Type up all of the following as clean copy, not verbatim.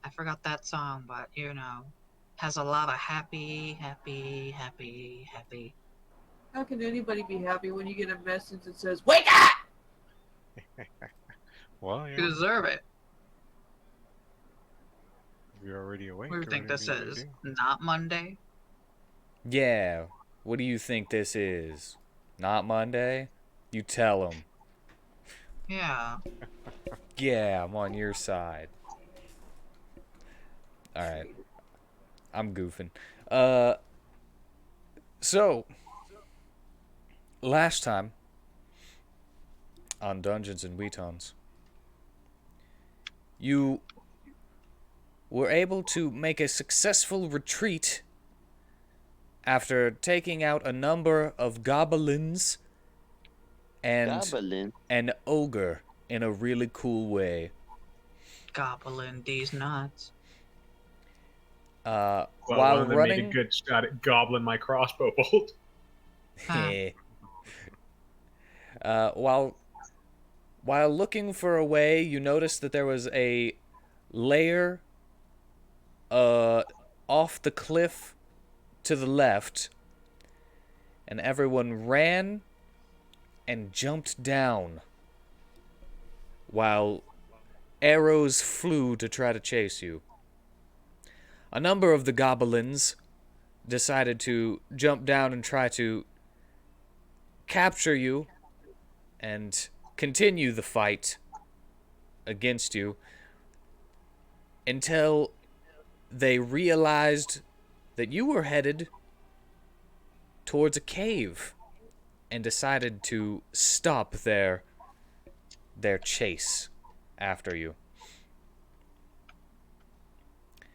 I forgot that song, but has a lot of happy. How can anybody be happy when you get a message that says, "Wake up"? Well, You deserve it. if you're already What do awake you or think whatever this you gotta is? do. Not Monday? Yeah. What do you think this is? Not Monday? You tell him. Yeah. Yeah, I'm on your side. Alright. I'm goofing. Uh, so, last time on Dungeons and WheatTons, you were able to make a successful retreat after taking out a number of goblins and Goblin. an ogre in a really cool way. Gobbling these nuts. Well, one While of them made a running, good shot at gobbling my crossbow bolt. Huh. uh, while while looking for a way, you noticed that there was a lair off the cliff to the left, and everyone ran and jumped down while arrows flew to try to chase you. A number of the goblins decided to jump down and try to capture you and continue the fight against you until they realized that you were headed towards a cave and decided to stop their chase after you.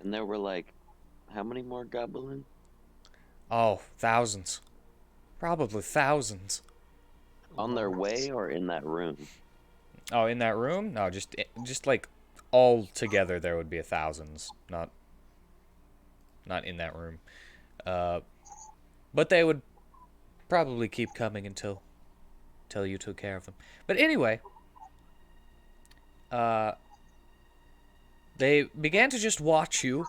And there were like, how many more goblins? Oh, thousands. Probably thousands. On their way or in that room? Oh, in that room? No, just like all together there would be thousands, not in that room. But they would probably keep coming until you took care of them. But anyway, they began to just watch you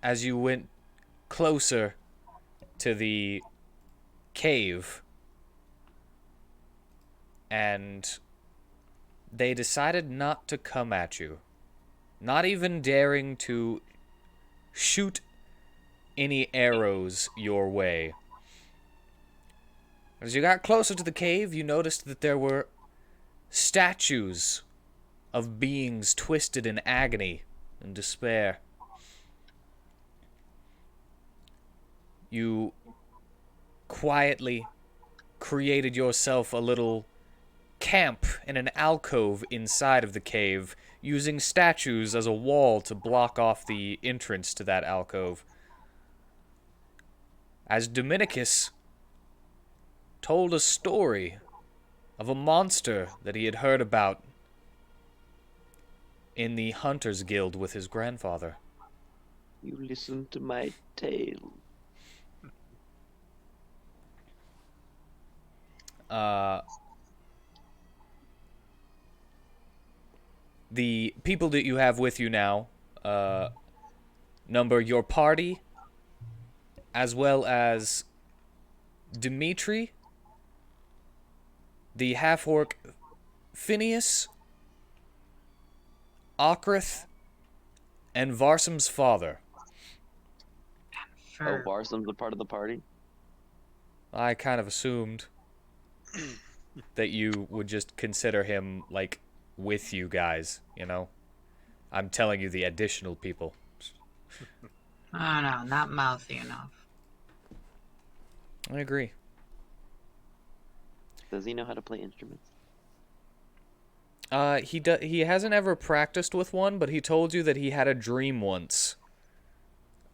as you went closer to the cave, and they decided not to come at you, not even daring to shoot any arrows your way. As you got closer to the cave, you noticed that there were statues of beings twisted in agony and despair. You quietly created yourself a little camp in an alcove inside of the cave, using statues as a wall to block off the entrance to that alcove. As Dominicus told a story of a monster that he had heard about in the Hunters Guild with his grandfather. You listen to my tale. The people that you have with you now number your party, as well as Dimitri, the half-orc Phineas, Okrith, and Varsum's father. Oh, Varsum's a part of the party? I kind of assumed that you would just consider him, like, with you guys, you know? I'm telling you the additional people. Oh no, not mouthy enough. I agree. Does he know how to play instruments? He hasn't ever practiced with one, but he told you that he had a dream once,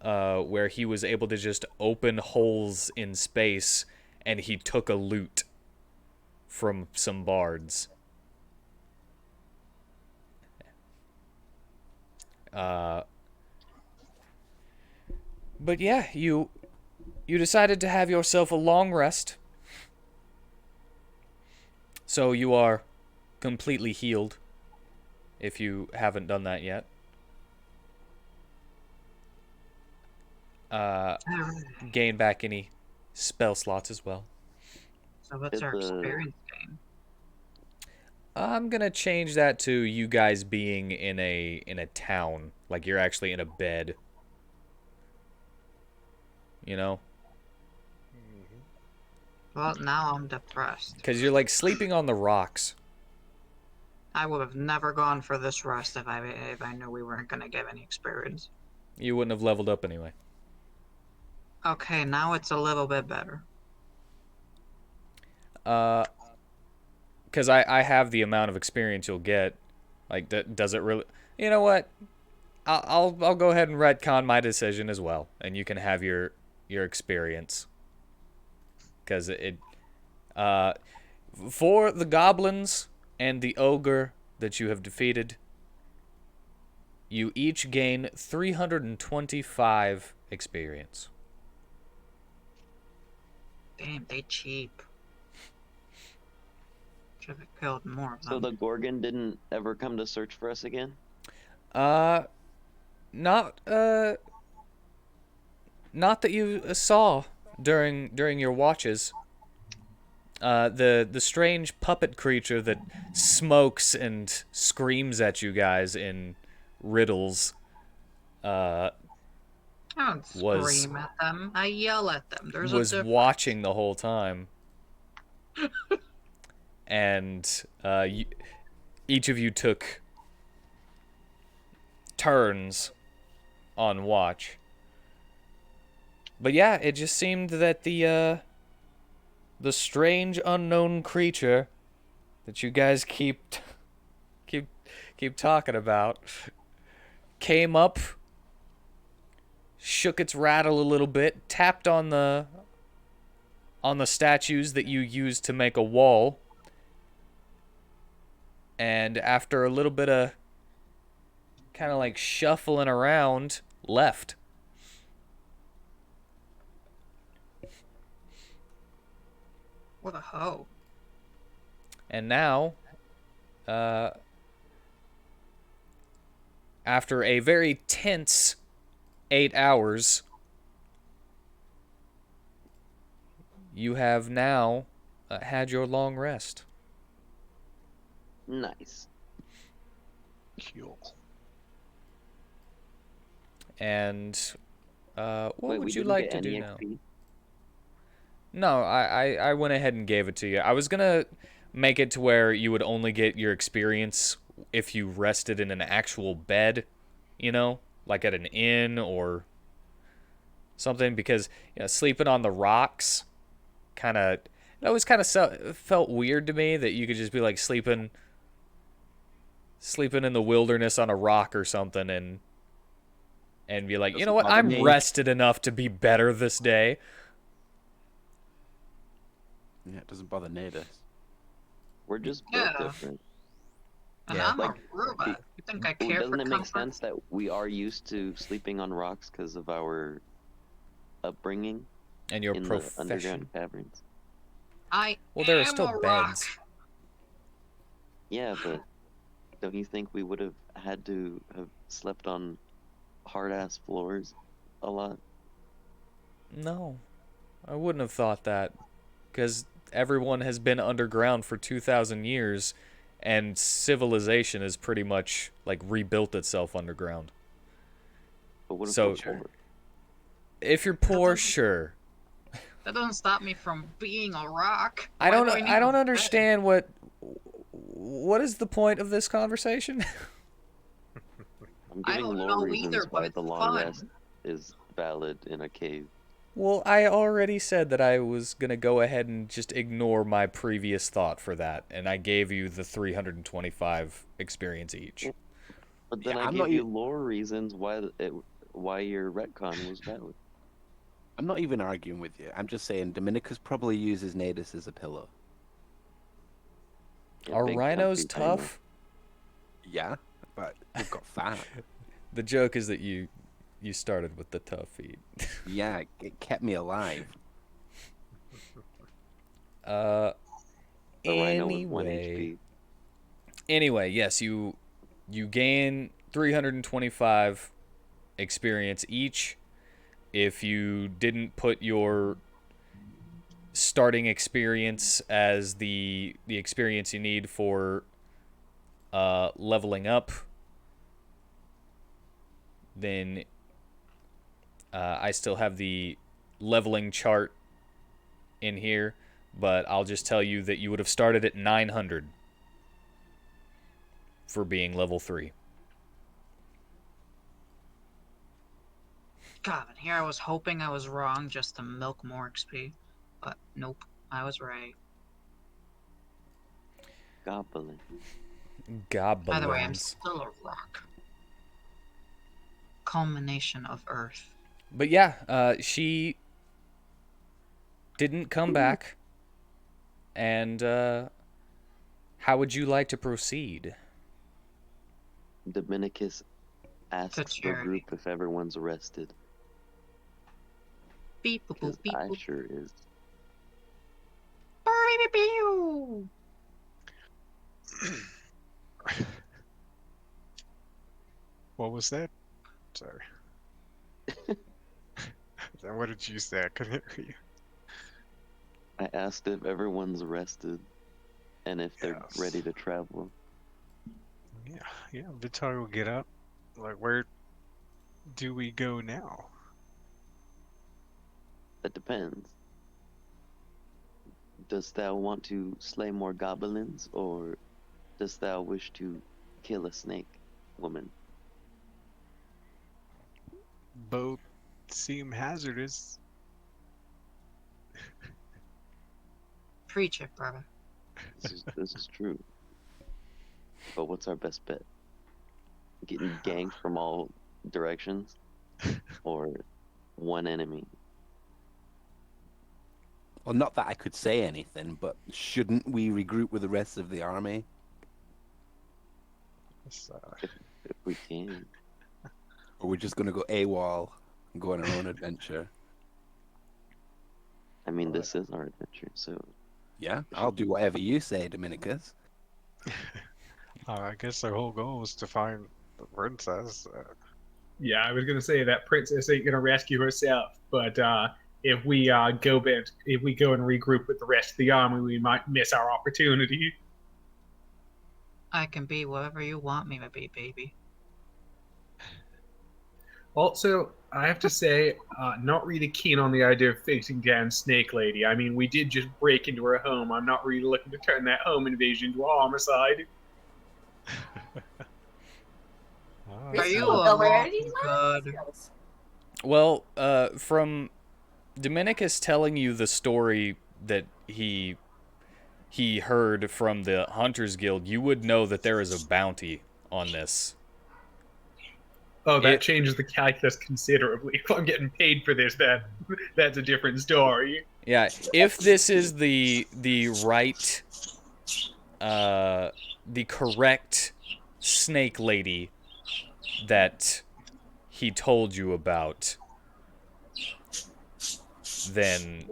where he was able to just open holes in space, and he took a lute from some bards. But yeah, you decided to have yourself a long rest, so you are completely healed if you haven't done that yet. Alright. Gain back any spell slots as well. So what's Hit our the- experience gain? I'm gonna change that to you guys being in a town, like you're actually in a bed. You know, Well, now I'm depressed. because you're like sleeping on the rocks. I would have never gone for this rest if I knew we weren't gonna get any experience. You wouldn't have leveled up anyway. Okay, now it's a little bit better. Because I have the amount of experience you'll get. Like, does it really? You know what? I'll go ahead and retcon my decision as well, and you can have your experience. Because for the goblins and the ogre that you have defeated, you each gain 325 experience. Damn, they cheap. Should have killed more of So them. the Gorgon didn't ever come to search for us again? Not that you saw during your watches. The strange puppet creature that smokes and screams at you guys in riddles. I don't was- scream at them. I yell at them. There's was a difference. watching the whole time. And each of you took turns on watch. But yeah, it just seemed that the strange unknown creature that you guys keep talking about came up, shook its rattle a little bit, tapped on the statues that you used to make a wall, and after a little bit of kind of like shuffling around, left. What a hoe. And now, after a very tense 8 hours, you have now had your long rest. Nice. Cool. And what Wait, we would you didn't like get to do any now? XP? No, I went ahead and gave it to you. I was gonna make it to where you would only get your experience if you rested in an actual bed, you know, like at an inn or something, because sleeping on the rocks it always kind of felt weird to me that you could just be like sleeping in the wilderness on a rock or something and be like, you know what, Doesn't I'm bother me. rested enough to be better this day. Yeah, it doesn't bother Nadus. We're just built Yeah. different. And Yeah, I'm like, a robot. You think I Ooh, care doesn't for it make comfort? sense that we are used to sleeping on rocks because of our upbringing And your in the profession. underground caverns? Well, there are am still a beds. rock. Yeah, but don't you think we would have had to have slept on hard-ass floors a lot? No, I wouldn't have thought that, because everyone has been underground for 2,000 years, and civilization has pretty much like rebuilt itself underground. But what if So- we're poor? If you're poor, doesn't- sure. That doesn't stop me from being a rock. I Why don't. do need I a don't bed? understand what is the point of this conversation. I'm I giving don't lore know reasons either, but why it's the long fun. rest is valid in a cave. Well, I already said that I was gonna go ahead and just ignore my previous thought for that, and I gave you the 325 experience each. But then Yeah, I I'm gave not you lore reasons why your retcon was valid. I'm not even arguing with you. I'm just saying Dominicus probably uses Nadus as a pillow. Yeah, Are big rhinos comfy rhino. tough? Yeah, but they've got fat. The joke is that you started with the tough feet. Yeah, it kept me alive. A rhino with 1 Anyway. HP. Anyway, yes, you You gain 325 experience each. If you didn't put your starting experience as the experience you need for leveling up, then I still have the leveling chart in here, but I'll just tell you that you would have started at 900 for being level 3. God, and here I was hoping I was wrong just to milk more XP. But nope, I was right. Goblin. By the way, I'm Goblins. still a rock. Culmination of Earth. But yeah, she didn't come back. And how would you like to proceed? Dominicus asks the charity. group if everyone's arrested. Beep boop Because boop beep I boop. sure is. Beep, beep, beep. What was that? Sorry. What did you say? I couldn't hear you. I asked if everyone's arrested and if they're Yes. ready to travel. Yeah, Vitar will get up. Like, where do we go now? That depends. Dost thou want to slay more goblins, or dost thou wish to kill a snake woman? Both seem hazardous. Preach it, brother. This is true. But what's our best bet? Getting ganked from all directions, or one enemy? Well, not that I could say anything, but shouldn't we regroup with the rest of the army? It's, If we can. Or we're just going to go AWOL and go on our own adventure? I mean, this is our adventure, so Yeah, I'll do whatever you say, Dominicus. I guess our whole goal is to find the princess. Yeah, I was gonna say that princess ain't gonna rescue herself, but if we go and regroup with the rest of the army, we might miss our opportunity. I can be whatever you want me to be, baby. Also, I have to say, not really keen on the idea of facing down Snake Lady. I mean, we did just break into her home. I'm not really looking to turn that home invasion into a homicide. Are you Go a where good? Well, from Dominicus telling you the story that he heard from the Hunters Guild, you would know that there is a bounty on this. Oh, that changes the calculus considerably. If I'm getting paid for this, that's a different story. Yeah, if this is the right, the correct snake lady that he told you about, then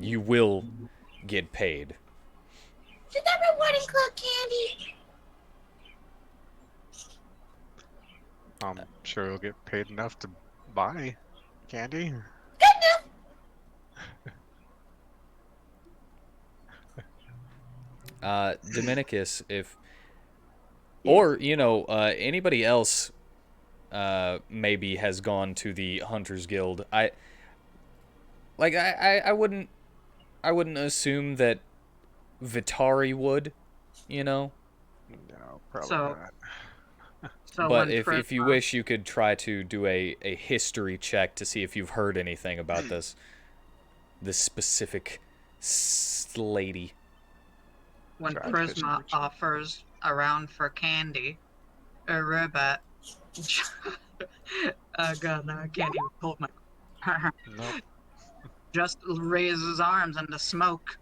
you will get paid. Did that rewarding club candy? I'm sure you'll get paid enough to buy candy. Dominicus, if or anybody else maybe has gone to the Hunters Guild. I wouldn't assume that Vitari would, No, probably So- not. So but when if you wish, you could try to do a history check to see if you've heard anything about this specific lady. when Try Prisma history. offers around for candy, a robot. Oh god, now I can't even hold my. Nope. Just raises arms into smoke,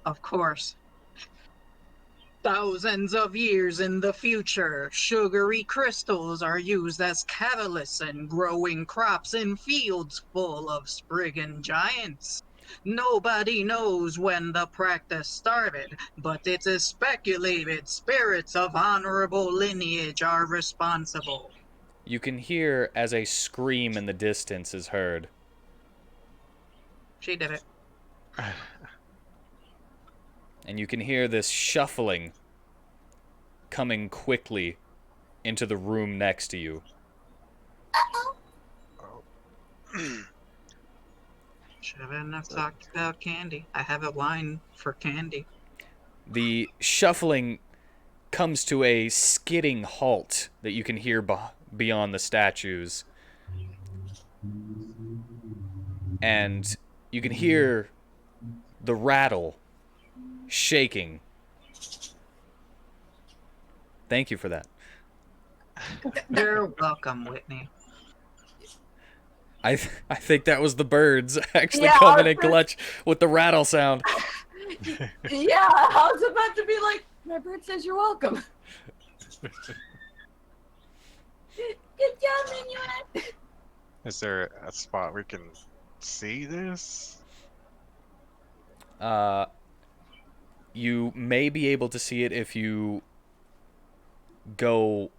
of course. Thousands of years in the future, sugary crystals are used as catalysts in growing crops in fields full of spriggan giants. Nobody knows when the practice started, but it is speculated spirits of honorable lineage are responsible. You can hear as a scream in the distance is heard. She did it. And you can hear this shuffling coming quickly into the room next to you. Shouldn't have talked about candy. I have a line for candy. The shuffling comes to a skidding halt that you can hear beyond the statues. And you can hear the rattle shaking. Thank you for that. You're welcome, Whitney. I think that was the birds actually Yeah, coming in our birds- clutch with the rattle sound. Yeah, I was about to be like, my bird says you're welcome. Good job, Minuet. Is there a spot we can see this? You may be able to see it if you go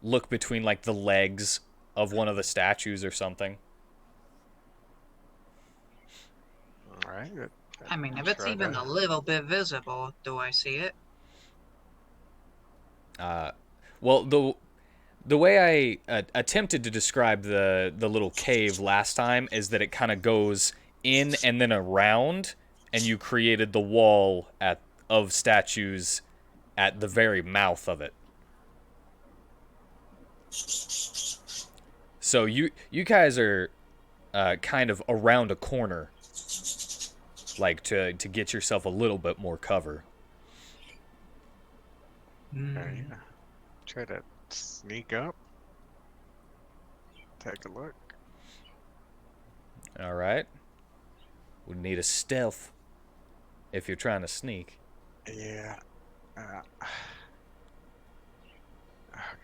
look between like the legs of one of the statues or something. All right. I mean, if it's Try even that. a little bit visible, do I see it? Well, the way I attempted to describe the little cave last time is that it kind of goes in and then around, and you created the wall of statues at the very mouth of it. So you guys are kind of around a corner, like to get yourself a little bit more cover. Okay. Try to sneak up. Take a look. All right. We need a stealth if you're trying to sneak. Yeah. Oh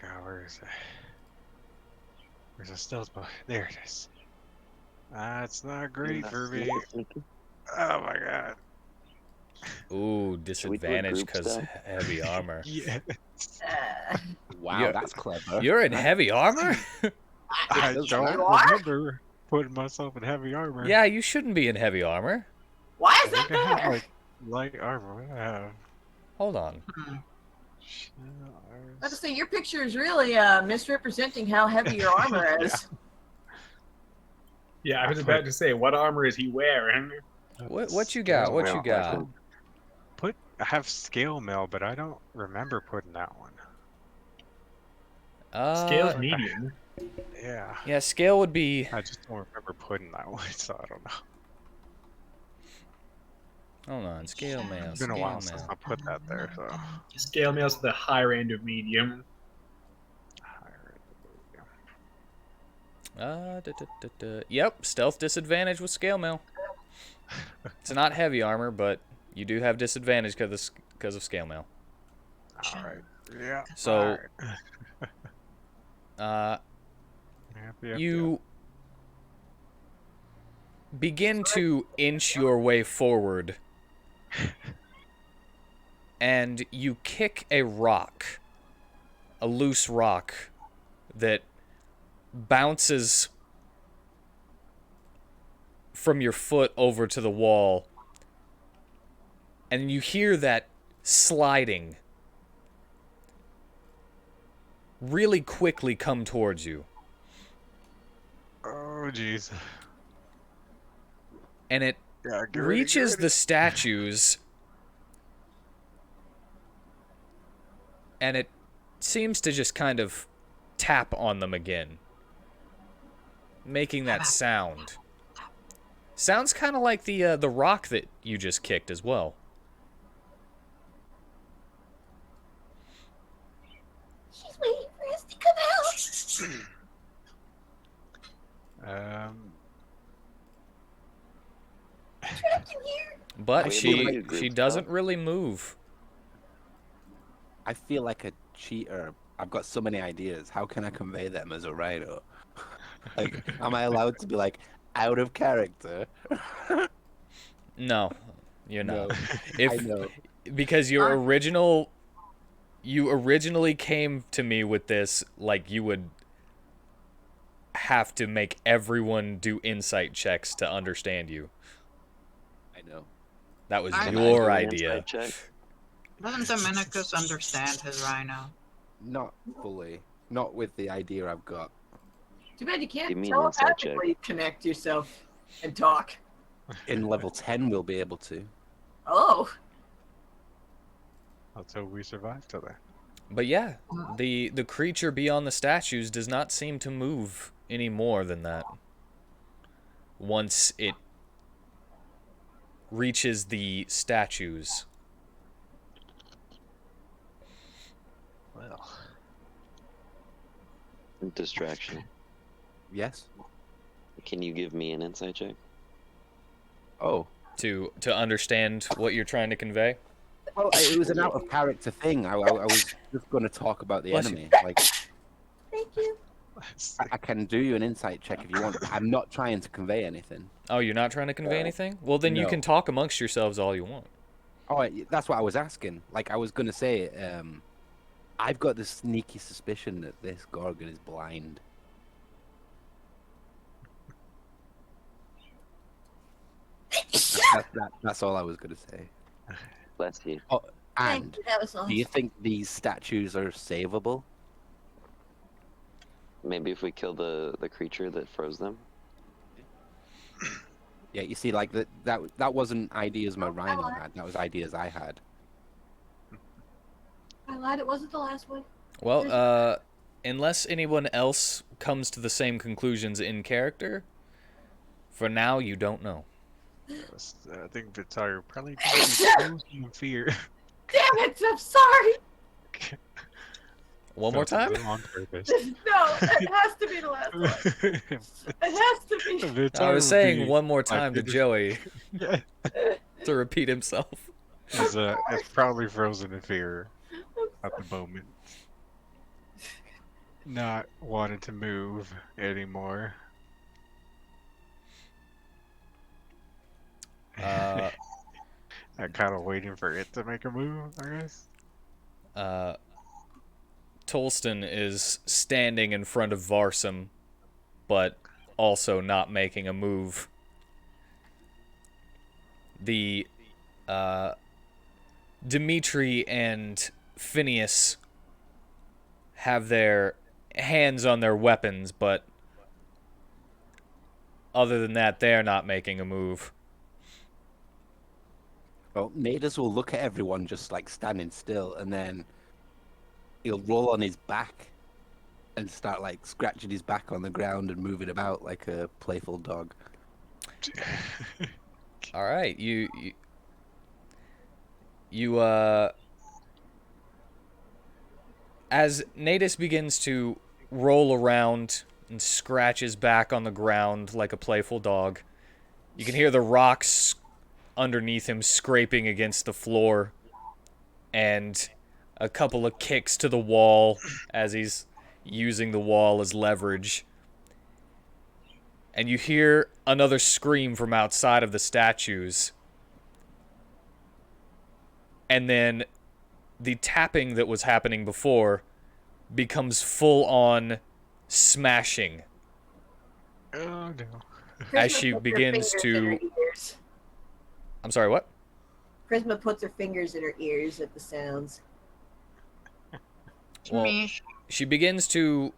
god, where is it? Where's the stealth button? There it is. That's not great for me. Oh my god. Ooh, we do a disadvantage group because stealth? heavy armor. Yeah. Wow, Yeah. that's clever. You're in heavy armor? I does don't You are? remember putting myself in heavy armor. Yeah, you shouldn't be in heavy armor. Why I is that think I have there? like light armor. What do I have? Hold on. I have to say, your picture is really misrepresenting how heavy your armor is. Yeah, I was about to say, what armor is he wearing? What you got? What you got? I have scale mail, but I don't remember putting that one. Scale's medium. Yeah. Yeah, scale would be. I just don't remember putting that one, so I don't know. Hold on, scale mail. It's been a Scale while since mail. I put that there, so. Scale mail's the higher end of medium. Yep, stealth disadvantage with scale mail. It's not heavy armor, but you do have disadvantage because of scale mail. Alright. Yeah. So, alright. Yep, you begin to inch your way forward, and you kick a rock, a loose rock that bounces from your foot over to the wall, and you hear that sliding really quickly come towards you. Oh, jeez. And it Yeah, get ready, reaches get the statues, and it seems to just kind of tap on them again, making that sound. Sounds kind of like the rock that you just kicked as well. She's waiting for us to come out. Trapped in here. But Wait, she what about your doesn't group really move. I feel like a cheater. I've got so many ideas. How can I convey them as a writer? Like, am I allowed to be like out of character? No, you're No, not. I know. Because you originally came to me with this like you would have to make everyone do insight checks to understand you. I know. That was I- Can I your do an idea. insight check? Doesn't Dominicus understand his rhino? Not fully. Not with the idea I've got. Too bad you Give can't me an insight check. telepathically connect yourself and talk. In level 10, we'll be able to. Oh, Let's hope we survive till then. But yeah, the creature beyond the statues does not seem to move any more than that. Once it reaches the statues. Well, Distraction. Yes? Can you give me an insight check? Oh. To understand what you're trying to convey. Well, it was an out of character thing. I was just going to talk about the Bless you. enemy. Like, Thank you. I can do you an insight check if you want. But I'm not trying to convey anything. Oh, you're not trying to convey anything? Well, then you No. can talk amongst yourselves all you want. Oh, that's what I was asking. Like, I was going to say, I've got this sneaky suspicion that this Gorgon is blind. That's all I was going to say. Bless you. Oh, Thank and you. That was do you awesome. think these statues are savable? Maybe if we kill the creature that froze them. Yeah, you see, like that wasn't ideas my rhino had. That was ideas I had. I lied. It wasn't the last one. Well, unless anyone else comes to the same conclusions in character, for now you don't know. I think Vitaru probably just frozen in fear. Damn it! I'm sorry. One more Felt a time? little on purpose. No, it has to be the last one. It has to be. Vitaru I was would saying be one more my time to biggest- Joey Yeah. to repeat himself. It's probably frozen in fear at the moment. Not wanting to move anymore. I'm kind of waiting for it to make a move, I guess. Tolston is standing in front of Varsum, but also not making a move. The Dimitri and Phineas have their hands on their weapons, but other than that, they're not making a move. Well, Nadus will look at everyone just like standing still, and then he'll roll on his back and start like scratching his back on the ground and moving about like a playful dog. All right, as Nadus begins to roll around and scratch his back on the ground like a playful dog, you can hear the rocks underneath him scraping against the floor and a couple of kicks to the wall as he's using the wall as leverage. And you hear another scream from outside of the statues. And then the tapping that was happening before becomes full-on smashing Oh no. as Prisma she puts her begins fingers in her to... ears. I'm sorry, what? Prisma puts her fingers in her ears at the sounds. Well, Me. she begins to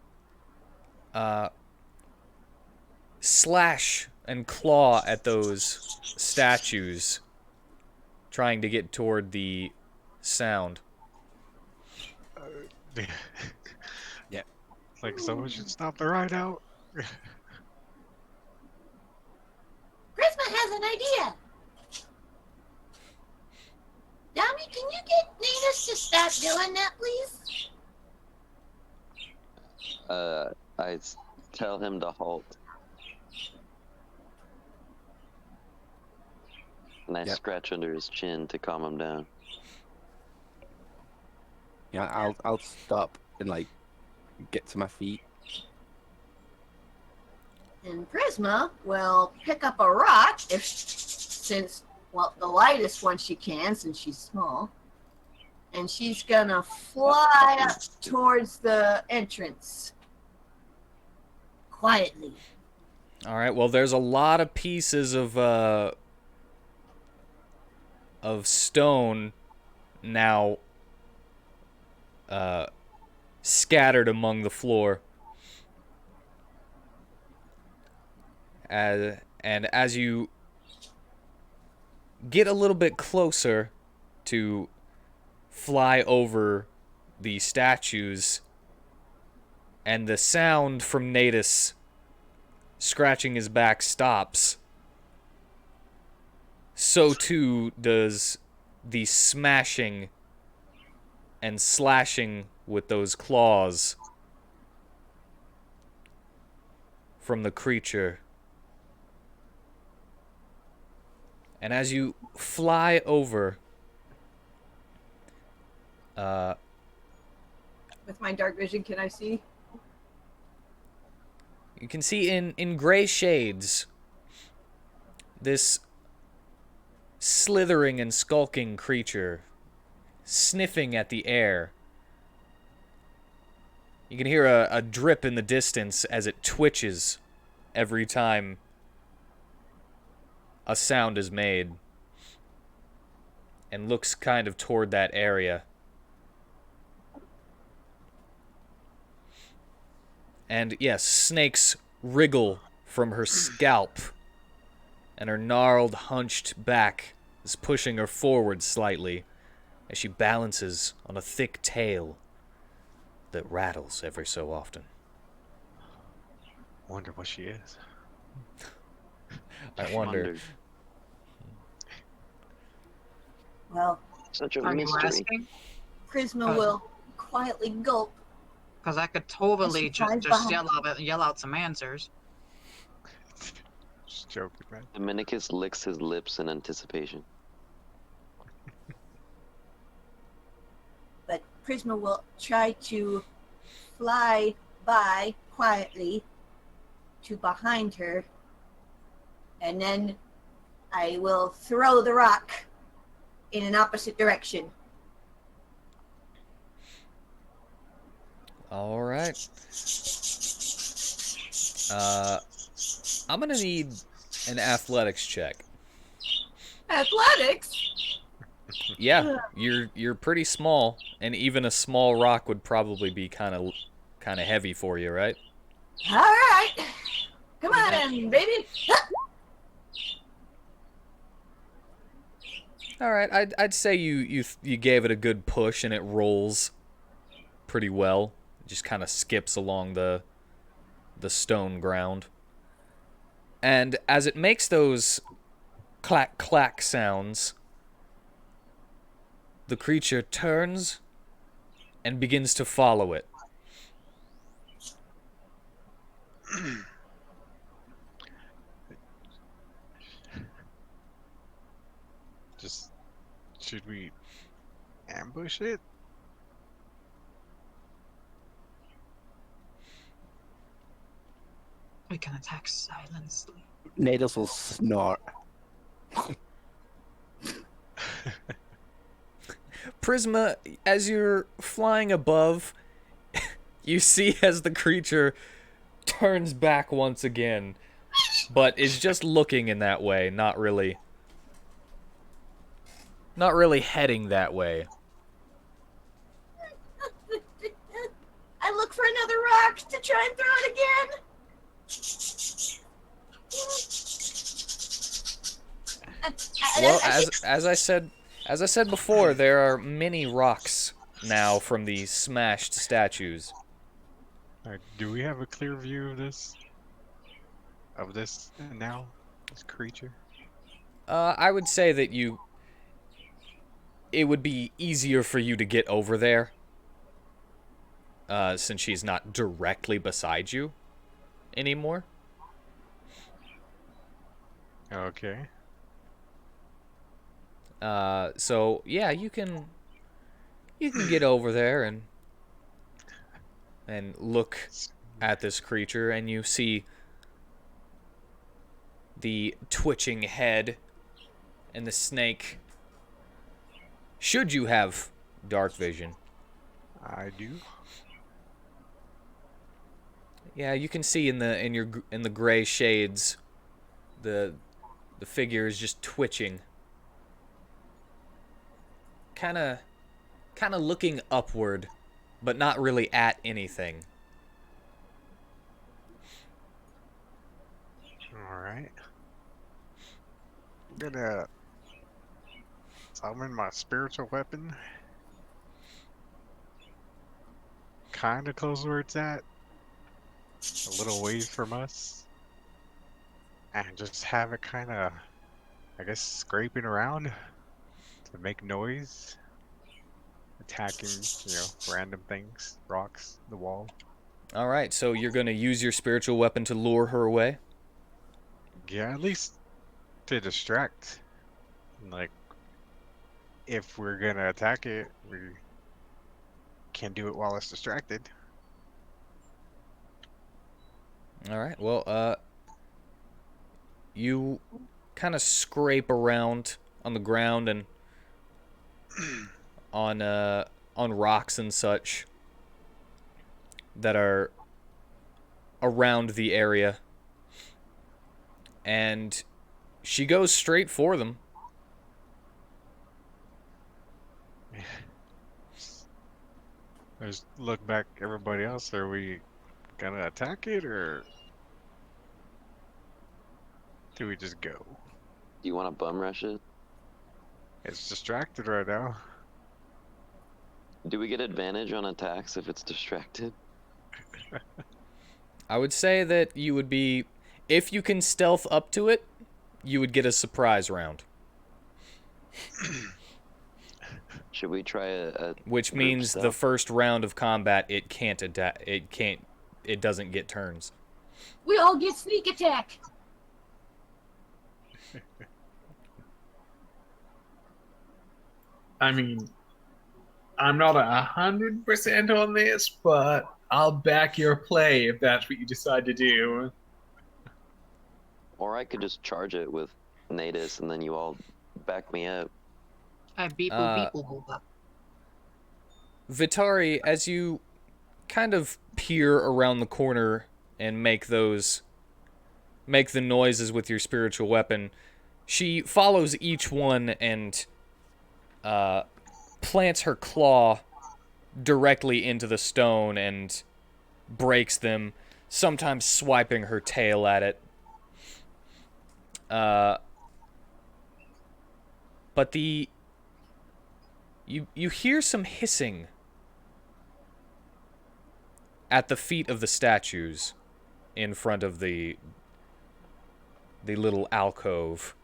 slash and claw at those statues, trying to get toward the sound. Yeah. Like someone should stop the ride out. Prisma has an idea. Dami, can you get Natus to stop doing that, please? Tell him to halt. And I Yep. scratch under his chin to calm him down. Yeah, I'll stop and like get to my feet. And Prisma will pick up a rock since well, the lightest one she can, since she's small. And she's gonna fly up towards the entrance. Quietly. All right. Well, there's a lot of pieces of stone now scattered among the floor. And as you get a little bit closer to fly over the statues, and the sound from Natus scratching his back stops, so too does the smashing and slashing with those claws from the creature. And as you fly over, With my dark vision, can I see? you can see in gray shades this slithering and skulking creature sniffing at the air. You can hear a drip in the distance as it twitches every time a sound is made, and looks kind of toward that area. And yes, snakes wriggle from her scalp, and her gnarled, hunched back is pushing her forward slightly as she balances on a thick tail that rattles every so often. Wonder what she is. I wonder. Well, Such a Are you mystery. asking? Prisma will quietly gulp. Because I could totally She flies just by. yell out some answers. Just joking, man. Dominicus licks his lips in anticipation. But Prisma will try to fly by quietly to behind her, and then I will throw the rock in an opposite direction. All right. I'm gonna need an athletics check. Athletics? Yeah, you're pretty small, and even a small rock would probably be kind of heavy for you, right? All right. Come on in, baby. All right, I'd say you gave it a good push, and it rolls pretty well. It just kind of skips along the stone ground. And as it makes those clack clack sounds, the creature turns and begins to follow it. Just should we ambush it? We can attack silently. Nados will snort. Prisma, as you're flying above, you see as the creature turns back once again, but is just looking in that way, not really heading that way. I look for another rock to try and throw it again. Well, as I said before, there are many rocks now from the smashed statues. Alright, do we have a clear view of this? Of this now? This creature? I would say that it would be easier for you to get over there, since she's not directly beside you anymore. Okay. So yeah, you can get over there and look at this creature, and you see the twitching head And the snake, should you have dark vision, I do. yeah, you can see in the gray shades, the figure is just twitching, kind of looking upward, but not really at anything. All right. I'm gonna summon my spiritual weapon. Kind of close where it's at. A little ways from us. And just have it kind of, I guess, scraping around to make noise. Attacking, random things, rocks, the wall. All right, so you're going to use your spiritual weapon to lure her away? Yeah, at least to distract. Like, if we're gonna attack it, we can't do it while it's distracted. All right, well, you kind of scrape around on the ground and on rocks and such that are around the area, and she goes straight for them. Just look back, everybody else. Are we gonna attack it, or do we just go? Do you want to bum rush it? It's distracted right now. Do we get advantage on attacks if it's distracted? I would say that you would be, if you can stealth up to it, you would get a surprise round. Should we try a Which group means stealth? the first round of combat, it doesn't get turns. We all get sneak attack. I mean, I'm not 100% on this, but I'll back your play if that's what you decide to do. Or I could just charge it with Natus and then you all back me up. I beep boop beep boop boop. Vitari, as you kind of peer around the corner and make the noises with your spiritual weapon, she follows each one and plants her claw directly into the stone and breaks them, sometimes swiping her tail at it. But you hear some hissing at the feet of the statues in front of the little alcove.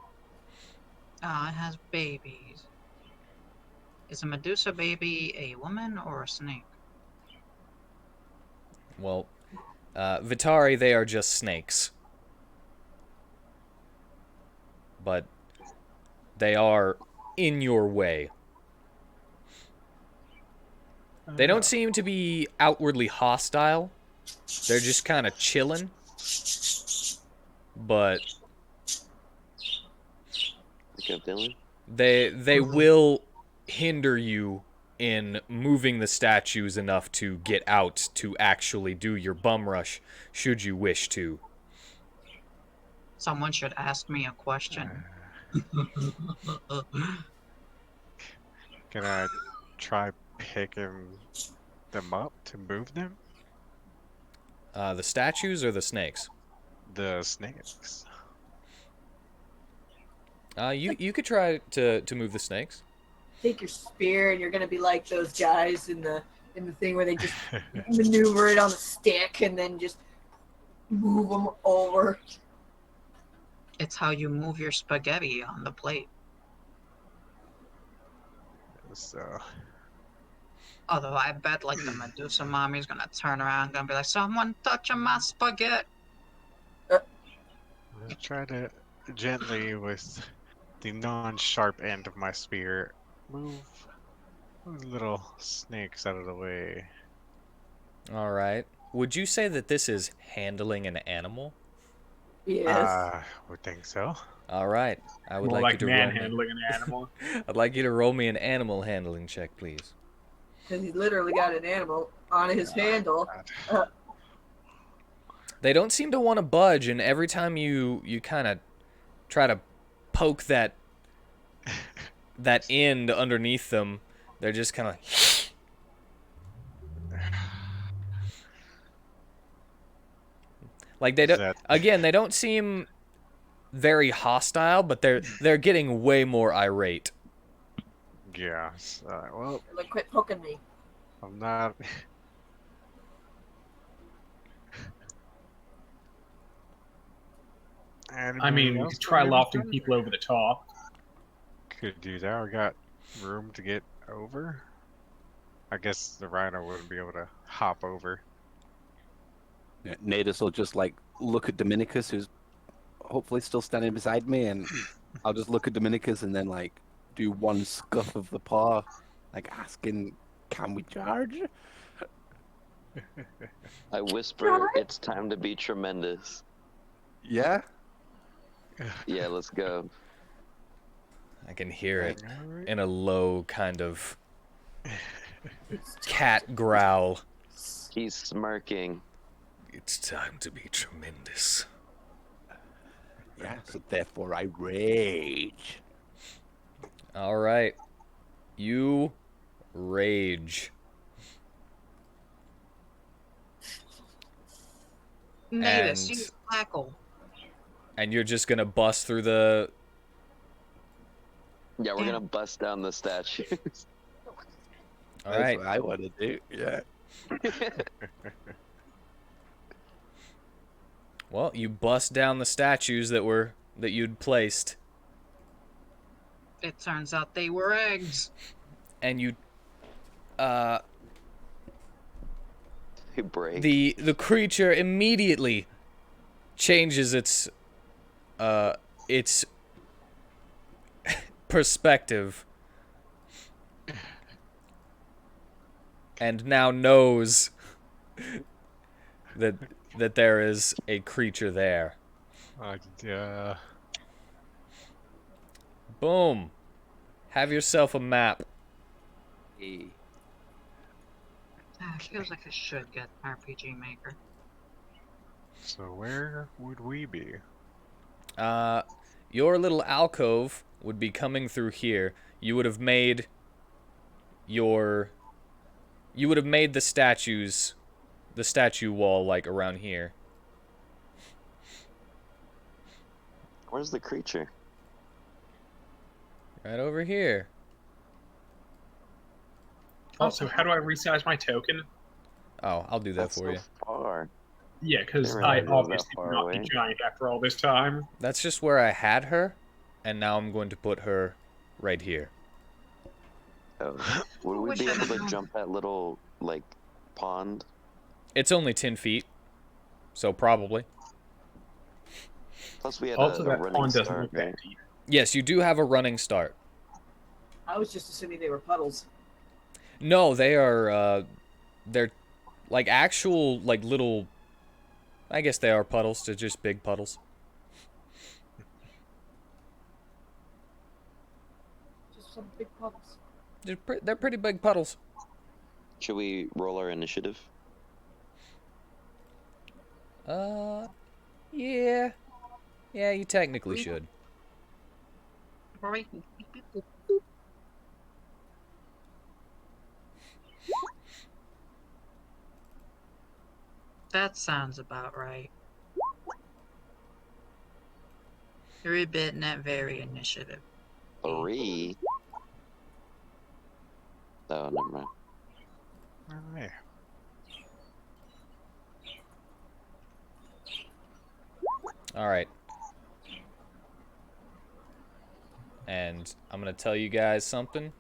It has babies. Is a Medusa baby a woman or a snake? Well, Vitari, they are just snakes. But they are in your way. They don't seem to be outwardly hostile. They're just kind of chilling. But Like a villain? they will hinder you in moving the statues enough to get out to actually do your bum rush, should you wish to. Someone should ask me a question. Can I try picking them up to move them? The statues or the snakes? The snakes. You could try to move the snakes. Take your spear, and you're gonna be like those guys in the thing where they just maneuver it on a stick and then just move them over. It's how you move your spaghetti on the plate. So, Although I bet like the Medusa mommy's gonna turn around and gonna be like, someone touching my spaghetti. I'll try to gently, with the non-sharp end of my spear, move those little snakes out of the way. All right. Would you say that this is handling an animal? Yes. Would think so. All right. I would More like you like to roll me. manhandling an animal. I'd like you to roll me an animal handling check, please. Because he's literally got an animal on his handle. They don't seem to want to budge, and every time you kind of try to poke that end underneath them, they're just kind of like they don't. Again, they don't seem very hostile, but they're getting way more irate. Yeah. Well, Like, quit poking me. I'm not. I mean, we could try lofting people over the top. Could do that. We got room to get over. I guess the rhino wouldn't be able to hop over. Yeah, Nadus will just like look at Dominicus, who's hopefully still standing beside me, and I'll just look at Dominicus and then like do one scuff of the paw, like asking, "Can we charge?" I whisper, "It's time to be tremendous." Yeah. Yeah, let's go. I can hear it in a low kind of cat growl. He's smirking. It's time to be tremendous. Yeah, so therefore I rage. All right. You rage. Natus, you tackle. And you're just going to bust through the... Yeah, we're gonna bust down the statues. All That's right. what I want to do, yeah. Well, you bust down the statues that you'd placed. It turns out they were eggs. And you They break. the creature immediately changes its perspective and now knows that there is a creature there. Boom. Have yourself a map. Feels like I should get RPG Maker. So where would we be? Your little alcove would be coming through here. You would have made the statues, the statue wall, like around here. Where's the creature? Right over here. Also, how do I resize my token? Oh, I'll do that That's for so you. far. Yeah, because Didn't I realize it was obviously that would far not be away. giant after all this time. That's just where I had her, and now I'm going to put her right here. Oh. Would we wish be I able had to known. jump that little, like, pond? It's only 10 feet, so probably. Plus we had Also, a that running pond doesn't start, look right? that deep. Yes, you do have a running start. I was just assuming they were puddles. No, they are, they're like actual, like little, I guess they are puddles, they're just big puddles. Just some big puddles. They're pretty big puddles. Should we roll our initiative? Yeah. Yeah, you technically should. That sounds about right. You're a bit not very initiative. 3? Oh, never mind. There. All right. And I'm going to tell you guys something.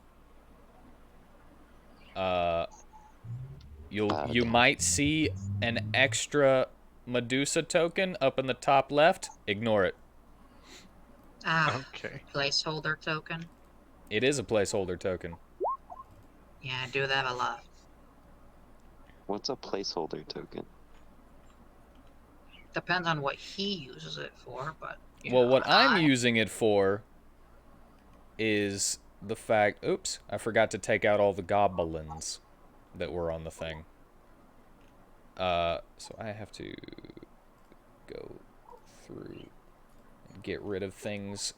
You might see an extra Medusa token up in the top left. Ignore it. Ah, Okay. placeholder token. It is a placeholder token. Yeah, I do that a lot. What's a placeholder token? Depends on what he uses it for, but Well, what I'm using it for is the fact... Oops, I forgot to take out all the goblins that were on the thing. So I have to go through and get rid of things.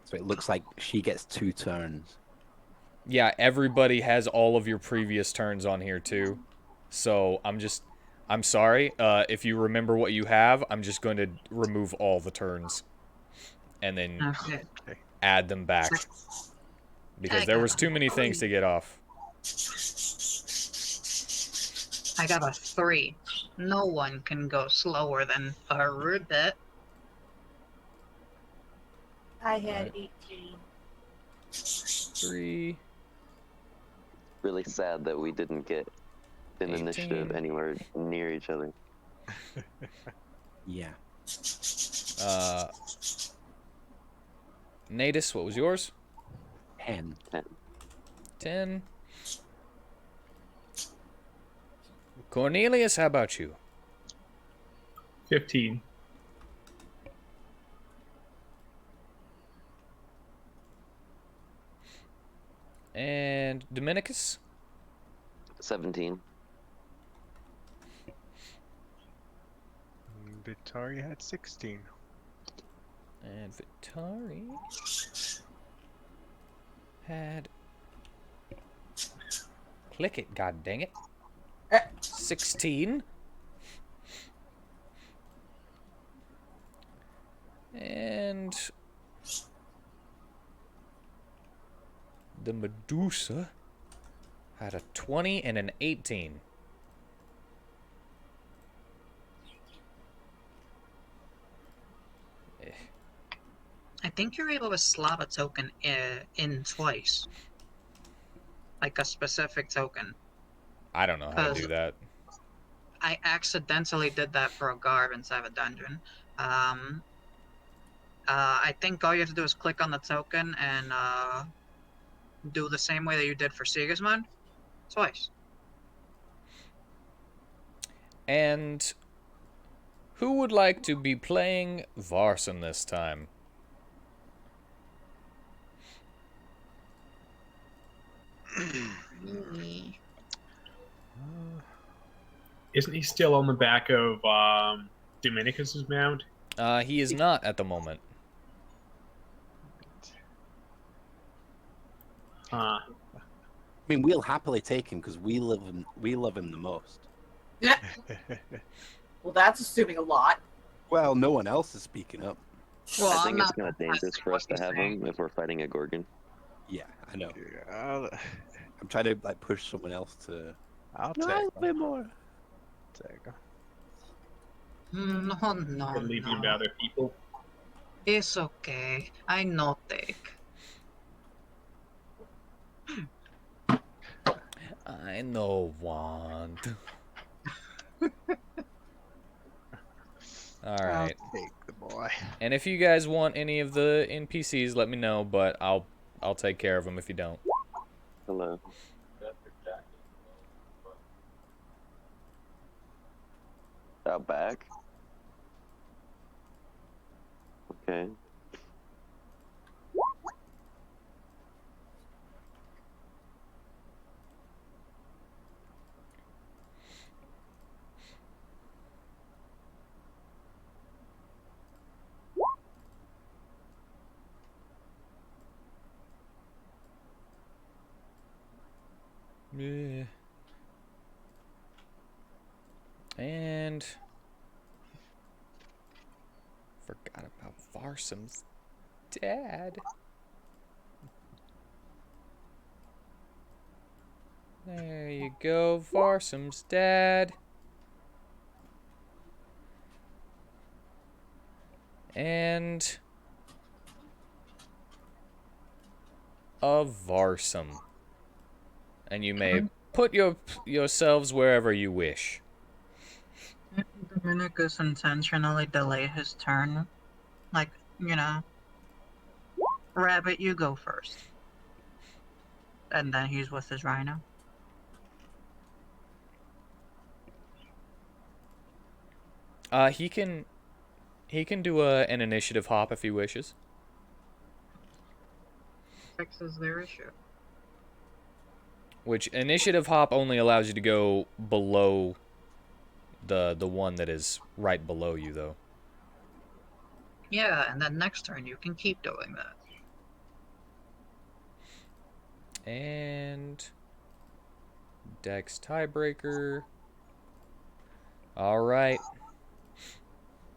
So it looks like she gets 2 turns. Yeah, everybody has all of your previous turns on here too. So I'm sorry. If you remember what you have, I'm just going to remove all the turns and then Okay. add them back. Because there was too many things to get off. I got a 3. No one can go slower than a ribbit. I had Right. 18. 3. Really sad that we didn't get an initiative 18. anywhere near each other. Yeah. Natus, what was yours? 10. 10. Cornelius, how about you? 15. And Dominicus? 17. Vitari had 16. And Vitari had... Click it, god dang it. 16. And... the Medusa had a 20 and an 18. I think you're able to slot a token in twice. Like a specific token. I don't know how to do that. I accidentally did that for a Garb inside of a dungeon. I think all you have to do is click on the token and do the same way that you did for Sigismund. Twice. And who would like to be playing Varson this time? Isn't he still on the back of Dominicus's mount? He is not at the moment. I mean, we'll happily take him because we love him the most. Well, that's assuming a lot. Well, no one else is speaking up. Well, I I'm think it's not kind of dangerous for us to have him if we're fighting a Gorgon. Yeah, I know. Yeah, I'm trying to like push someone else to. I'll No, take a bit more. take him. No, And leaving him to other people. It's okay. I know take. I know want. Alright. Take the boy. And if you guys want any of the NPCs, let me know, but I'll take care of them if you don't. Hello. Out back? Okay. Yeah. And forgot about Varsum's dad. There you go, Varsum's dad. And a Varsum. And you may put yourselves wherever you wish. Dominicus intentionally delay his turn. Like, you know. Rabbit, you go first. And then he's with his rhino. He can do an initiative hop if he wishes. Fixes their issue. Which initiative hop only allows you to go below the one that is right below you, though. Yeah, and then next turn you can keep doing that. And Dex tiebreaker. All right.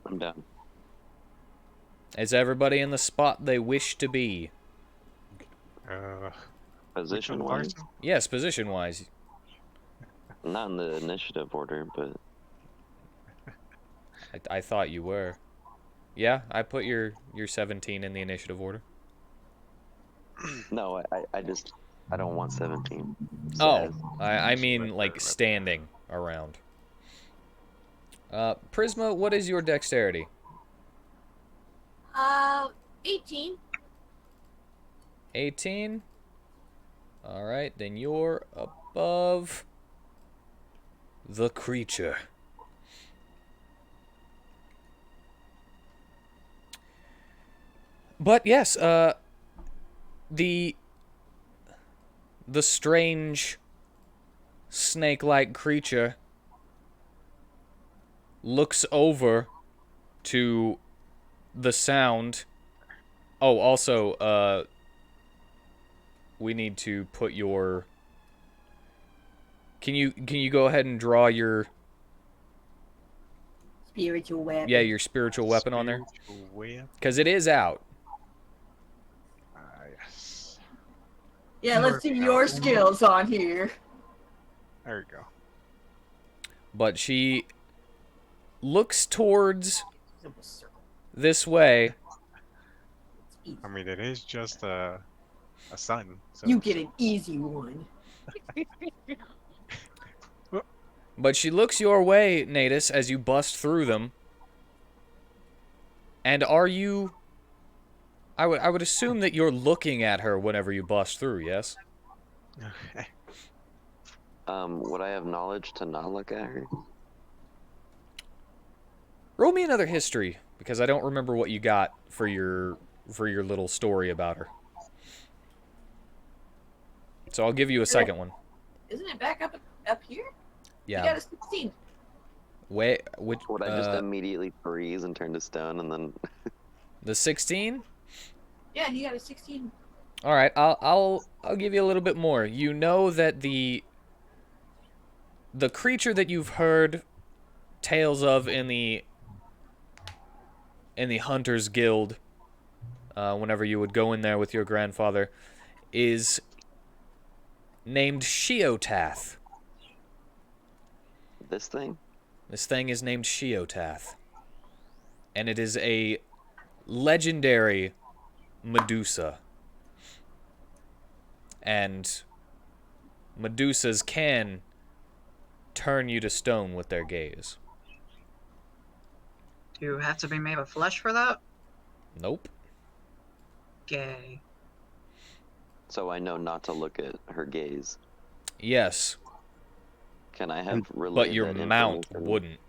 I'm down. Is everybody in the spot they wish to be? Position Which one, wise, Larson? Yes, position-wise. not in the initiative order, but I thought you were. Yeah, I put your 17 in the initiative order. no, I don't want 17. Oh, Sad. I mean like standing around. Prisma, what is your dexterity? 18. 18? Alright, then you're above the creature. But yes, the strange snake-like creature looks over to the sound. Oh, also, we need to put your... Can you go ahead and draw your... Spiritual weapon. Yeah, your spiritual weapon on there? Spiritual weapon. Because it is out. Yes. Yeah, let's see your skills on here. There you go. But she looks towards this way. I mean, it is just a sun. So You get an easy one. But she looks your way, Natus, as you bust through them. And are you... I would assume that you're looking at her whenever you bust through, yes? Would I have knowledge to not look at her? Roll me another history, because I don't remember what you got for your little story about her. So I'll give you a second one. Isn't it back up here? You got Yeah. a 16. Wait, which... Would I just immediately freeze and turn to stone and then... The 16? Yeah, he got a 16. All right, I'll give you a little bit more. You know that the creature that you've heard tales of in the Hunters Guild, whenever you would go in there with your grandfather, is named Shiotath. This thing? This thing is named Shiotath, and it is a legendary Medusa. And Medusas can turn you to stone with their gaze. Do you have to be made of flesh for that? Nope. Gay. So I know not to look at her gaze. Yes, Can I have relayed but your that mount information? wouldn't.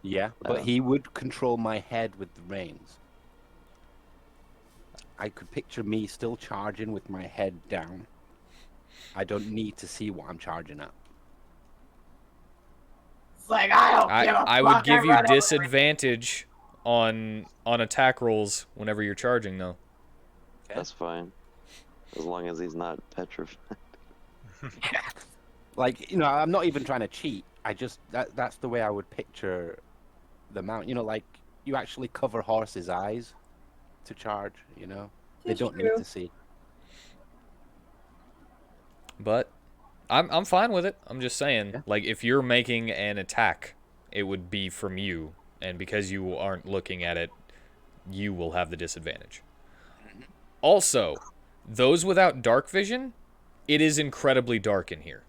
Yeah, but Oh. he would control my head with the reins. I could picture me still charging with my head down. I don't need to see what I'm charging at. It's like, I don't give a I would fuck, give you run over it. disadvantage on attack rolls whenever you're charging, though. That's fine. As long as he's not petrified. Like, you know, I'm not even trying to cheat. I just, that's the way I would picture the mount. You know, like, you actually cover horses' eyes to charge, you know? They That's don't need true. to see. But I'm fine with it. I'm just saying, Yeah. like, if you're making an attack, it would be from you, and because you aren't looking at it, you will have the disadvantage. Also, those without dark vision, it is incredibly dark in here.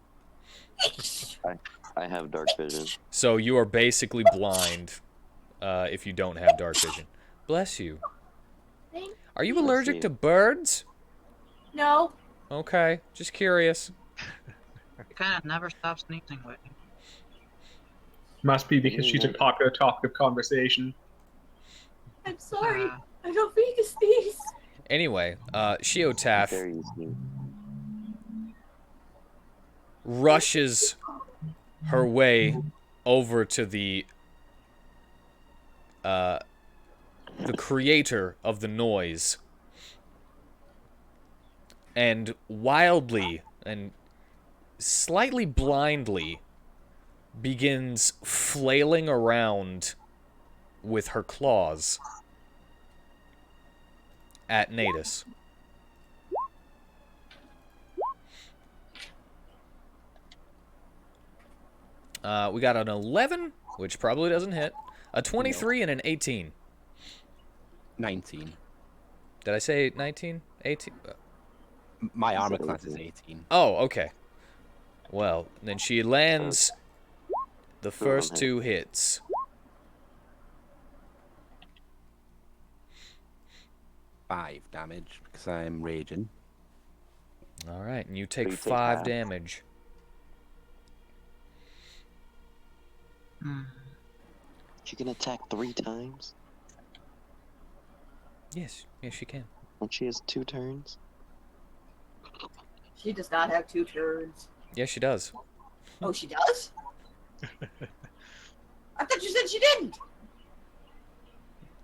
I have dark vision. So you are basically blind if you don't have dark vision. Bless you. Thank- Are you Bless allergic you. to birds? No. Okay, just curious. You kind of never stop sneezing, Whitney. Must be because she's a popular topic of conversation. I'm sorry. Uh, I don't mean to sneeze. Anyway, Shiotath Very easy. rushes her way over to the creator of the noise, and wildly and slightly blindly begins flailing around with her claws at Natus. We got an 11, which probably doesn't hit, a 23, and an 18. 19. Did I say 19? 18? My armor class is 18. Oh, okay. Well, then she lands the first 2 hits. Five damage because I'm raging. All right, and you take You take 5 half. damage. She can attack 3 times? Yes, yes, you can. When she has 2 turns? She does not have 2 turns. Yes, she does. Oh, she does? I thought you said she didn't.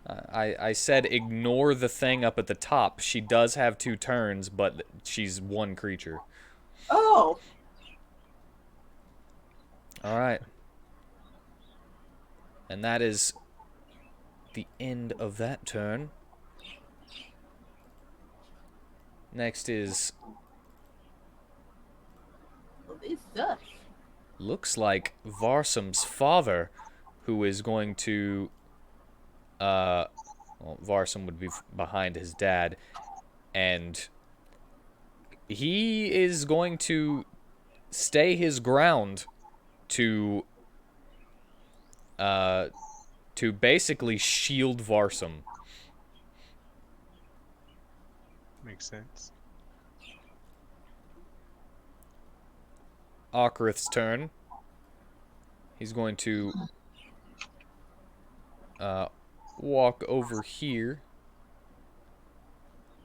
I said ignore the thing up at the top. She does have 2 turns, but she's 1 creature. Oh. All right. And that is the end of that turn. Next is... Well, this sucks. looks like Varsum's father, who is going to... well, Varsum would be behind his dad, and he is going to stay his ground to basically shield Varsum. Makes sense. Okrith's turn. He's going to walk over here.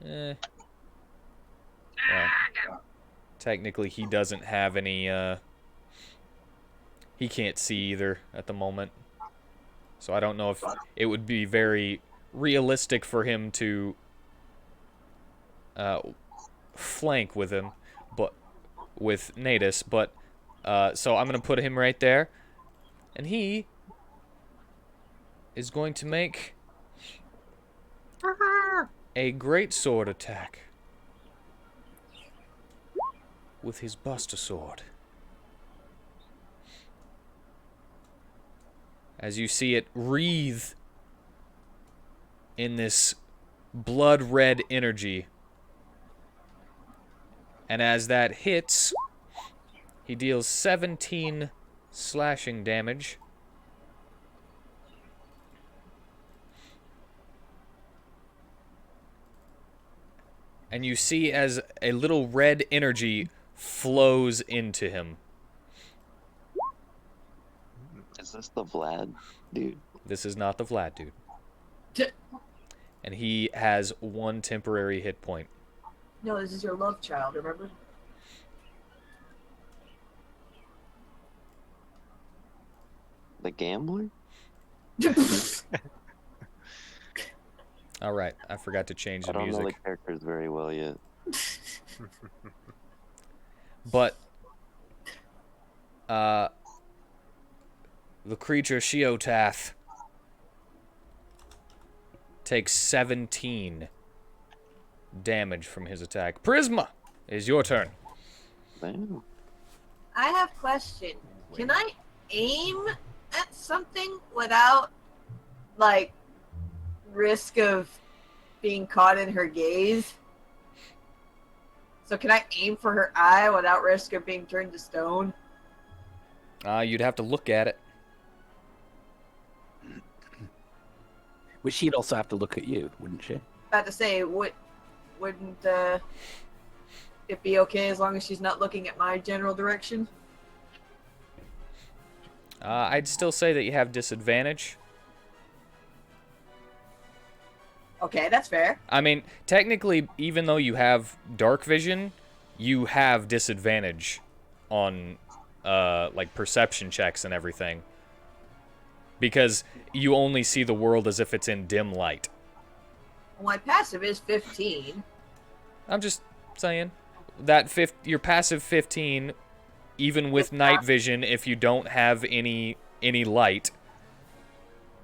Well, technically he doesn't have any, he can't see either at the moment. So I don't know if it would be very realistic for him to flank with him, but with Natus, but so I'm gonna put him right there, and he is going to make a great sword attack with his Buster Sword. As you see it wreathe in this blood-red energy. And as that hits, he deals 17 slashing damage. And you see as a little red energy flows into him. Is this the Vlad dude? This is not the Vlad dude. And he has 1 temporary hit point. No, this is your love child, remember? The gambler? All right, I forgot to change I the don't know the music. characters very well yet. But the creature Shiotath takes 17 damage from his attack. Prisma, is your turn. Damn. I have a question. Can I aim at something without, like, risk of being caught in her gaze? So can I aim for her eye without risk of being turned to stone? You'd have to look at it. Which she'd also have to look at you, wouldn't she? About to say, wouldn't it be okay as long as she's not looking at my general direction? I'd still say that you have disadvantage. Okay, that's fair. I mean, technically, even though you have dark vision, you have disadvantage on, like, perception checks and everything. Because you only see the world as if it's in dim light. Well, my passive is 15. I'm just saying. Your passive 15, even with night vision, if you don't have any light,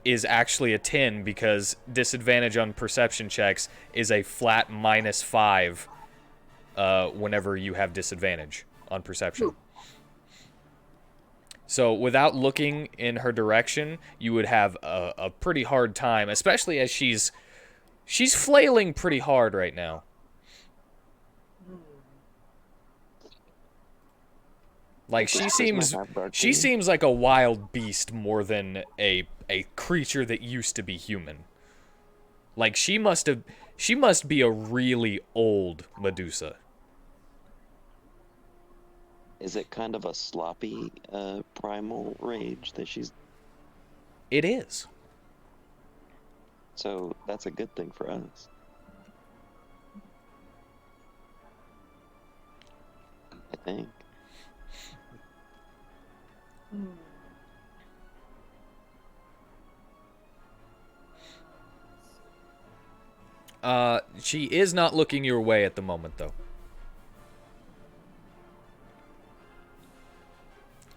is actually a 10, because disadvantage on perception checks is a flat -5 whenever you have disadvantage on perception. So without looking in her direction, you would have a pretty hard time, especially as she's flailing pretty hard right now. Like, she seems like a wild beast more than a creature that used to be human. Like, she must be a really old Medusa. Is it kind of a sloppy primal rage that she's... It is. So that's a good thing for us. I think. She is not looking your way at the moment, though.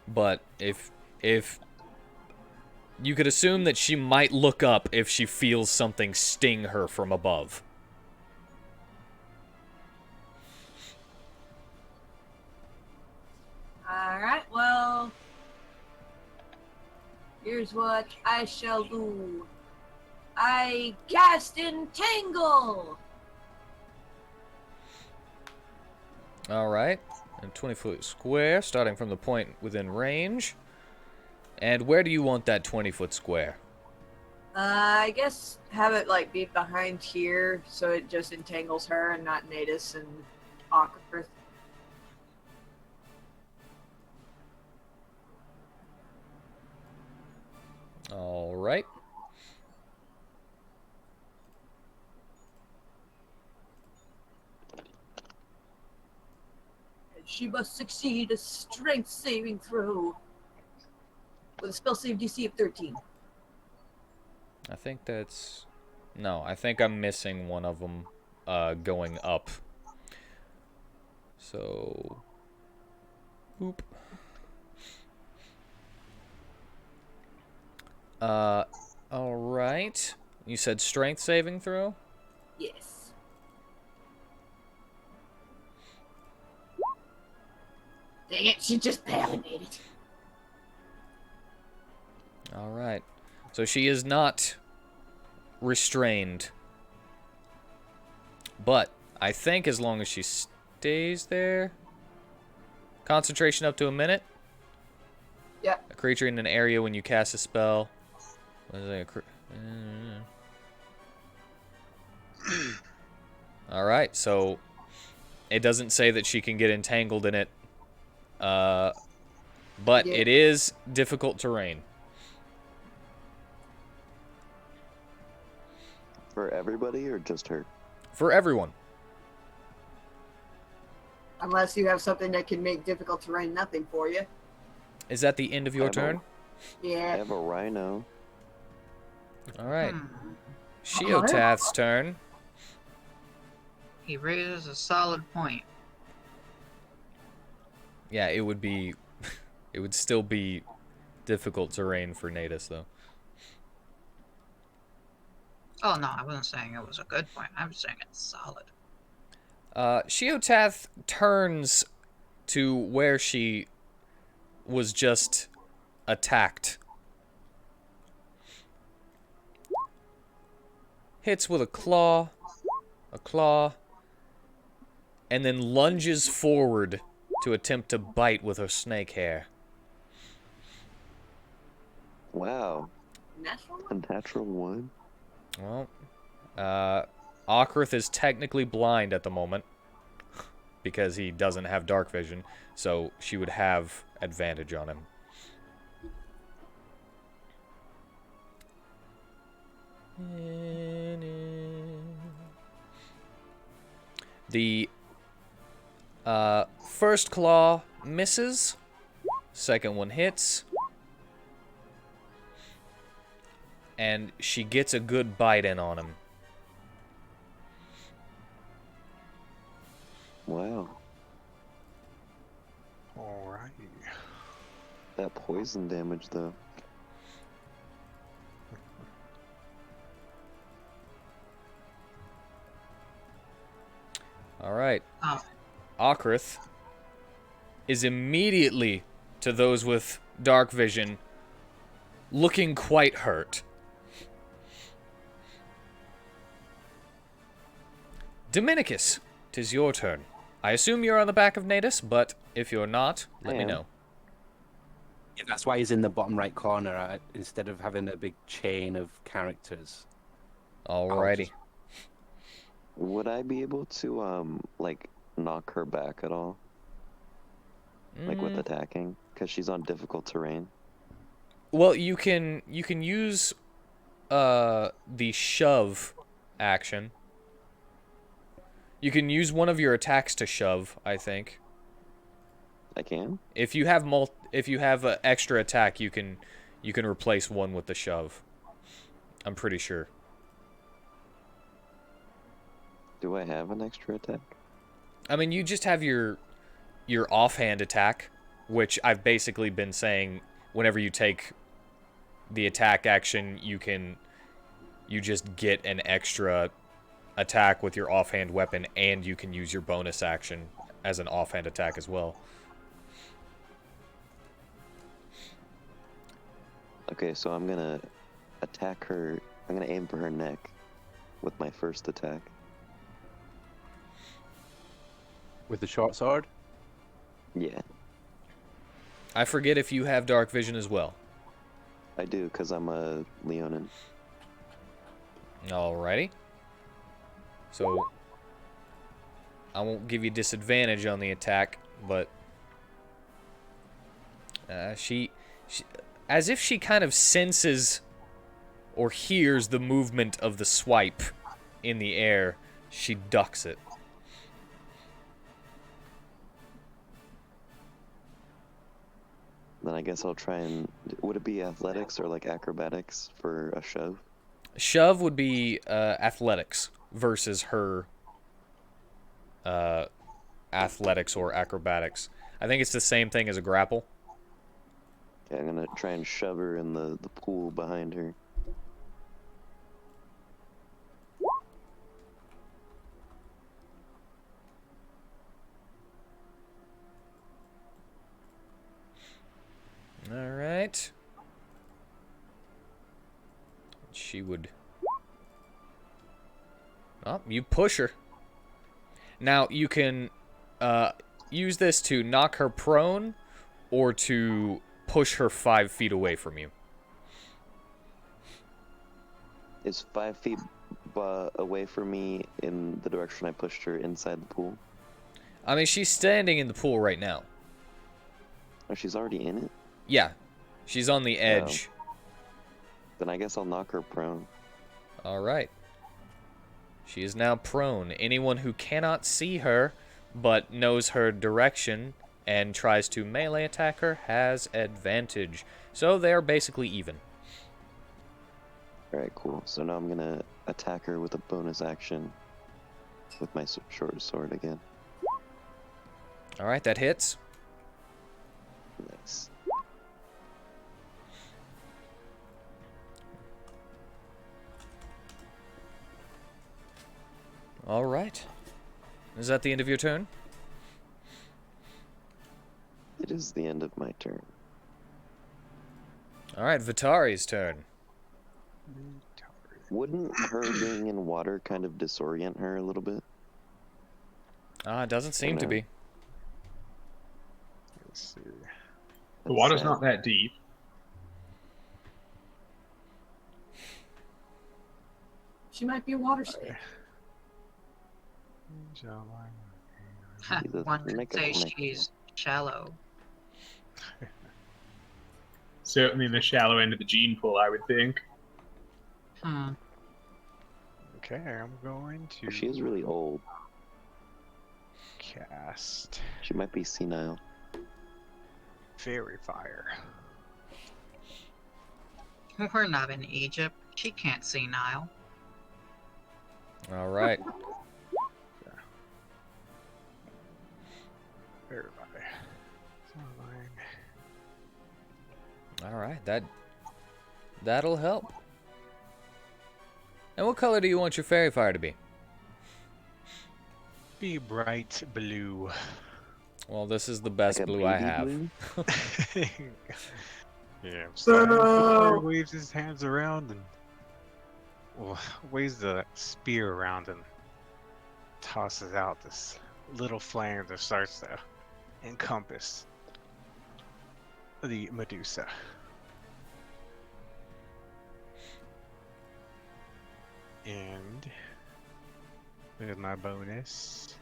But if you could assume that she might look up if she feels something sting her from above. Alright, well, here's what I shall do. I cast Entangle! Alright. A 20-foot square, starting from the point within range. And where do you want that 20-foot square? I guess have it, like, be behind here, so it just entangles her and not Natus and Awkward. Alright. She must succeed a strength saving throw with a spell save DC of 13. I think that's... No, I think I'm missing one of them going up. So... Boop. Alright. You said strength saving throw? Yes. Dang it, she just barely made it. Alright. So she is not restrained. But I think as long as she stays there... Concentration up to a minute? Yep. A creature in an area when you cast a spell. What is that? Alright, so it doesn't say that she can get entangled in it. But Yeah. it is difficult terrain. For everybody or just her? For everyone. Unless you have something that can make difficult terrain nothing for you. Is that the end of your I turn? I Yeah. have a rhino. Alright. Shiotath's turn. He raises a solid point. Yeah, it would be... It would still be difficult terrain for Natus, though. Oh no, I wasn't saying it was a good point. I was saying it's solid. Shiotath turns to where she was just attacked. Hits with a claw, and then lunges forward to attempt to bite with her snake hair. Wow. Natural A one? natural one? Well, Okrith is technically blind at the moment because he doesn't have dark vision, so she would have advantage on him. The first claw misses. Second one hits. And she gets a good bite in on him. Wow. Alright. That poison damage, though. Alright. Oh, Okrith is immediately, to those with dark vision, looking quite hurt. Dominicus, 'tis your turn. I assume you're on the back of Natus, but if you're not, let me am. know. Yeah, that's why he's in the bottom right corner instead of having a big chain of characters. Alrighty. Would I be able to, like, knock her back at all? Like, with attacking? Because she's on difficult terrain. Well, you can use the shove action. You can use one of your attacks to shove, I think. I can? If you have an extra attack, you can replace one with the shove. I'm pretty sure. Do I have an extra attack? I mean, you just have your offhand attack, which I've basically been saying whenever you take the attack action, you just get an extra attack with your offhand weapon, and you can use your bonus action as an offhand attack as well. Okay, so I'm gonna attack her. I'm gonna aim for her neck with my first attack. With the short sword? Yeah, I forget if you have dark vision as well. I do, because I'm a Leonin. Alrighty. So, I won't give you disadvantage on the attack, but she, as if she kind of senses or hears the movement of the swipe in the air, she ducks it. Then I guess I'll try and... Would it be athletics or, like, acrobatics for a shove? Shove would be athletics versus her athletics or acrobatics. I think it's the same thing as a grapple. Okay, I'm gonna try and shove her in the pool behind her. Alright. She would... Oh, you push her. Now, you can use this to knock her prone or to push her 5 feet away from you. Is 5 feet away from me in the direction I pushed her inside the pool? I mean, she's standing in the pool right now. Oh, she's already in it? Yeah. She's on the edge. Then I guess I'll knock her prone. Alright. She is now prone. Anyone who cannot see her, but knows her direction and tries to melee attack her has advantage. So they're basically even. Alright, cool. So now I'm gonna attack her with a bonus action with my short sword again. Alright, that hits. Nice. Alright. Is that the end of your turn? It is the end of my turn. Alright, Vitari's turn. Wouldn't her being in water kind of disorient her a little bit? It doesn't seem to be. Let's see. The water's not that deep. She might be a water snake. Jesus, One could make a say snake. she's shallow. Certainly in the shallow end of the gene pool, I would think. Okay, I'm going to She is really old. cast She might be senile. Fairy Fire. We're not in Egypt. She can't see Nile. All right. Fairy Fire. Fine. All right. That'll help. And what color do you want your fairy fire to be? Be bright blue. Well, this is the best Like a blue I baby have. blue? Yeah, Star waves his hands around and waves the spear around and tosses out this little flame that starts to encompass the Medusa. And with my bonus,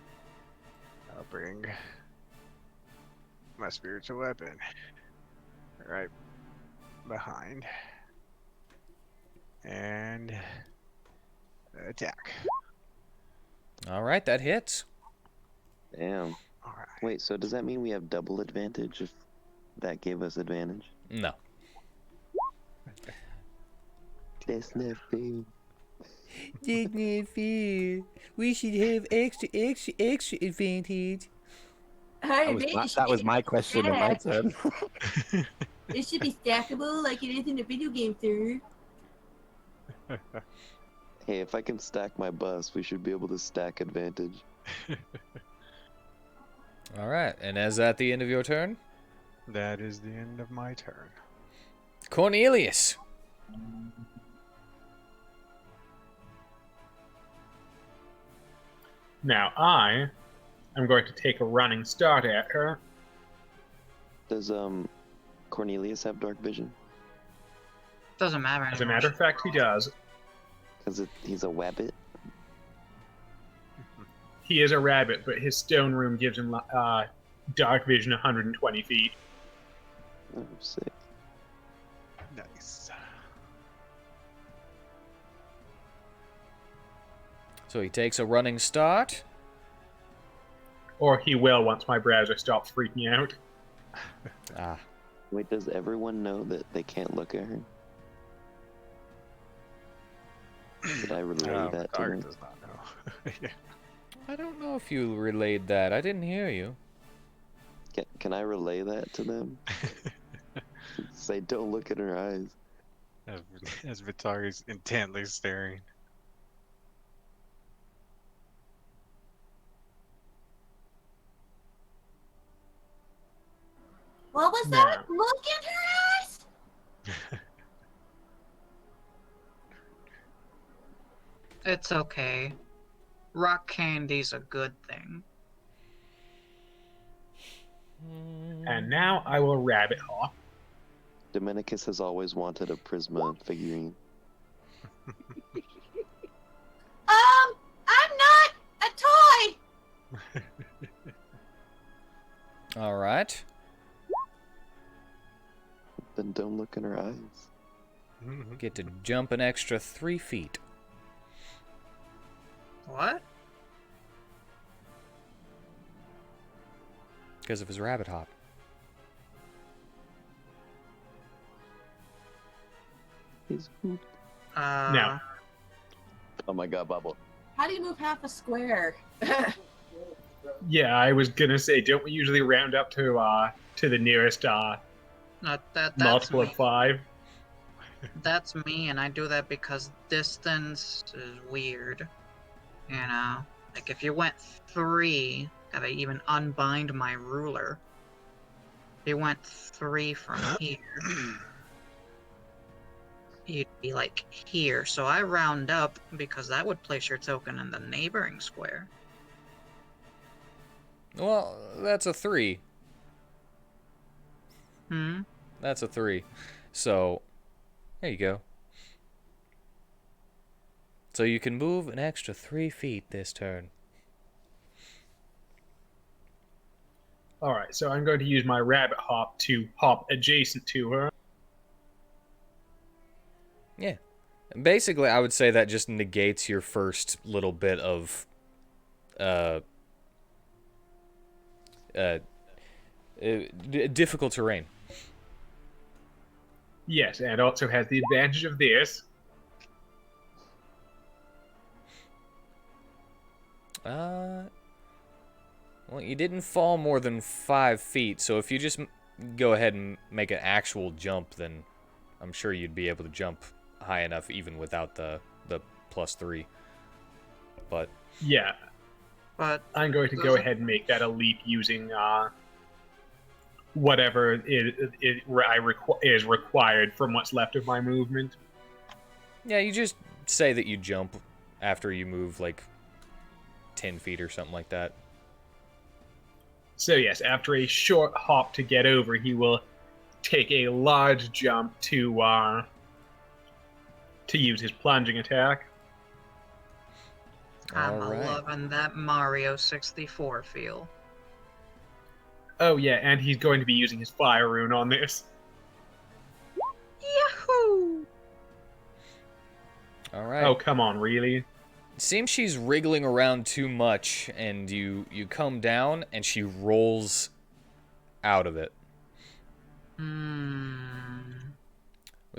I'll bring my spiritual weapon right behind and attack. All right, that hits. Damn. All right. Wait, so does that mean we have double advantage if that gave us advantage? No. That's not fair. That's not fair. We should have extra advantage. That was my question and my turn. It should be stackable like it is in the video game, sir. Hey, if I can stack my bus, we should be able to stack advantage. All right, and is that the end of your turn? That is the end of my turn. Cornelius. Now I am going to take a running start at her. Does Cornelius have dark vision? Doesn't matter anymore. As a matter of fact, he does. Because he's a wabbit? He is a rabbit, but his stone room gives him dark vision 120 feet. Oh, sick. Nice. So he takes a running start. Or he will once my browser stops freaking out. Ah. Wait, does everyone know that they can't look at her? Did I relay that to Dark them? does not know. Yeah. I don't know if you relayed that. I didn't hear you. Can I relay that to them? Say, don't look in her eyes. As Vitari's intently staring. What was Now, that? Look in her eyes? It's okay. Rock candy's a good thing. and now I will rabbit hop. Dominicus has always wanted a Prisma figurine. I'm not a toy. All right. Then don't look in her eyes. Get to jump an extra 3 feet. What? Because of his rabbit hop. He's Now, Oh my god, Bubble. How do you move half a square? yeah, I was gonna say, don't we usually round up to the nearest That's multiple me. of 5? That's me, and I do that because distance is weird. You know? Like, if you went 3, gotta even unbind my ruler. If you went 3 from here, you'd be, like, here. So I round up, because that would place your token in the neighboring square. Well, that's a 3. Hmm? That's a 3. So, there you go. So you can move an extra 3 feet this turn. Alright, so I'm going to use my rabbit hop to hop adjacent to her. Yeah. Basically, I would say that just negates your first little bit of difficult terrain. Yes, and also has the advantage of this. Well, you didn't fall more than 5 feet, so if you just go ahead and make an actual jump, then I'm sure you'd be able to jump high enough even without the +3. But Yeah, But I'm going to go doesn't- ahead and make that a leap using whatever is required from what's left of my movement. yeah, you just say that you jump after you move like 10 feet or something like that. So yes, after a short hop to get over, he will take a large jump to use his plunging attack. I'm All right. loving that Mario 64 feel. Oh yeah, and he's going to be using his fire rune on this. Yahoo! All right. Oh come on, really? It seems she's wriggling around too much, and you come down, and she rolls out of it.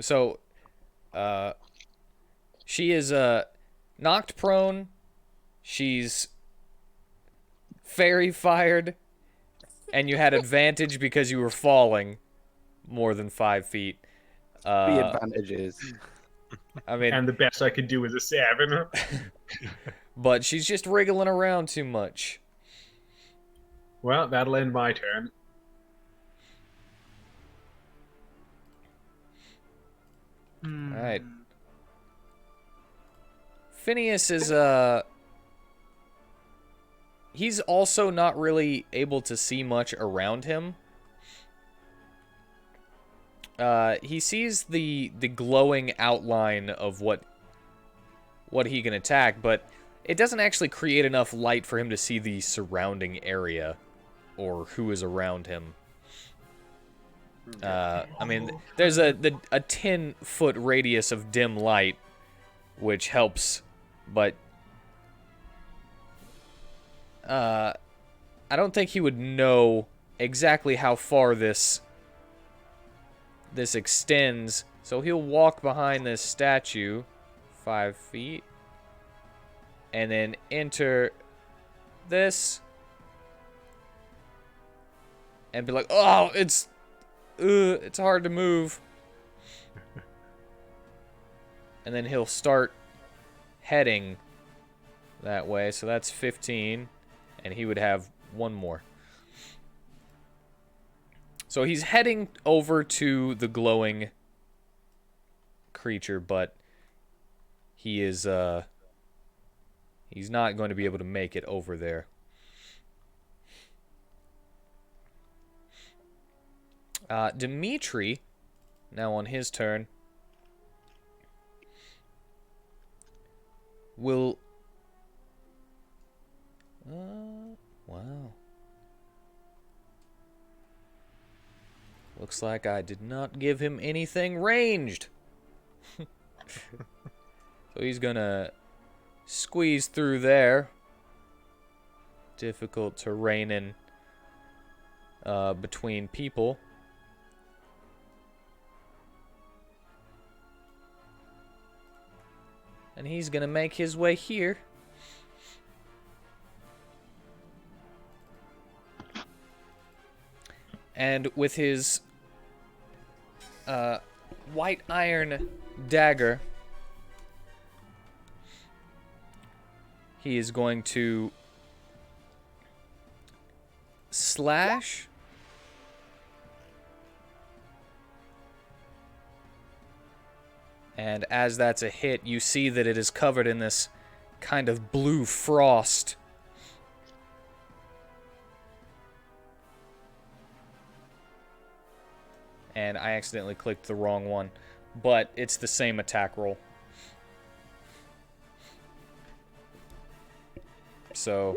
So, she is knocked prone. She's fairy fired, and you had advantage because you were falling more than 5 feet. The advantage is I mean, And the best I could do is a 7. but she's just wriggling around too much. Well, that'll end my turn. All right. Phineas is he's also not really able to see much around him. He sees the glowing outline of what he can attack, but it doesn't actually create enough light for him to see the surrounding area or who is around him. I mean, there's a 10-foot radius of dim light, which helps, but I don't think he would know exactly how far this extends. So he'll walk behind this statue 5 feet and then enter this and be like, "Oh, it's hard to move." And then he'll start heading that way. So that's 15, and he would have one more. So he's heading over to the glowing creature, but he is he's not going to be able to make it over there. Dimitri, now on his turn, will... wow. Looks like I did not give him anything ranged. So he's gonna squeeze through there. Difficult terrain in between people. And he's gonna make his way here. And with his white iron dagger, he is going to slash. And as that's a hit, you see that it is covered in this kind of blue frost. And I accidentally clicked the wrong one, but it's the same attack roll. So,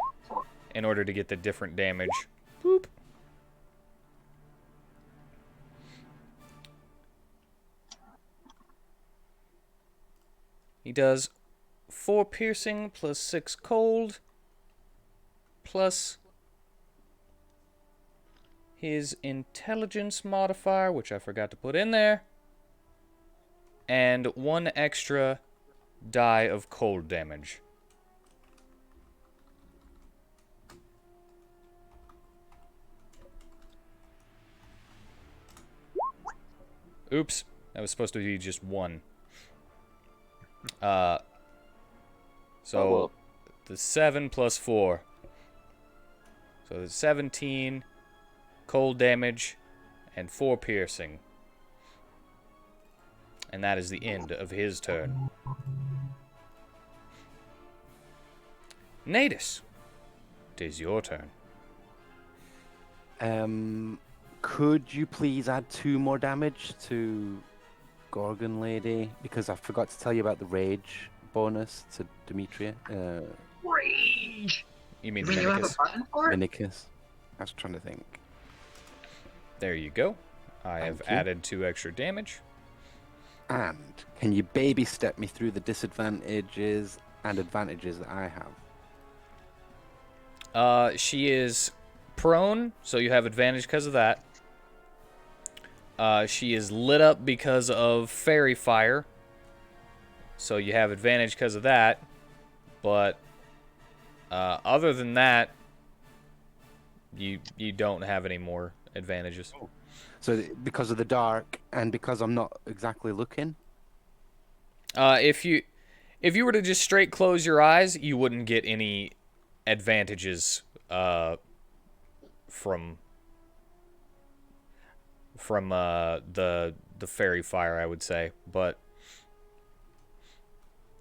in order to get the different damage, boop. He does 4 piercing plus 6 cold plus his intelligence modifier, which I forgot to put in there, and 1 extra die of cold damage. Oops, that was supposed to be just 1. So well. the 7 plus 4. So the 17 cold damage and 4 piercing. And that is the end of his turn. Natus, it is your turn. Could you please add 2 more damage to Gorgon Lady? Because I forgot to tell you about the rage bonus to Demetria. Rage! You mean I mean, you have a Minicus? button for it? Minicus. I was trying to think. There you go. I have Thank you. added 2 extra damage. And can you baby step me through the disadvantages and advantages that I have? She is prone, so you have advantage because of that. She is lit up because of fairy fire, so you have advantage because of that. But other than that, you don't have any more advantages. So because of the dark and because I'm not exactly looking? If you were to just straight close your eyes, you wouldn't get any advantages from the fairy fire, I would say, but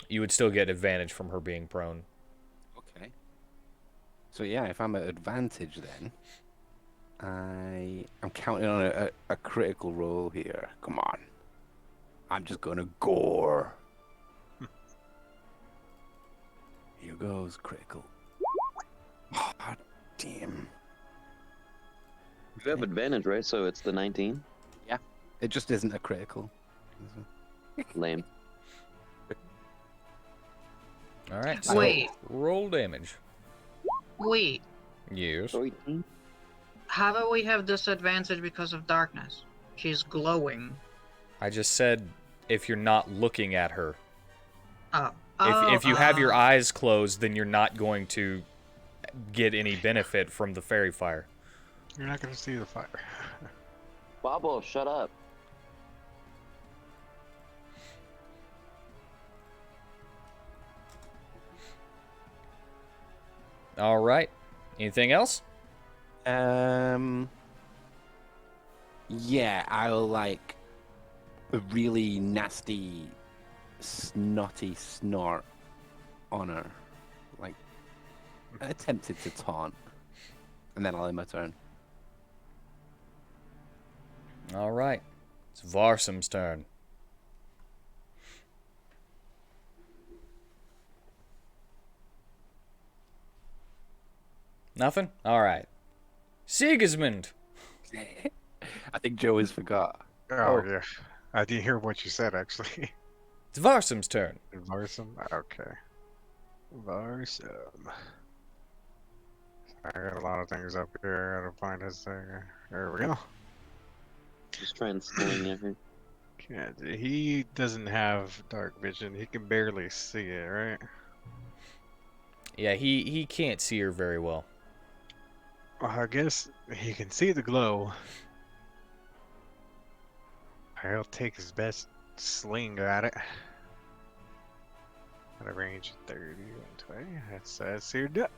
you would still get advantage from her being prone. Okay. So yeah, if I'm at advantage then, I'm counting on a critical roll here. Come on. I'm just gonna gore. Here goes critical. Oh, damn. You have advantage, right? So it's the 19? It just isn't a critical. Lame. All right. So Wait. roll damage. Wait, Yes. 13? how about we have disadvantage because of darkness? She's glowing. I just said if you're not looking at her. Oh. If you have your eyes closed, then you're not going to get any benefit from the fairy fire. You're not gonna see the fire. Bobble, shut up. All right. Anything else? Yeah, I'll like a really nasty, snotty snort on her, like attempted to taunt, and then I'll end my turn. All right. It's Varsum's turn. Nothing? All right. Sigismund. I think Joe has forgot. Oh, yeah. I didn't hear what you said, actually. It's Varsum's turn. Varsum? Okay. Varsum. I got a lot of things up here. I gotta find his thing. There we go. Just try and swing at her. He doesn't have dark vision. He can barely see it, right? Yeah, he can't see her very well. Well, I guess he can see the glow. He'll take his best sling at it. At a range of 30 and 20. That's seared up.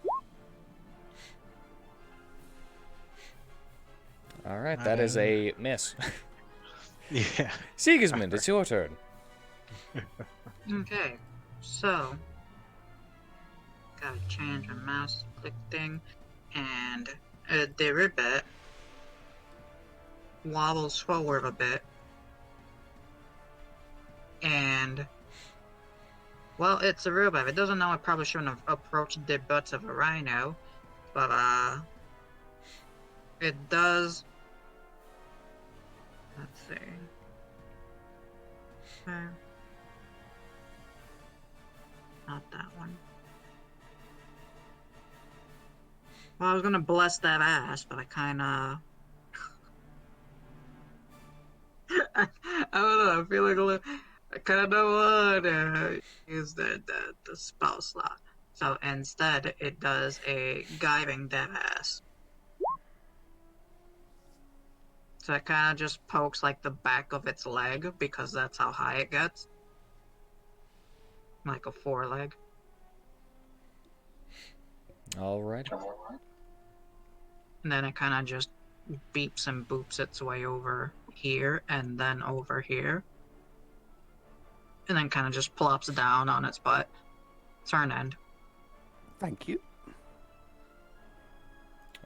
All right, that is a miss. Yeah. Sigismund, it's your turn. Okay, so gotta change my mouse click thing, and the ribbit wobbles forward a bit, and well, it's a robot. If it doesn't know, it probably shouldn't have approached the butts of a rhino, but it does. Let's see. one. Well, I was gonna bless that ass, but I kinda... I don't know, I feel like a little... I kinda wanna use the spell slot. So instead, it does a guiding dead ass. So it kinda just pokes like the back of its leg, because that's how high it gets. Like a foreleg. Alright. And then it kind of just beeps and boops its way over here and then over here. And then kind of just plops down on its butt. Turn end. Thank you.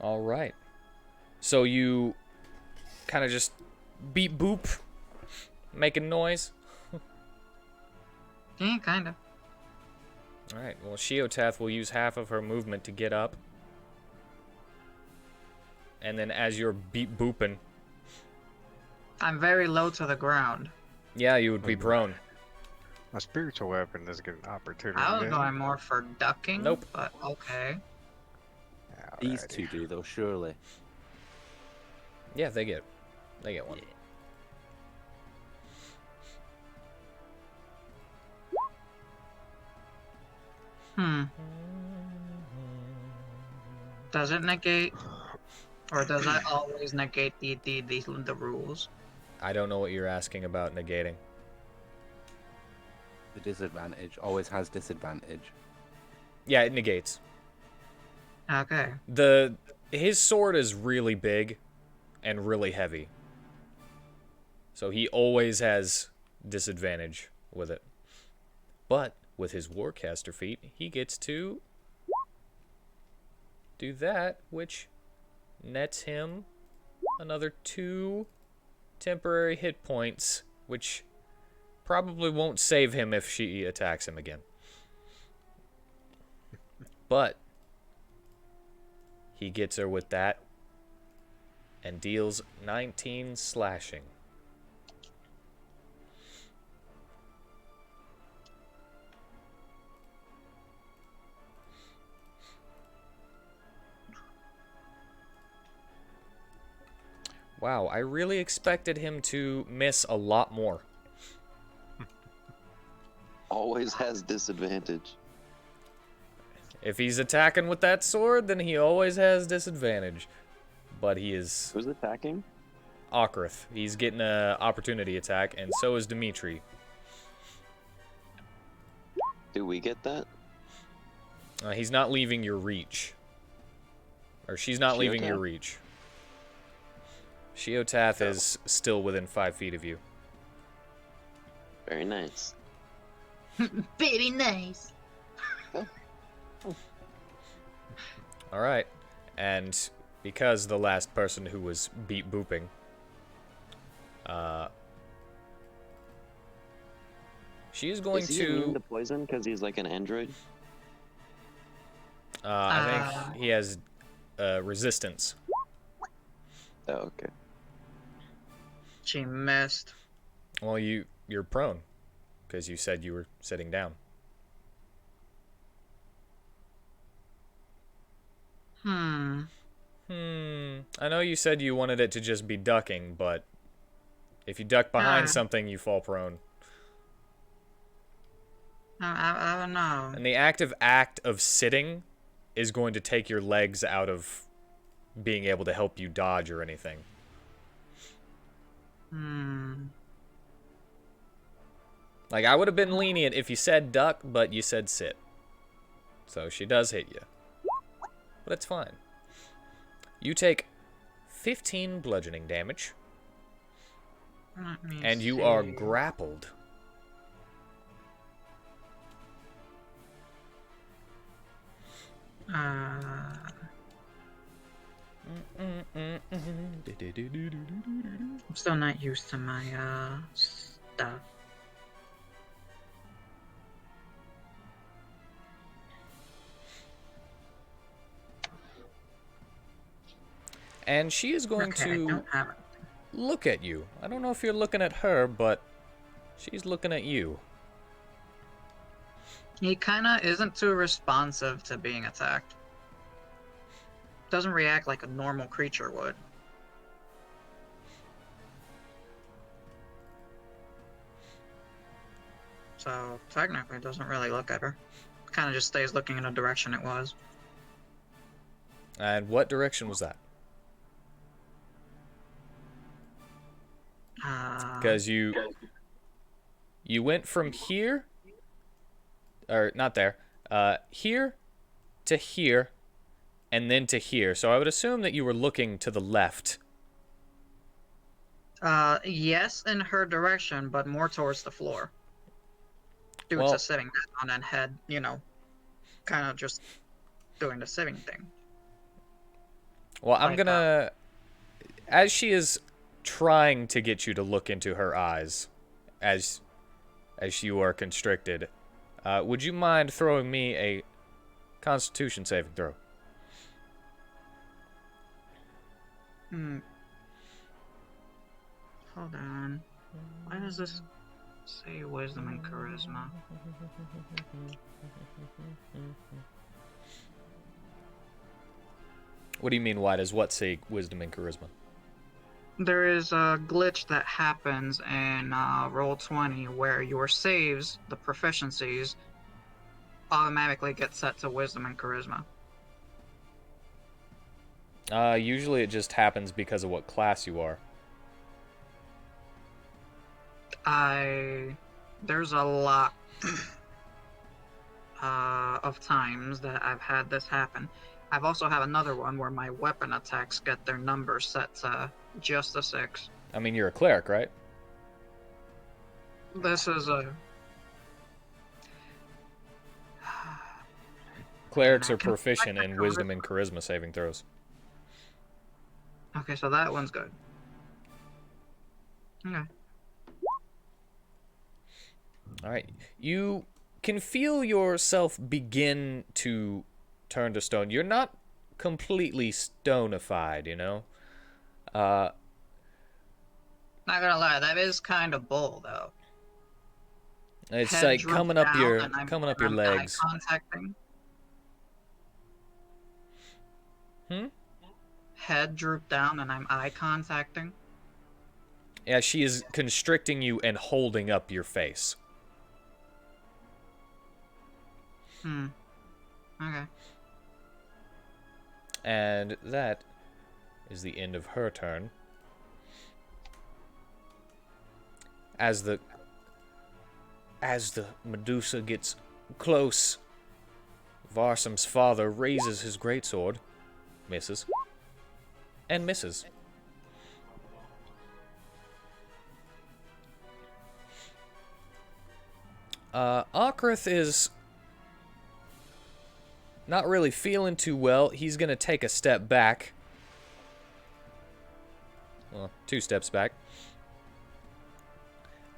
Alright. So you kind of just beep boop, making noise. Yeah, kind of. Alright, well, Shiotath will use half of her movement to get up. And then as you're beep booping, I'm very low to the ground. yeah, you would be prone. A spiritual weapon does get an opportunity. I was going more for ducking. Nope. But okay. These Alrighty. two do, though, surely. Yeah, they get one. Does it negate? Or does that always negate the rules? I don't know what you're asking about negating. The disadvantage always has disadvantage. Yeah, it negates. Okay. His sword is really big and really heavy. So he always has disadvantage with it. But with his Warcaster feat, he gets to do that, which nets him another 2 temporary hit points, which probably won't save him if she attacks him again. But he gets her with that and deals 19 slashing. Wow, I really expected him to miss a lot more. Always has disadvantage. If he's attacking with that sword, then he always has disadvantage. But he is Who's attacking? Okrith. He's getting an opportunity attack, and so is Dimitri. Do we get that? He's not leaving your reach. Or she's not leaving your Shiotath? reach. Shiotath is still within 5 feet of you. Very nice. Very nice. Alright. And because the last person who was beat booping, she is going Is he immune to... to poison because he's like an android? I think he has resistance. Oh, okay. She missed. Well, you're prone, because you said you were sitting down. I know you said you wanted it to just be ducking, but if you duck behind something, you fall prone. I don't know. And the active act of sitting is going to take your legs out of being able to help you dodge or anything. Like, I would have been lenient if you said duck, but you said sit. So she does hit you. But it's fine. You take 15 bludgeoning damage. And you are grappled. I'm still not used to my stuff. And she is going to look at you. I don't know if you're looking at her, but she's looking at you. He kinda isn't too responsive to being attacked. Doesn't react like a normal creature would. So technically doesn't really look at her. Kinda just stays looking in the direction it was. And what direction was that? Because you went from here, or not there, here to here, and then to here. So I would assume that you were looking to the left. Yes, in her direction, but more towards the floor. Due Well- to sitting down and head, kind of just doing the sitting thing. Well, I'm Like, gonna, as she is trying to get you to look into her eyes, as you are constricted, would you mind throwing me a Constitution saving throw? Hold on. Why does this say wisdom and charisma? What do you mean? Why does what say wisdom and charisma? There is a glitch that happens in Roll20 where your saves, the proficiencies, automatically get set to wisdom and charisma. Usually it just happens because of what class you are. There's a lot of times that I've had this happen. I've also had another one where my weapon attacks get their number set to just a 6. I mean, you're a cleric, right? This is a... Clerics I are can proficient select in the wisdom and charisma saving throws. Okay, so that one's good. Okay. All right. You can feel yourself begin to turn to stone. You're not completely stonified, you know? Not gonna lie, that is kind of bull, though. It's Head like drooped coming up down your and I'm eye legs. contacting. Head drooped down and I'm eye contacting. Yeah, she is constricting you and holding up your face. Okay. And that is the end of her turn. As the Medusa gets close, Varsam's father raises his greatsword, misses, and misses. Okrith is not really feeling too well. He's going to take a step back. Well, 2 steps back.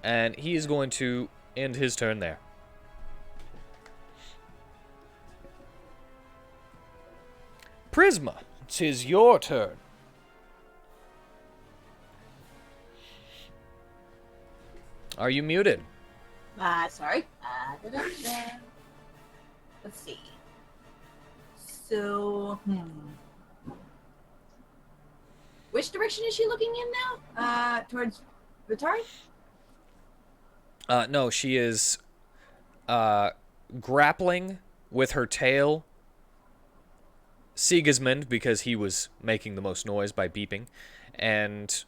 And he is going to end his turn there. Prisma, 'tis your turn. Are you muted? Sorry. Let's see. So, which direction is she looking in now? Towards Vitari? No, she is grappling with her tail Sigismund, because he was making the most noise by beeping, and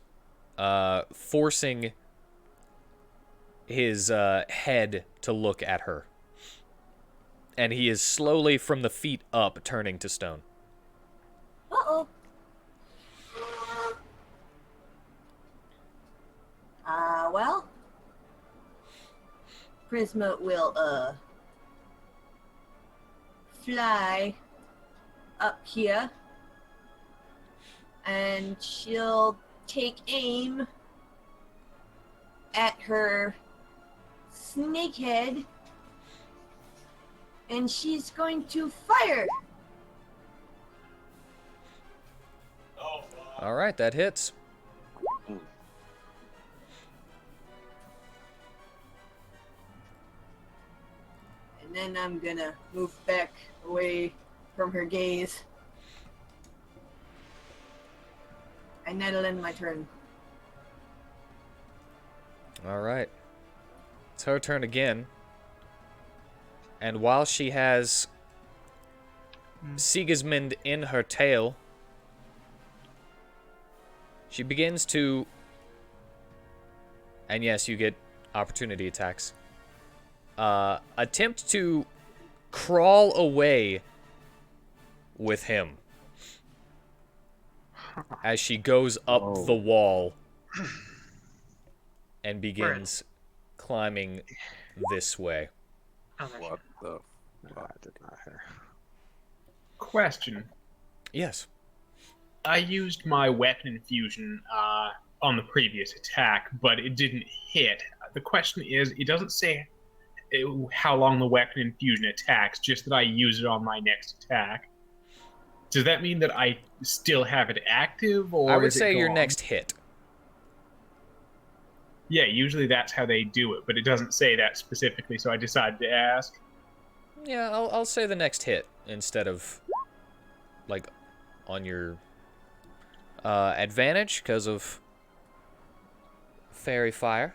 forcing his head to look at her. And he is slowly from the feet up turning to stone. Uh-oh. Well, Prisma will, fly up here, and she'll take aim at her snake head, and she's going to fire. All right, that hits. And And then I'm gonna move back away from her gaze. I nettle in my turn. All right. It's her turn again. And while she has Sigismund in her tail, she begins to, and yes, you get opportunity attacks, attempt to crawl away with him as she goes up the wall and begins climbing this way. Oh, there she What the? No, I did not hear. Question. Yes. I used my weapon infusion on the previous attack, but it didn't hit. The question is, it doesn't say how long the weapon infusion attacks, just that I use it on my next attack. Does that mean that I still have it active, or I would is it say your gone? next hit. Yeah, usually that's how they do it, but it doesn't say that specifically, so I decided to ask. Yeah, I'll say the next hit instead of, like, on your advantage because of fairy fire.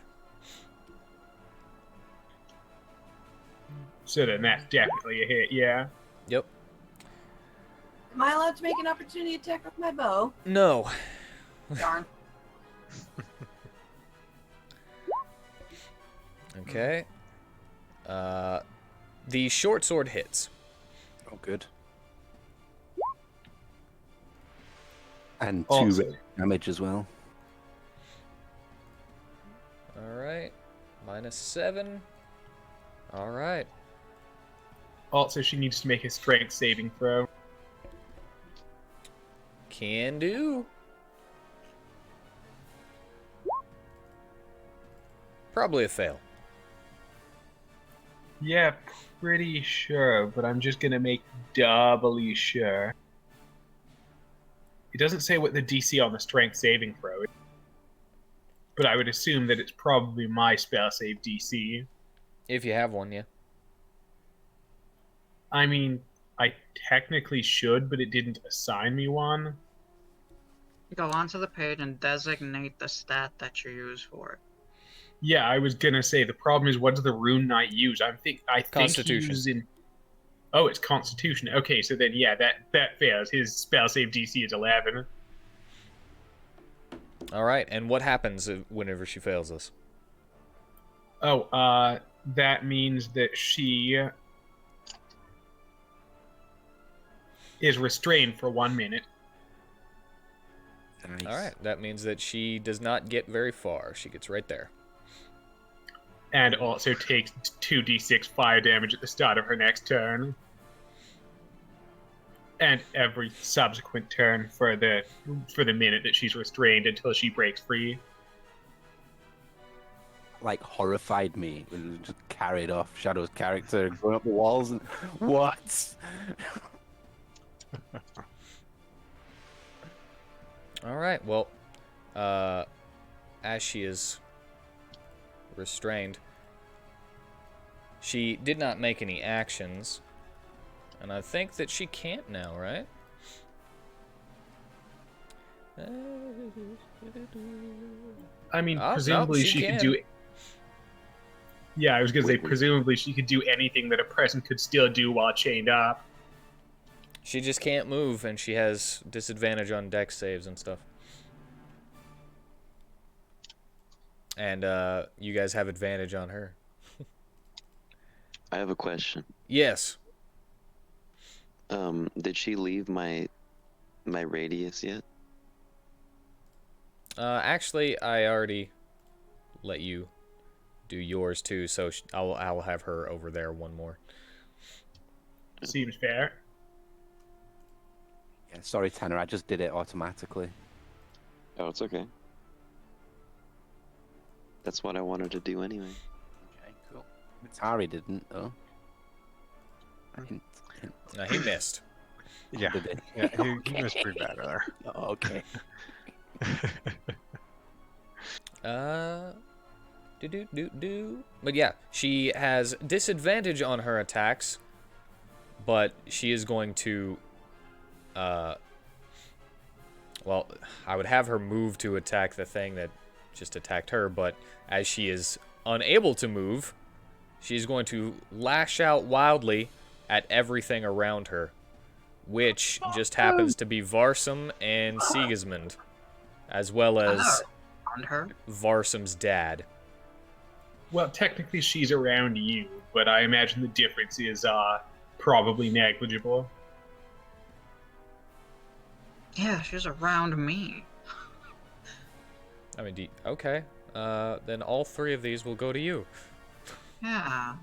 So then that's definitely a hit, yeah. Yep. Am I allowed to make an opportunity attack with my bow? No. Darn. Okay. The short sword hits. Oh, good. And Also- 2 damage as well. All right. -7. All right. Also, she needs to make a strength saving throw. Can do. Probably a fail. Yeah, pretty sure, but I'm just gonna make doubly sure. It doesn't say what the DC on the strength saving throw is, but I would assume that it's probably my spell save DC. If you have one, yeah. I mean, I technically should, but it didn't assign me one. Go onto the page and designate the stat that you use for it. Yeah, I was gonna say the problem is, what does the rune knight use? I think he Constitution. uses in. Oh, it's Constitution. Okay, so then yeah, that fails. His spell save DC is 11. All right. And what happens whenever she fails this? Oh, that means that she is restrained for 1 minute. Nice. All right. That means that she does not get very far. She gets right there. And also takes 2d6 fire damage at the start of her next turn. And every subsequent turn for the minute that she's restrained until she breaks free. Like, horrified me when it just carried off Shadow's character going up the walls and what? All right. Well, as she is restrained, she did not make any actions, and I think that she can't now, right? I mean, Oh, no, presumably she she could can. do. Yeah, I was gonna say Wait. presumably she could do anything that a person could still do while chained up. She just can't move, and she has disadvantage on dex saves and stuff. And you guys have advantage on her. I have a question. Yes. Did she leave my radius yet? Actually, I already let you do yours too, so I'll have her over there one more. Seems fair. Yeah, sorry, Tanner, I just did it automatically. Oh, it's okay. That's what I wanted to do anyway. Okay, cool. Atari didn't, though. Hint, hint. He missed. Yeah, Did it? yeah, he was pretty bad there. Oh, okay. But yeah, she has disadvantage on her attacks, but she is going to, well, I would have her move to attack the thing that just attacked her, but as she is unable to move, she's going to lash out wildly at everything around her, which just happens to be Varsum and Sigismund, as well as On her. Varsum's dad. Well, technically she's around you, but I imagine the difference is probably negligible. Yeah, she's around me. I mean, okay. Then all three of these will go to you. Yeah.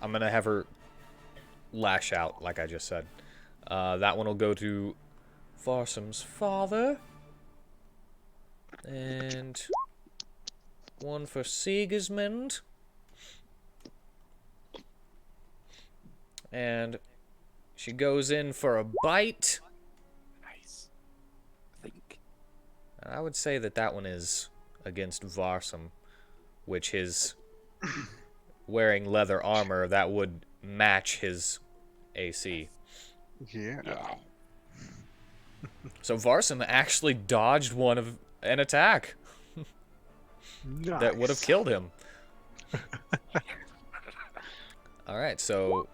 I'm gonna have her lash out, like I just said. That one will go to Varsum's father. And one for Sigismund. And she goes in for a bite. Nice. I think. I would say that that one is against Varsum, which is wearing leather armor that would match his AC. Yeah. So Varsum actually dodged an attack that would have Nice. killed him. All right, so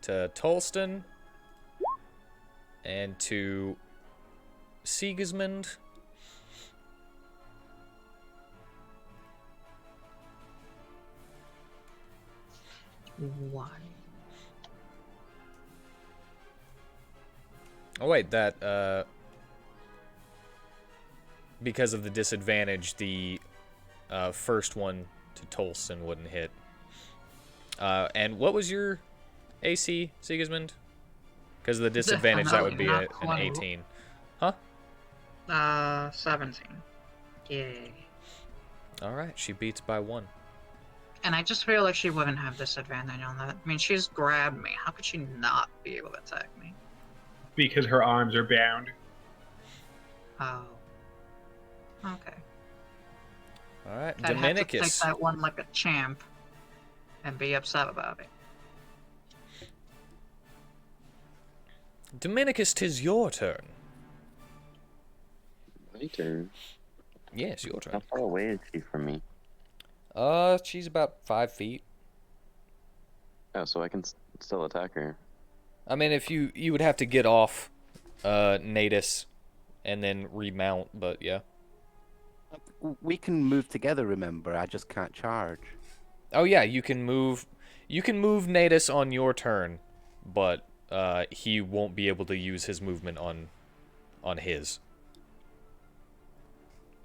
to Tolston and to Sigismund. Why? Oh wait, that because of the disadvantage, the first one to Tolston wouldn't hit. And what was your AC, Sigismund? Because of the disadvantage, that would be Not an 20. 18. Huh? 17. Yay. All right, she beats by 1. And I just feel like she wouldn't have disadvantage on that. I mean, she's grabbed me. How could she not be able to attack me? Because her arms are bound. Oh. Okay. All right, I'd have to take Dominicus. that one like a champ and be upset about it. Dominicus, 'tis your turn. My turn. Yes, your How turn. far away is she from me? She's about 5 feet. Oh, so I can still attack her. I mean, if you would have to get off, Natus, and then remount, but yeah. We can move together, remember? I just can't charge. Oh yeah, you can move Natus on your turn, but he won't be able to use his movement on his.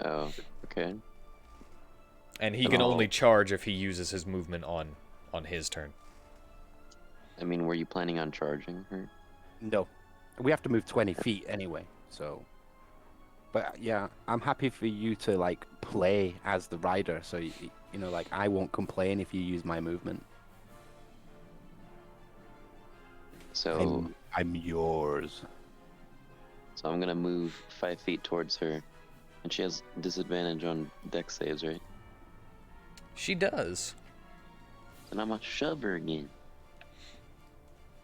Oh, okay. And he And can I'll- only charge if he uses his movement on his turn. I mean, were you planning on charging her? No. We have to move 20 feet anyway, so... But yeah, I'm happy for you to, like, play as the rider, so, you know, like, I won't complain if you use my movement. So, I'm yours. so I'm gonna move 5 feet towards her, and she has disadvantage on dex saves, right? She does. And I'm gonna shove her again.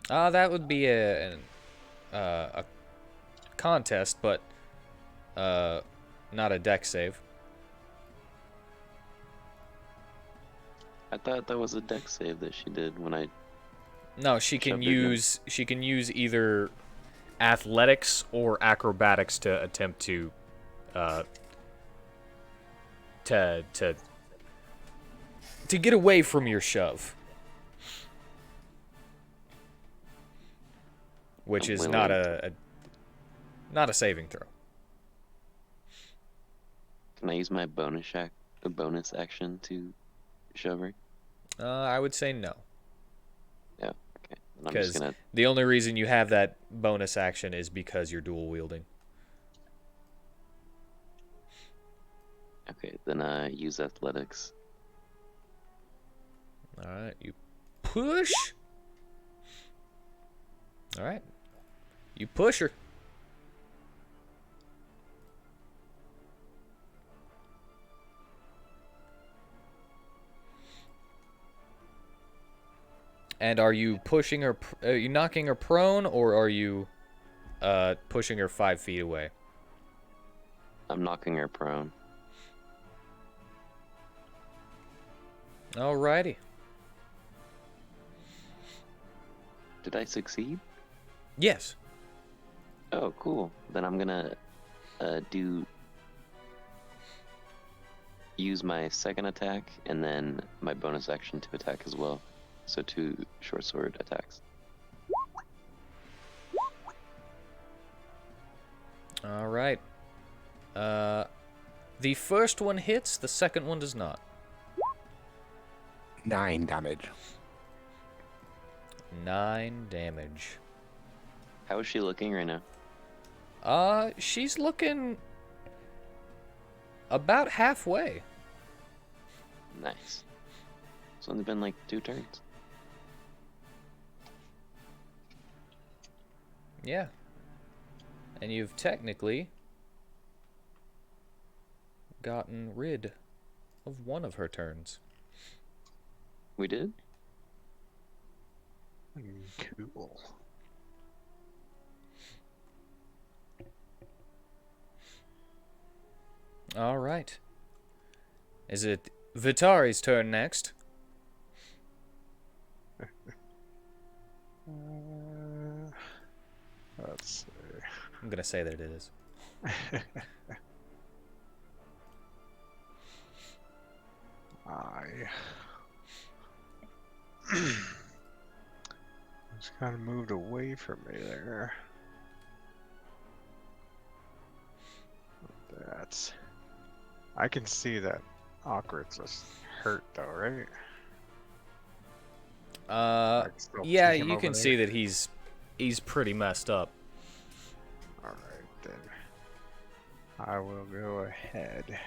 That would be a contest, but not a dex save. I thought that was a dex save that she did when I. No, she can Shoved her again. use either athletics or acrobatics to attempt to get away from your shove. Which I'm is not willing. not a saving throw. Can I use my bonus action to shove her? I would say no. Yeah. Okay. And I'm just Because gonna. the only reason you have that bonus action is because you're dual wielding. Okay. Then use athletics. Alright, you push. Alright. You push her. And are you pushing her? Are you knocking her prone, or are you pushing her 5 feet away? I'm knocking her prone. Alrighty. Did I succeed? Yes. Oh, cool. Then I'm gonna use my second attack and then my bonus action to attack as well. So 2 short sword attacks. All right. The first one hits. The second one does not. 9 damage. 9 damage. How is she looking right now? She's looking about halfway. Nice. It's only been like 2 turns. Yeah. And you've technically gotten rid of one of her turns. We did? Cool. All right. Is it Vitari's turn next? Let's see. I'm gonna say that it is. Just kind of moved away from me there. That's. I can see that Awkward's just hurt though, right? I can still Yeah, see him you over can there. see that he's pretty messed up. Alright then. I will go ahead and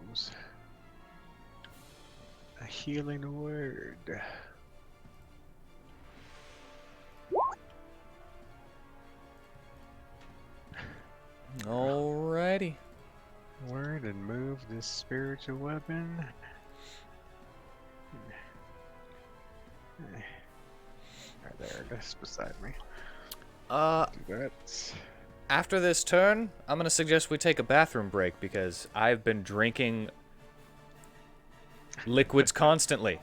use a healing word. Alrighty. Word and move this spiritual weapon. Right there, just beside me. Do that. After this turn, I'm gonna suggest we take a bathroom break because I've been drinking liquids constantly.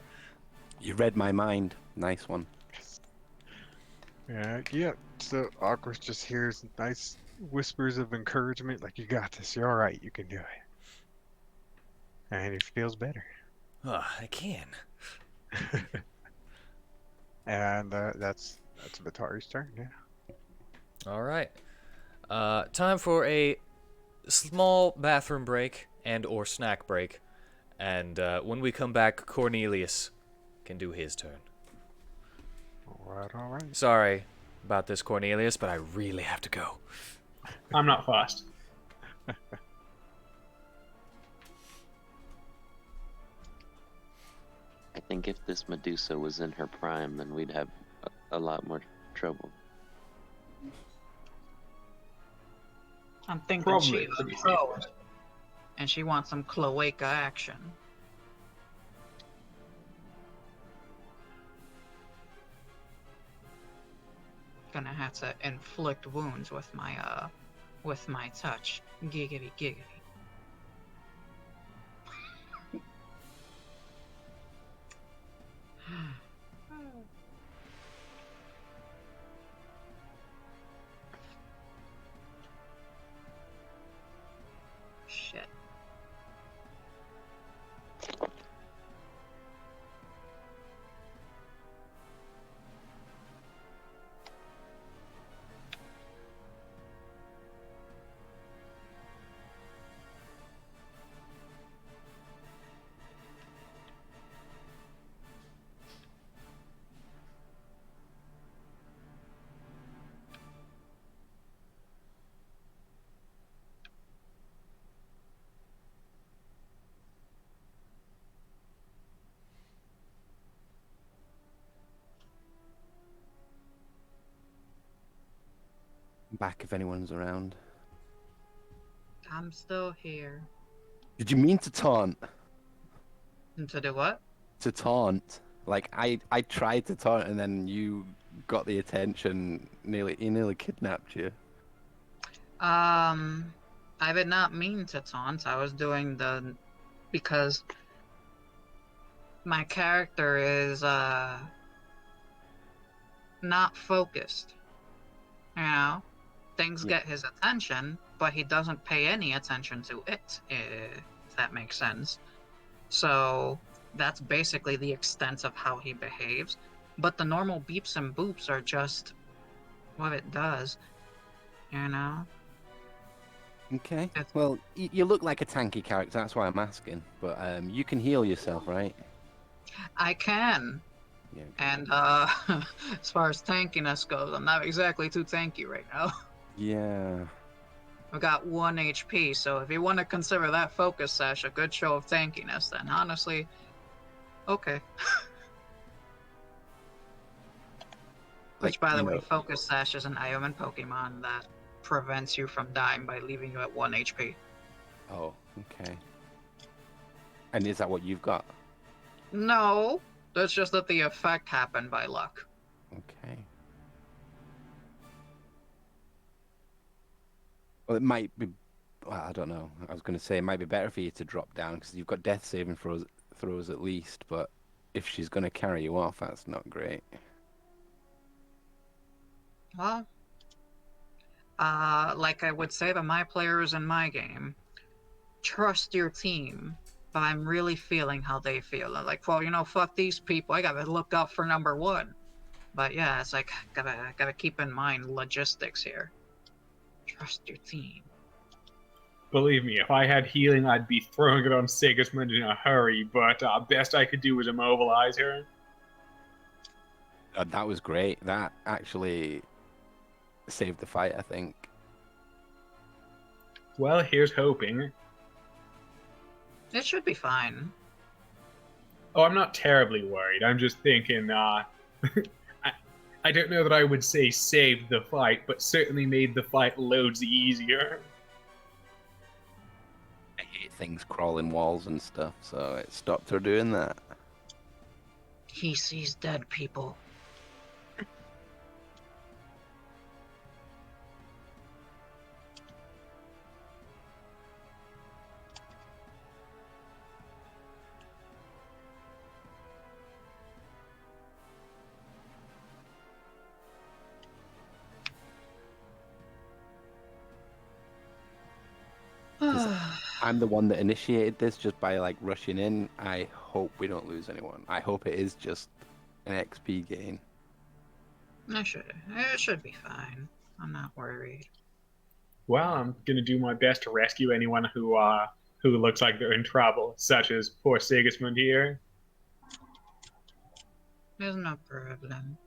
You read my mind. Nice one. Yeah. So Awkward just hears nice whispers of encouragement, like you got this, you're all right, you can do it, and he feels better. Oh, I can. And that's Vitari's turn. Yeah. All right. Time for a small bathroom break and/or snack break, and when we come back, Cornelius can do his turn. All right. Sorry about this, Cornelius, but I really have to go. I'm not fussed. I think if this Medusa was in her prime, then we'd have a lot more trouble. I'm thinking Probably. she's a pro, and she wants some cloaca action. Gonna have to inflict wounds with my touch. Giggity giggity. Shit. Back if anyone's around. I'm still here. Did you mean to taunt? And to do what? To taunt? Like I tried to taunt, and then you got the attention. He nearly kidnapped you. I did not mean to taunt. I was doing because my character is not focused. You know, things Yeah. get his attention, but he doesn't pay any attention to it. If that makes sense. So that's basically the extent of how he behaves. But the normal beeps and boops are just what it does. You know. Okay. It's- Well, you look like a tanky character. That's why I'm asking. But you can heal yourself, right? I can. Yeah. And as far as tankiness goes, I'm not exactly too tanky right now. Yeah. I've got 1 HP, so if you want to consider that focus sash a good show of tankiness, then honestly, okay. Which, by the way, focus sash is an Ioman Pokemon that prevents you from dying by leaving you at 1 HP. Oh, okay. And is that what you've got? No, that's just that the effect happened by luck. Okay. Well, it might be. Well, I don't know. I was going to say it might be better for you to drop down because you've got death saving throws at least. But if she's going to carry you off, that's not great. Well, like I would say to my players in my game, trust your team. But I'm really feeling how they feel. Like, well, fuck these people. I gotta look out for number 1. But yeah, it's like gotta keep in mind logistics here. Trust your team. Believe me, if I had healing, I'd be throwing it on Sigismund in a hurry, but best I could do was immobilize her. That was great. That actually saved the fight, I think. Well, here's hoping. It should be fine. Oh, I'm not terribly worried. I'm just thinking, I don't know that I would say saved the fight, but certainly made the fight loads easier. I hate things crawling walls and stuff, so it stopped her doing that. He sees dead people. I'm the one that initiated this just by like rushing in. I hope we don't lose anyone. I hope it is just an XP gain. It should be fine. I'm not worried. Well, I'm gonna do my best to rescue anyone who looks like they're in trouble, such as poor Sigismund here. There's no problem.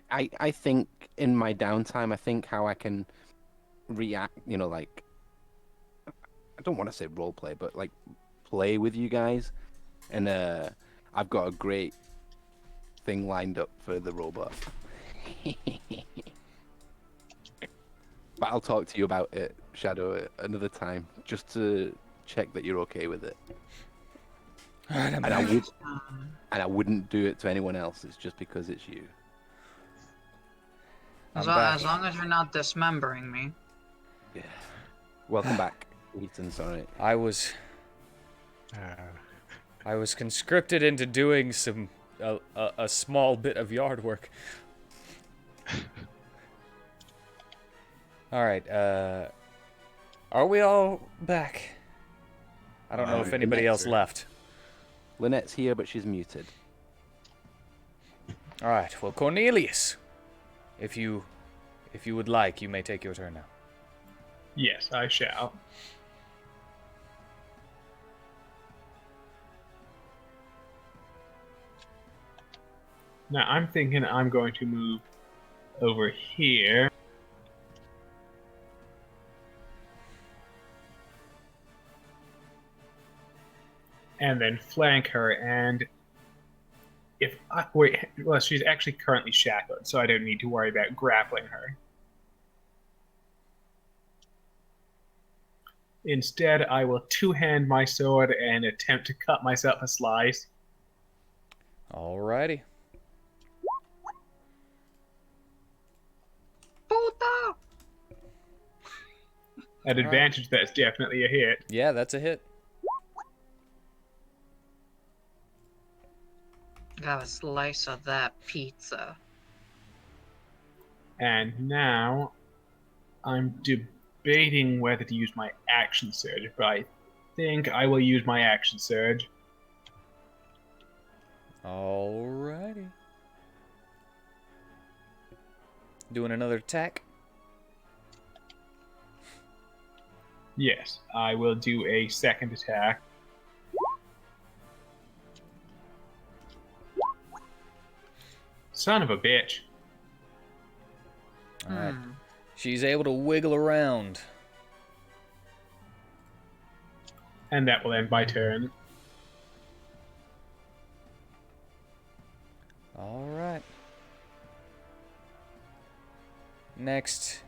I think in my downtime, I think how I can react, like, I don't want to say role play, but like play with you guys. And I've got a great thing lined up for the robot. But I'll talk to you about it, Shadow, another time, just to check that you're okay with it. All right, And I wouldn't do it to anyone else. It's just because it's you. As back. long as you're not dismembering me. Yeah. Welcome back, WheatTon. Sorry. I was conscripted into doing a small bit of yard work. All right. Are we all back? I don't know if anybody else left. Lynette's here, but she's muted. All right. Well, Cornelius, if you would like, you may take your turn now. Yes, I shall. Now, I'm thinking I'm going to move over here. And then flank her, and if I, wait, well, she's actually currently shackled, so I don't need to worry about grappling her. Instead, I will two-hand my sword and attempt to cut myself a slice. Alrighty. Puta! At advantage, that's definitely a hit. Yeah, that's a hit. Got a slice of that pizza. And now, I'm debating whether to use my action surge, but I think I will use my action surge. Alrighty. Doing another attack. Yes, I will do a second attack. Son of a bitch. Alright. She's able to wiggle around. And that will end my turn. Alright. Next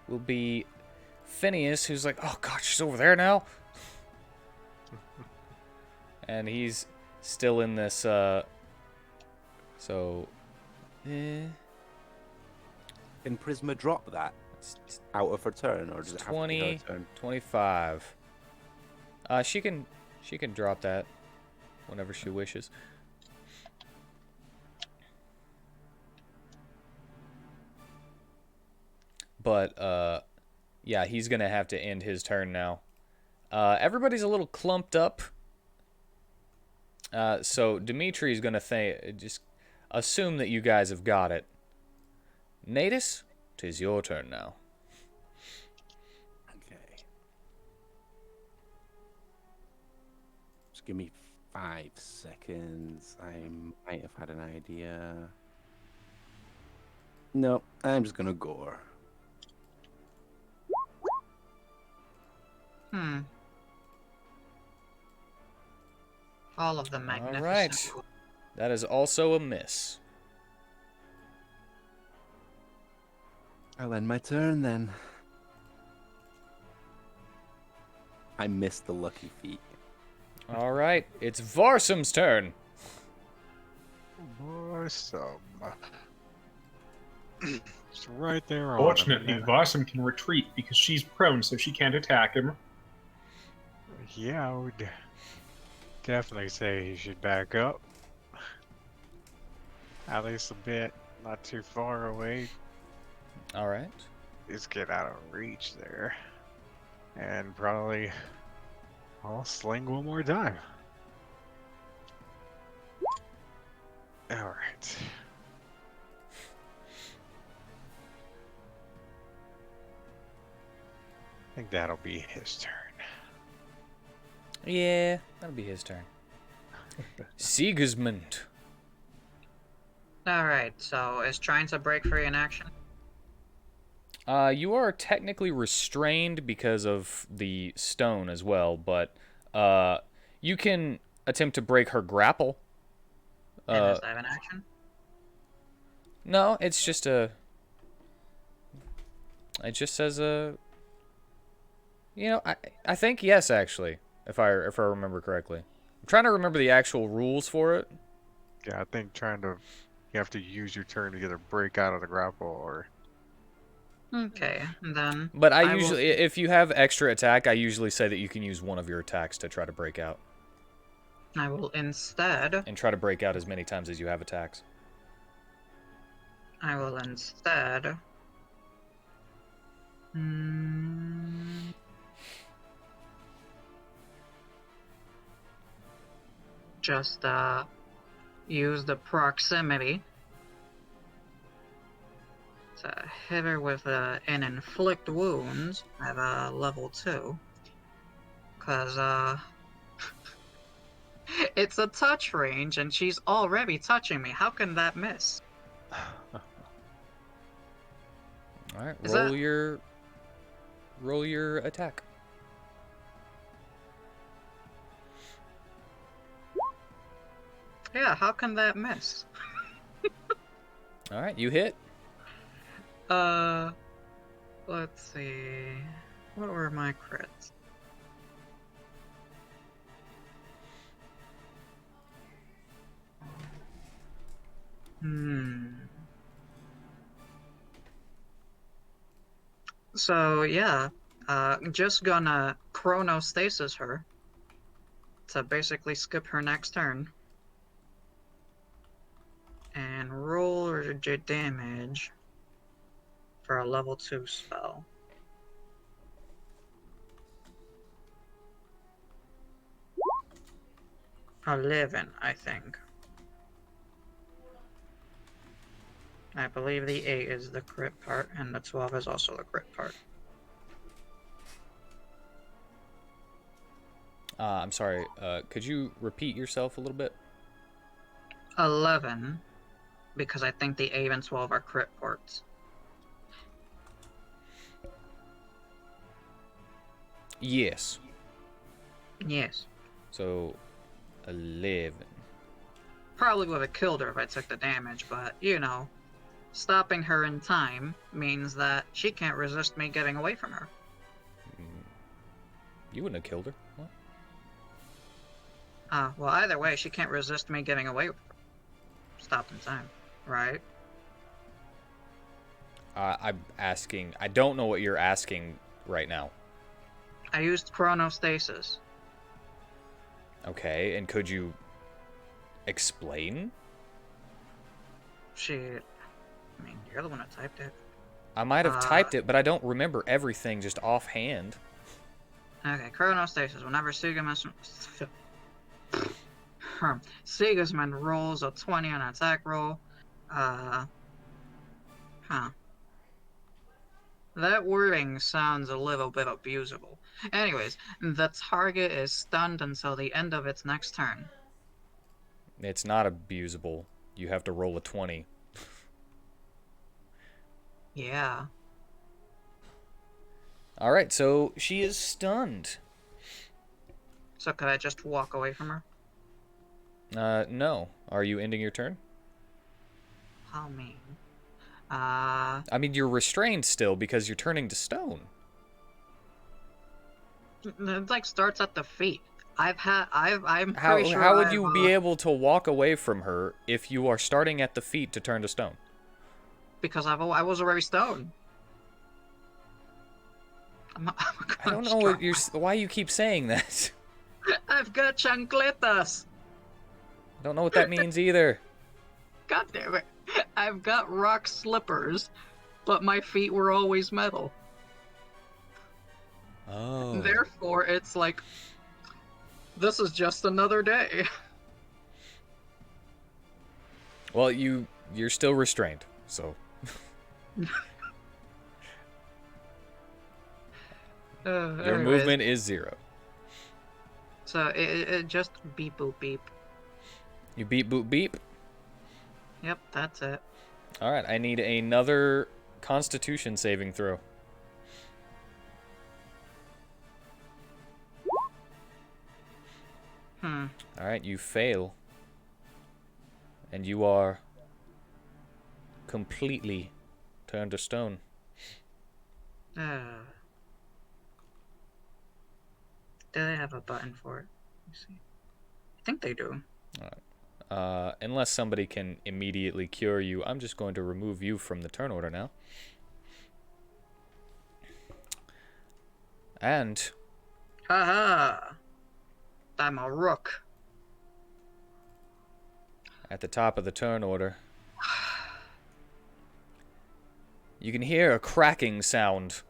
will be Phineas, who's like, oh god, she's over there now. And he's still in this, Can Prisma drop that out of her turn, or does it have to be her 20, turn? 25. She can drop that whenever she wishes. But yeah, he's gonna have to end his turn now. Everybody's a little clumped up. So Dimitri's gonna just assume that you guys have got it. Natus, 'tis your turn now. Okay. Just give me 5 seconds. I might have had an idea. No, I'm just gonna gore. All of the magnificent. Alright. That is also a miss. I'll end my turn then. I missed the lucky feat. Alright, it's Varsum's turn. Awesome. It's right there on him, Fortunately, man. Varsum can retreat because she's prone, so she can't attack him. Yeah, I would definitely say he should back up. At least a bit, not too far away. Alright. Just get out of reach there. And probably I'll sling one more time. Alright. I think that'll be his turn. Yeah, that'll be his turn. Sigismund. Alright, so is trying to break free in action? You are technically restrained because of the stone as well, but you can attempt to break her grapple. And does that have an action? No, it's just a... It just says a... You know, I think yes, actually, if I remember correctly. I'm trying to remember the actual rules for it. Yeah, I think you have to use your turn to either break out of the grapple or... Okay, then. But I will- usually, if you have extra attack, I usually say that you can use one of your attacks to try to break out. I will instead. And try to break out as many times as you have attacks. I will instead. Just use the proximity to hit her with an inflict wounds at level 2. Cause it's a touch range and she's already touching me. How can that miss? Alright, Is roll your attack. Yeah, how can that miss? Alright, you hit. Let's see. What were my crits? Hmm. So yeah, just gonna chronostasis her to basically skip her next turn. And roll her damage for a level 2 spell. $11, I think. I believe the 8 is the crit part, and the 12 is also the crit part. I'm sorry. Could you repeat yourself a little bit? 11, because I think the 8 and 12 are crit parts. Yes. Yes. So, 11. Probably would have killed her if I took the damage, but, you know, stopping her in time means that she can't resist me getting away from her. You wouldn't have killed her. What? Well, either way, she can't resist me getting away with her. Stopped in time, right? I'm asking. I don't know what you're asking right now. I used chronostasis. Okay, and could you explain? Shit. I mean, you're the one that typed it. I might have typed it, but I don't remember everything just offhand. Okay, chronostasis. Whenever Sigismund rolls a 20 on an attack roll, that wording sounds a little bit abusable. Anyways, the target is stunned until the end of its next turn. It's not abusable. You have to roll a 20. Yeah. Alright, so she is stunned. So could I just walk away from her? No. Are you ending your turn? How mean. I mean, you're restrained still because you're turning to stone. It like starts at the feet. I'm pretty sure How would you be able to walk away from her if you are starting at the feet to turn to stone? Because I was already stoned. I don't know why you keep saying that. I've got chancletas. I don't know what that means either. God damn it. I've got rock slippers, but my feet were always metal. Oh. Therefore, it's like, this is just another day. Well, you're still restrained, so. Your movement is 0. So it just beep boop beep. You beep boop beep? Yep, that's it. Alright, I need another Constitution saving throw. Alright, you fail. And you are completely turned to stone. Do they have a button for it? Let me see. I think they do. Alright. Unless somebody can immediately cure you, I'm just going to remove you from the turn order now. And... Haha! I'm a rook. At the top of the turn order, you can hear a cracking sound.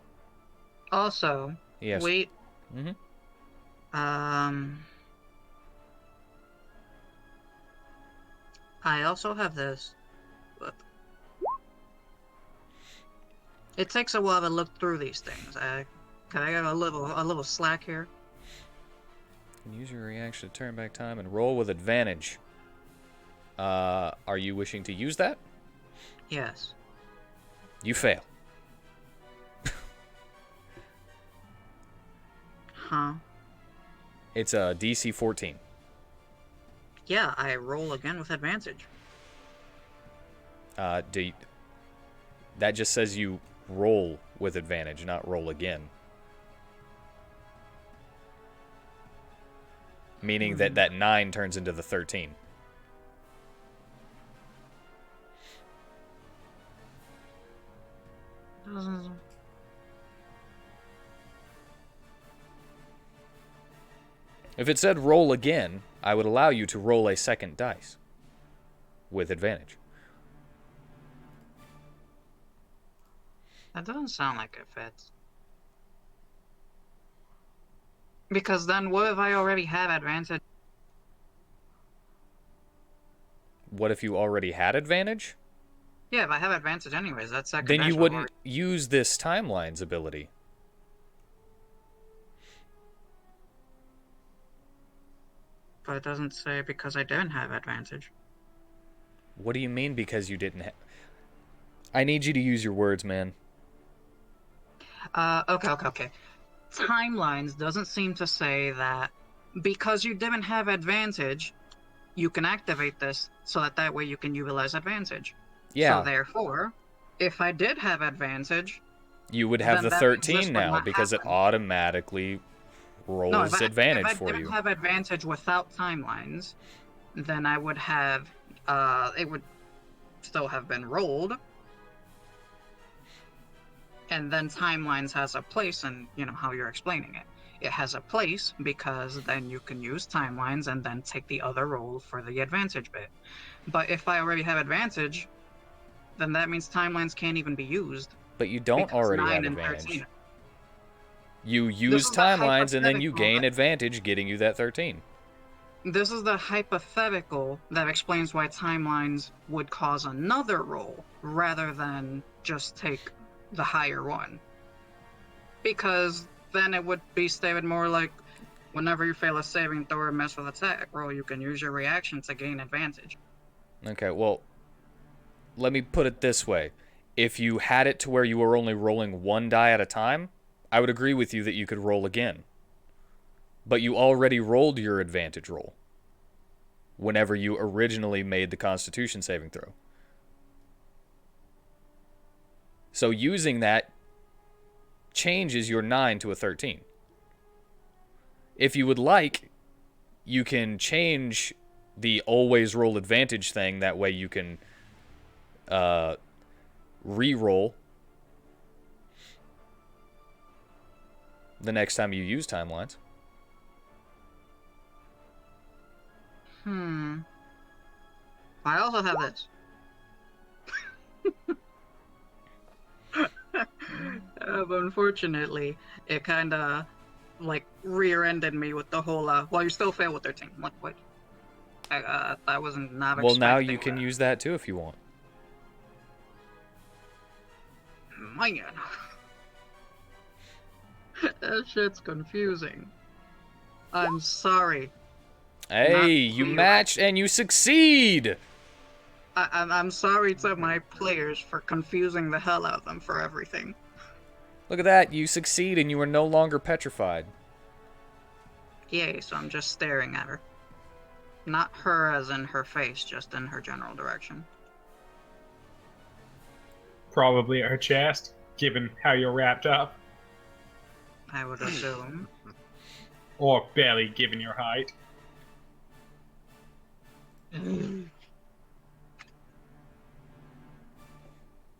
Also, Yes. wait. Mm-hmm. I also have this. Look. It takes a while to look through these things. Can I get a little slack here? You can use your reaction to turn back time and roll with advantage. Are you wishing to use that? Yes. You fail. Huh? It's a DC 14. Yeah, I roll again with advantage. That just says you roll with advantage, not roll again. Meaning that 9 turns into the 13. If it said roll again, I would allow you to roll a second dice with advantage. That doesn't sound like it fits. Because then what if I already have advantage? What if you already had advantage? Yeah, if I have advantage anyways, that's second Then dice you roll wouldn't already. use this timelines ability. But it doesn't say because I didn't have advantage. What do you mean because you didn't have... I need you to use your words, man. Okay. Timelines doesn't seem to say that because you didn't have advantage, you can activate this so that way you can utilize advantage. Yeah. So therefore, if I did have advantage, You would have then the that means this 13 would now not because it happen. automatically rolls No, if advantage I for didn't you. have advantage without timelines, then I would have it would still have been rolled. And then timelines has a place in, how you're explaining it. It has a place because then you can use timelines and then take the other roll for the advantage bit. But if I already have advantage, then that means timelines can't even be used. But you don't because already 9 have and advantage. 13. You use is the timelines and then you hypothetical gain that- advantage getting you that 13. This is the hypothetical that explains why timelines would cause another roll rather than just take the higher one. Because then it would be stated more like, whenever you fail a saving throw or miss with attack roll, you can use your reaction to gain advantage. Okay, well, let me put it this way. If you had it to where you were only rolling one die at a time, I would agree with you that you could roll again. But you already rolled your advantage roll whenever you originally made the Constitution saving throw. So using that changes your 9 to a 13. If you would like, you can change the always roll advantage thing. That way you can re-roll the next time you use timelines. I also have this. But unfortunately, it kind of rear-ended me with the whole, well, you still fail with 13. Like, what? I wasn't not Well, now expecting you can that. use that too if you want. Man. That shit's confusing. I'm sorry. Hey, you clear. matched and you succeed! I'm sorry to my players for confusing the hell out of them for everything. Look at that, you succeed and you are no longer petrified. Yay, so I'm just staring at her. Not her as in her face, just in her general direction. Probably at her chest, given how you're wrapped up. I would assume. Or barely given your height. Been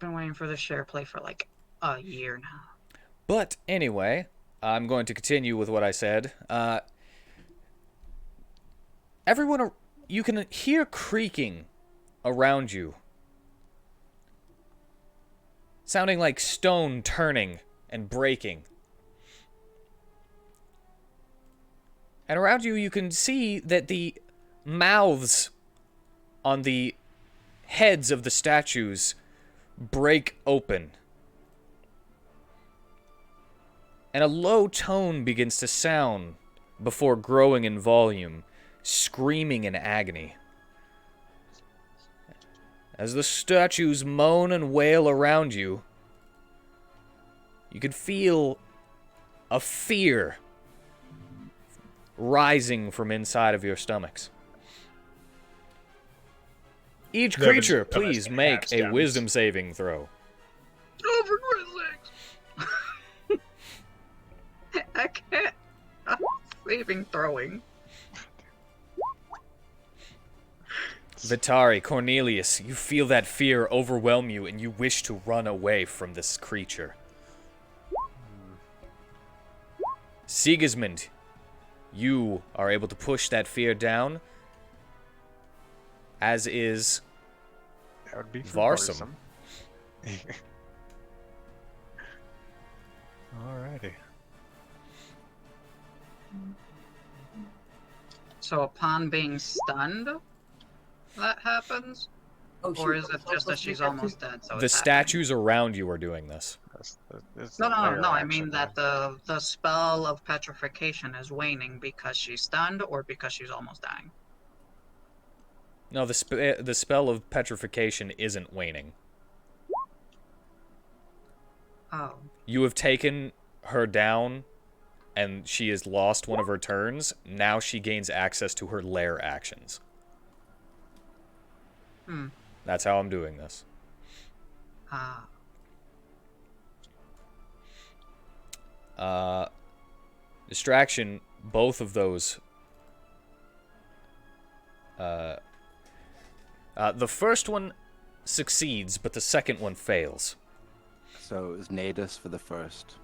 waiting for the share play for like a year now. But anyway, I'm going to continue with what I said. Everyone, you can hear creaking around you. Sounding like stone turning and breaking. And around you, you can see that the mouths on the heads of the statues break open. And a low tone begins to sound before growing in volume, screaming in agony. As the statues moan and wail around you, you can feel a fear rising from inside of your stomachs. Each There was creature, a please Mexican make hat a stems. wisdom saving throw. Oh, for Christ's sakes! I can't. I'm saving throwing. Vitari, Cornelius, you feel that fear overwhelm you and you wish to run away from this creature. Sigismund, you are able to push that fear down, as is That would be for Varsum. Alrighty. So upon being stunned, that happens? Oh, Or shoot, is it was I just that supposed to she's make almost dead? So The it's happening? statues around you are doing this. That's No, the no, lair no. I action, mean that though. the spell of petrification is waning because she's stunned or because she's almost dying. No, the spell of petrification isn't waning. Oh. You have taken her down, and she has lost one of her turns. Now she gains access to her lair actions. Hmm. That's how I'm doing this. Ah. Distraction, both of those. The first one succeeds, but the second one fails. So it was Nadus for the first.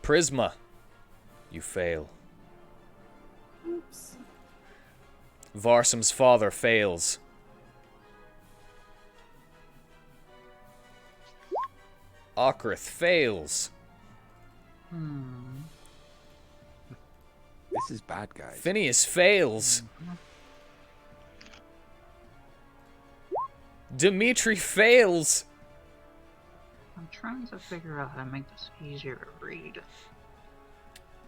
Prisma, you fail. Oops. Varsum's father fails. Okrith fails. This is bad, guys. Phineas fails. Dimitri fails. I'm trying to figure out how to make this easier to read.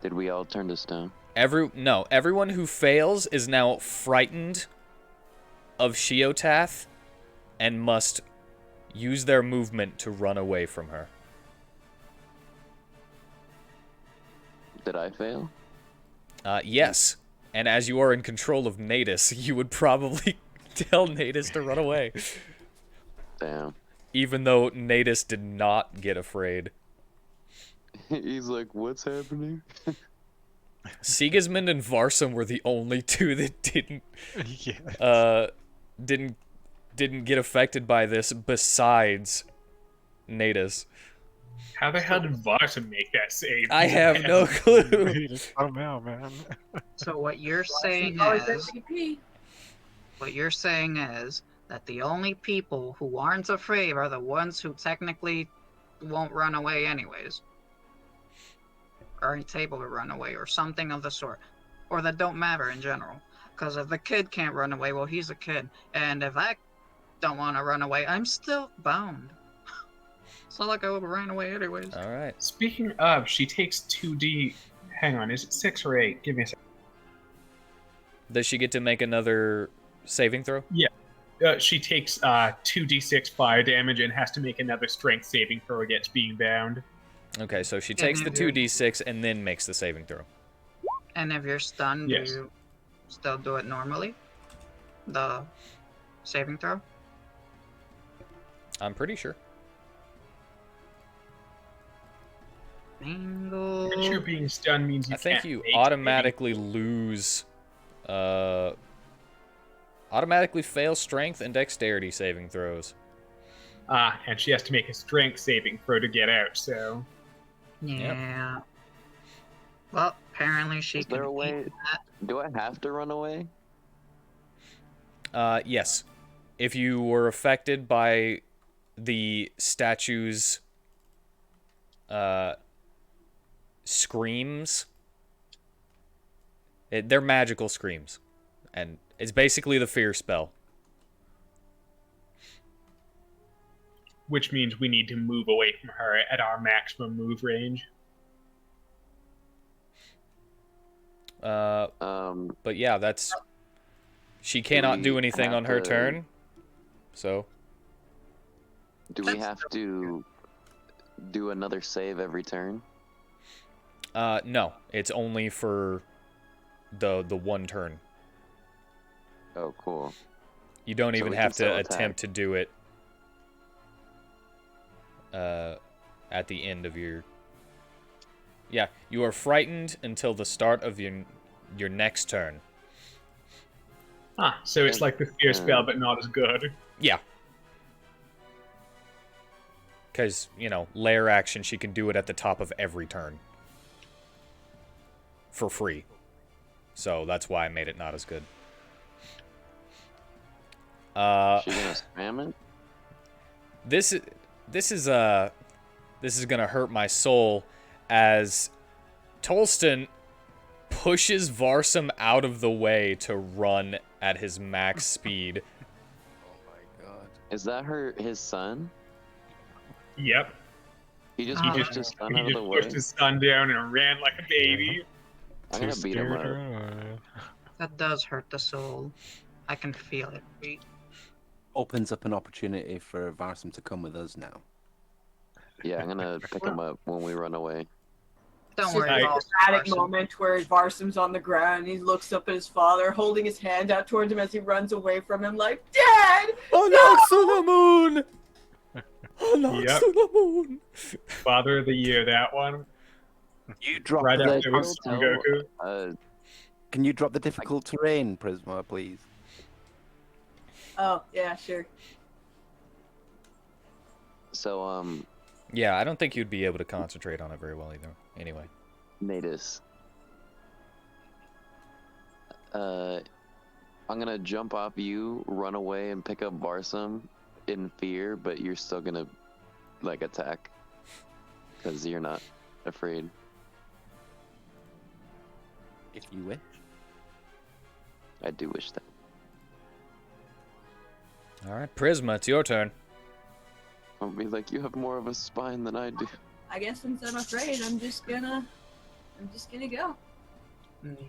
Did we all turn to stone? Everyone who fails is now frightened of Shiotath and must use their movement to run away from her. Did I fail? Yes. And as you are in control of Nadus, you would probably tell Nadus to run away. Damn. Even though Nadus did not get afraid. He's like, what's happening? Sigismund and Varsum were the only two that Yeah. didn't get affected by this besides Nadus. How the hell did Varsa make that save? I have no clue. You just cut him out, man. So what you're saying Always is, MVP. what you're saying is that the only people who aren't afraid are the ones who technically won't run away anyways. Aren't able to run away or something of the sort. Or that don't matter in general. Because if the kid can't run away, well, he's a kid. And if I don't want to run away, I'm still bound. It's not like I would have ran away anyways. All right. Speaking of, she takes 2d. Hang on, is it 6 or 8? Give me a second. Does she get to make another saving throw? She takes 2d6 fire damage and has to make another strength saving throw against being bound. Okay, so she takes the 2d6 and then makes the saving throw. And if you're stunned, Yes. do you still do it normally? The saving throw? I'm pretty sure. Bingo. Pretty sure being stunned means you I think can't you make automatically lose, automatically fail strength and dexterity saving throws. and she has to make a strength saving throw to get out, so... Yeah. Well, apparently she Is can there a way? eat that. Do I have to run away? Yes. If you were affected by the statue's screams, they're magical screams, and it's basically the fear spell. Which means we need to move away from her at our maximum move range. But yeah, that's... She cannot do we anything have on her to- turn, so... Do we have to do another save every turn? No, it's only for the one turn. Oh, cool. You don't So even we have can still to attack. attempt to do it at the end of your... Yeah, you are frightened until the start of your next turn. Huh, so it's like the fear spell, but not as good. Yeah. Because, you know, Lair action, she can do it at the top of every turn. For free. So that's why I made it not as good. Is she gonna spam it? This is gonna hurt my soul as Tolston pushes Varsum out of the way to run at his max speed. Oh my god. Is that his son? Yep. He just He pushed just- his son He out of just the way. pushed his son down and ran like a baby. I'm Too gonna beat him scared up. to run. That does hurt the soul. I can feel it. Opens up an opportunity for Varsum to come with us now. Yeah, I'm gonna pick him up when we run away. Don't It's worry, just a I'll dramatic Varsum. moment where Varsum's on the ground and he looks up at his father, holding his hand out towards him as he runs away from him, like, Dad! Onyx to the moon! Onyx Yep. to the moon! Father of the year, that one. You drop Right the after it was Son Goku. Can you drop the difficult terrain, Prisma, please? Oh, yeah, sure. So, Yeah, I don't think you'd be able to concentrate on it very well either. Anyway. Natus. I'm gonna jump off you, run away, and pick up Varsum in fear, but you're still gonna, like, attack. Because you're not afraid. If you wish. I do wish that. Alright, Prisma, it's your turn. I'll be like, you have more of a spine than I do. I guess since I'm afraid, I'm just gonna go.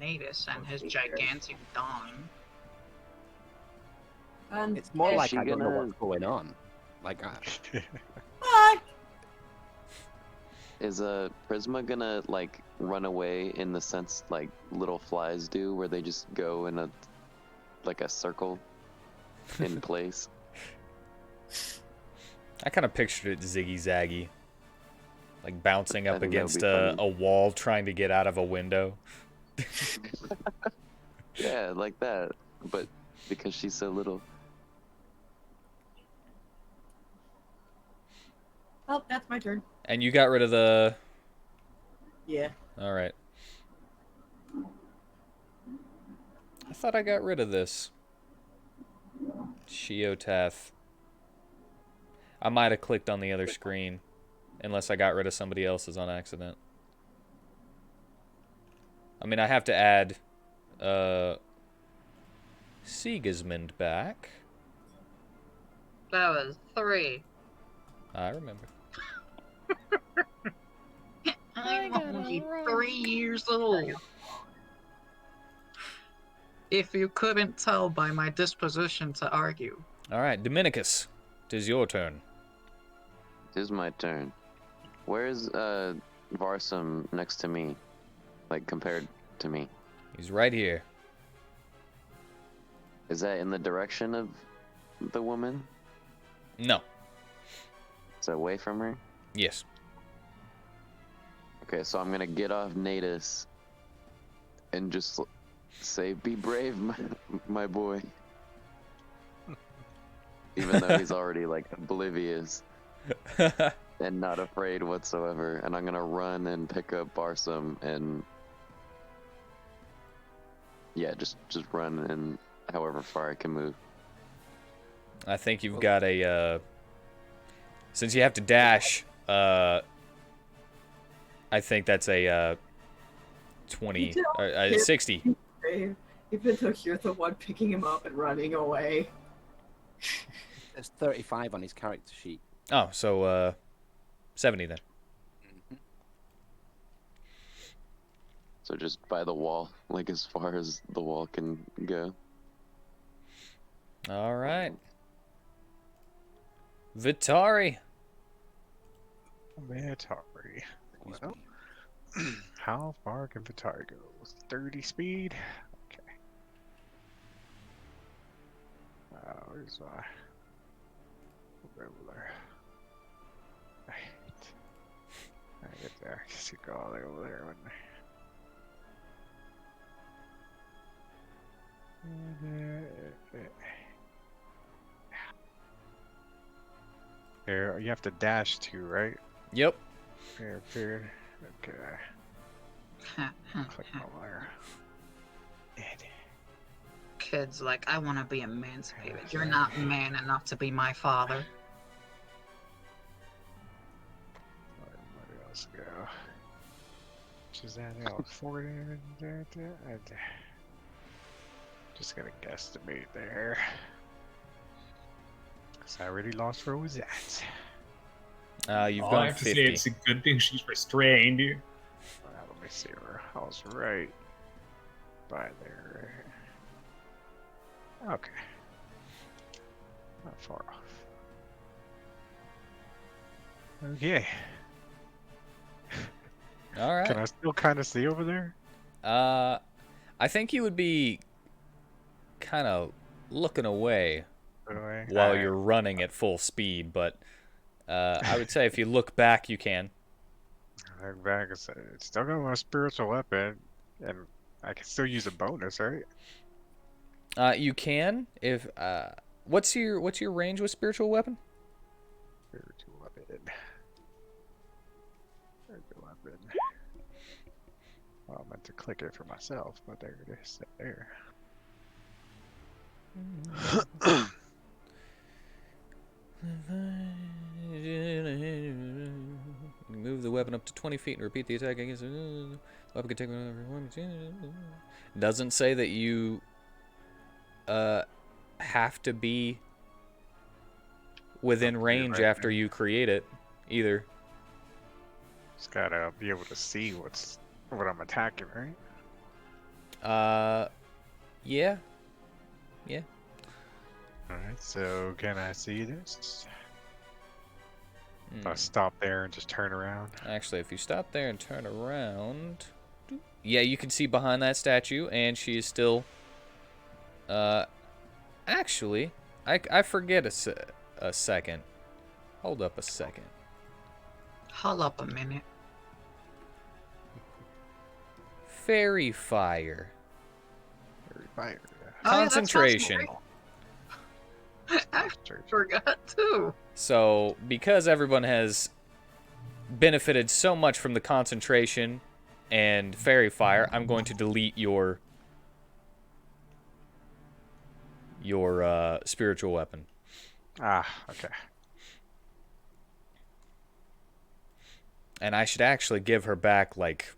Natus and his gigantic dong. It's more Is like she I don't know gonna- what's going on. Like, Bye! Is Prisma gonna, like, run away in the sense like little flies do, where they just go in a circle in place? I kind of pictured it ziggy-zaggy. Like bouncing I up think that would against be funny. a wall trying to get out of a window. Yeah, like that. But because she's so little. Oh, that's my turn. And you got rid of the... Yeah. Alright. I thought I got rid of this. Shiotath. I might have clicked on the other screen. Unless I got rid of somebody else's on accident. I mean, I have to add... Sigismund back. That was 3. I remember. I'm only 3 years old. If you couldn't tell by my disposition to argue. Alright, Dominicus. 'Tis your turn. It is my turn. Where's Varsum next to me? Like, compared to me? He's right here. Is that in the direction of the woman? No. Is that away from her? Yes. Okay, so I'm gonna get off Natus and just say, "Be brave, my boy." Even though he's already, like, oblivious and not afraid whatsoever. And I'm gonna run and pick up Varsum and... yeah, just run and however far I can move. I think you've got a, since you have to dash, I think that's a, 20, or 60. Brave, even though you're the one picking him up and running away. there's 35 on his character sheet. Oh, so, 70 then. So just by the wall, like as far as the wall can go. Alright. Vitari. Vitari. Well, how far can Vitari go? 30 speed? Okay. Where's my roller? Right. I get there. I guess you go all the way over there, wouldn't I? Here, you have to dash too, right? Yep. Fair. Okay. Click my wire. Kids like, I want to be emancipated. You're not man enough to be my father. Where else go? Is that out 40? Just gonna guesstimate there. Cause I already lost where was that. You've All gone I have to 50. say, it's a good thing she's restrained. Let me see where I was right by there. Okay. Not far off. Okay. All right. Can I still kind of see over there? I think you would be kind of looking away Really? while Alright. you're running at full speed, but I would say if you look back, you can. Look back, it's still got my spiritual weapon, and I can still use a bonus, right? You can if what's your range with spiritual weapon? Spiritual weapon. Spiritual weapon. Well, I meant to click it for myself, but there it is. There. Move the weapon up to 20 feet and repeat the attack against the weapon can take one. Doesn't say that you have to be within range after you create it either. Just gotta be able to see what I'm attacking, right? Yeah. Alright, so can I see this? If I stop there and just turn around. Actually, if you stop there and turn around, yeah, you can see behind that statue, and she is still. Actually, I forget a second. Hold up a second. Hold up a minute. Fairy fire. Very fire. Oh, yeah, that sounds Concentration. great. I forgot too. So, because everyone has benefited so much from the concentration and fairy fire, I'm going to delete your spiritual weapon. Ah, okay. And I should actually give her back, like,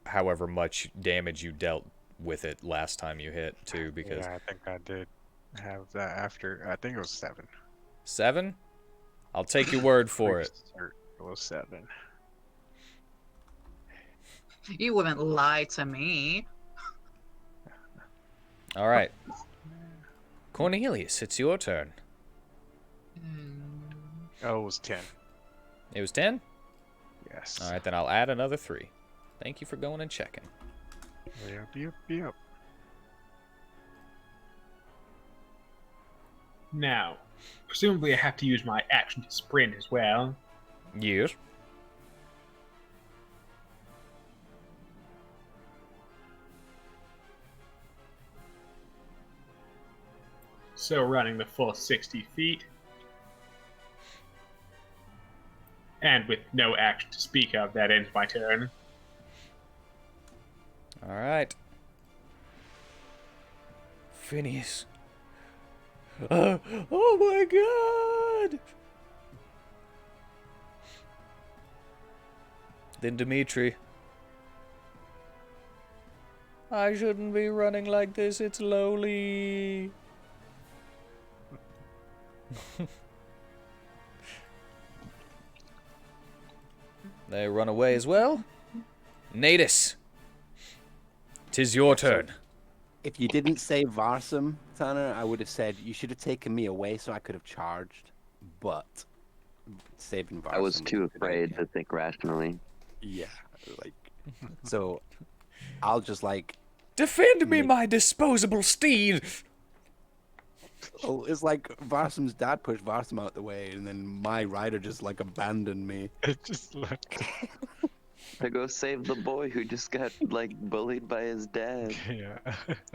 however much damage you dealt with it last time you hit, too, because... Yeah, I think I did have that after. I think it was 7. 7? I'll take your word for it. It was 7. You wouldn't lie to me. All right. Cornelius, it's your turn. Oh, it was 10. It was 10? Yes. All right, then I'll add another 3. Thank you for going and checking. Yep. Now, presumably I have to use my action to sprint as well. Yes. So running the full 60 feet. And with no action to speak of, that ends my turn. All right. Phineas. Oh my god! Then Dimitri. I shouldn't be running like this, it's lowly. They run away as well. Natus. 'Tis your turn. If you didn't say Varsum, Tanner, I would have said you should have taken me away so I could have charged. But saving Varsum. I was too a good afraid idea. to think rationally. Yeah, like so. I'll just like. Defend me, my disposable steed! Oh, it's like Varsum's dad pushed Varsum out the way, and then my rider just like abandoned me. It just looked. To go save the boy who just got like bullied by his dad. Yeah.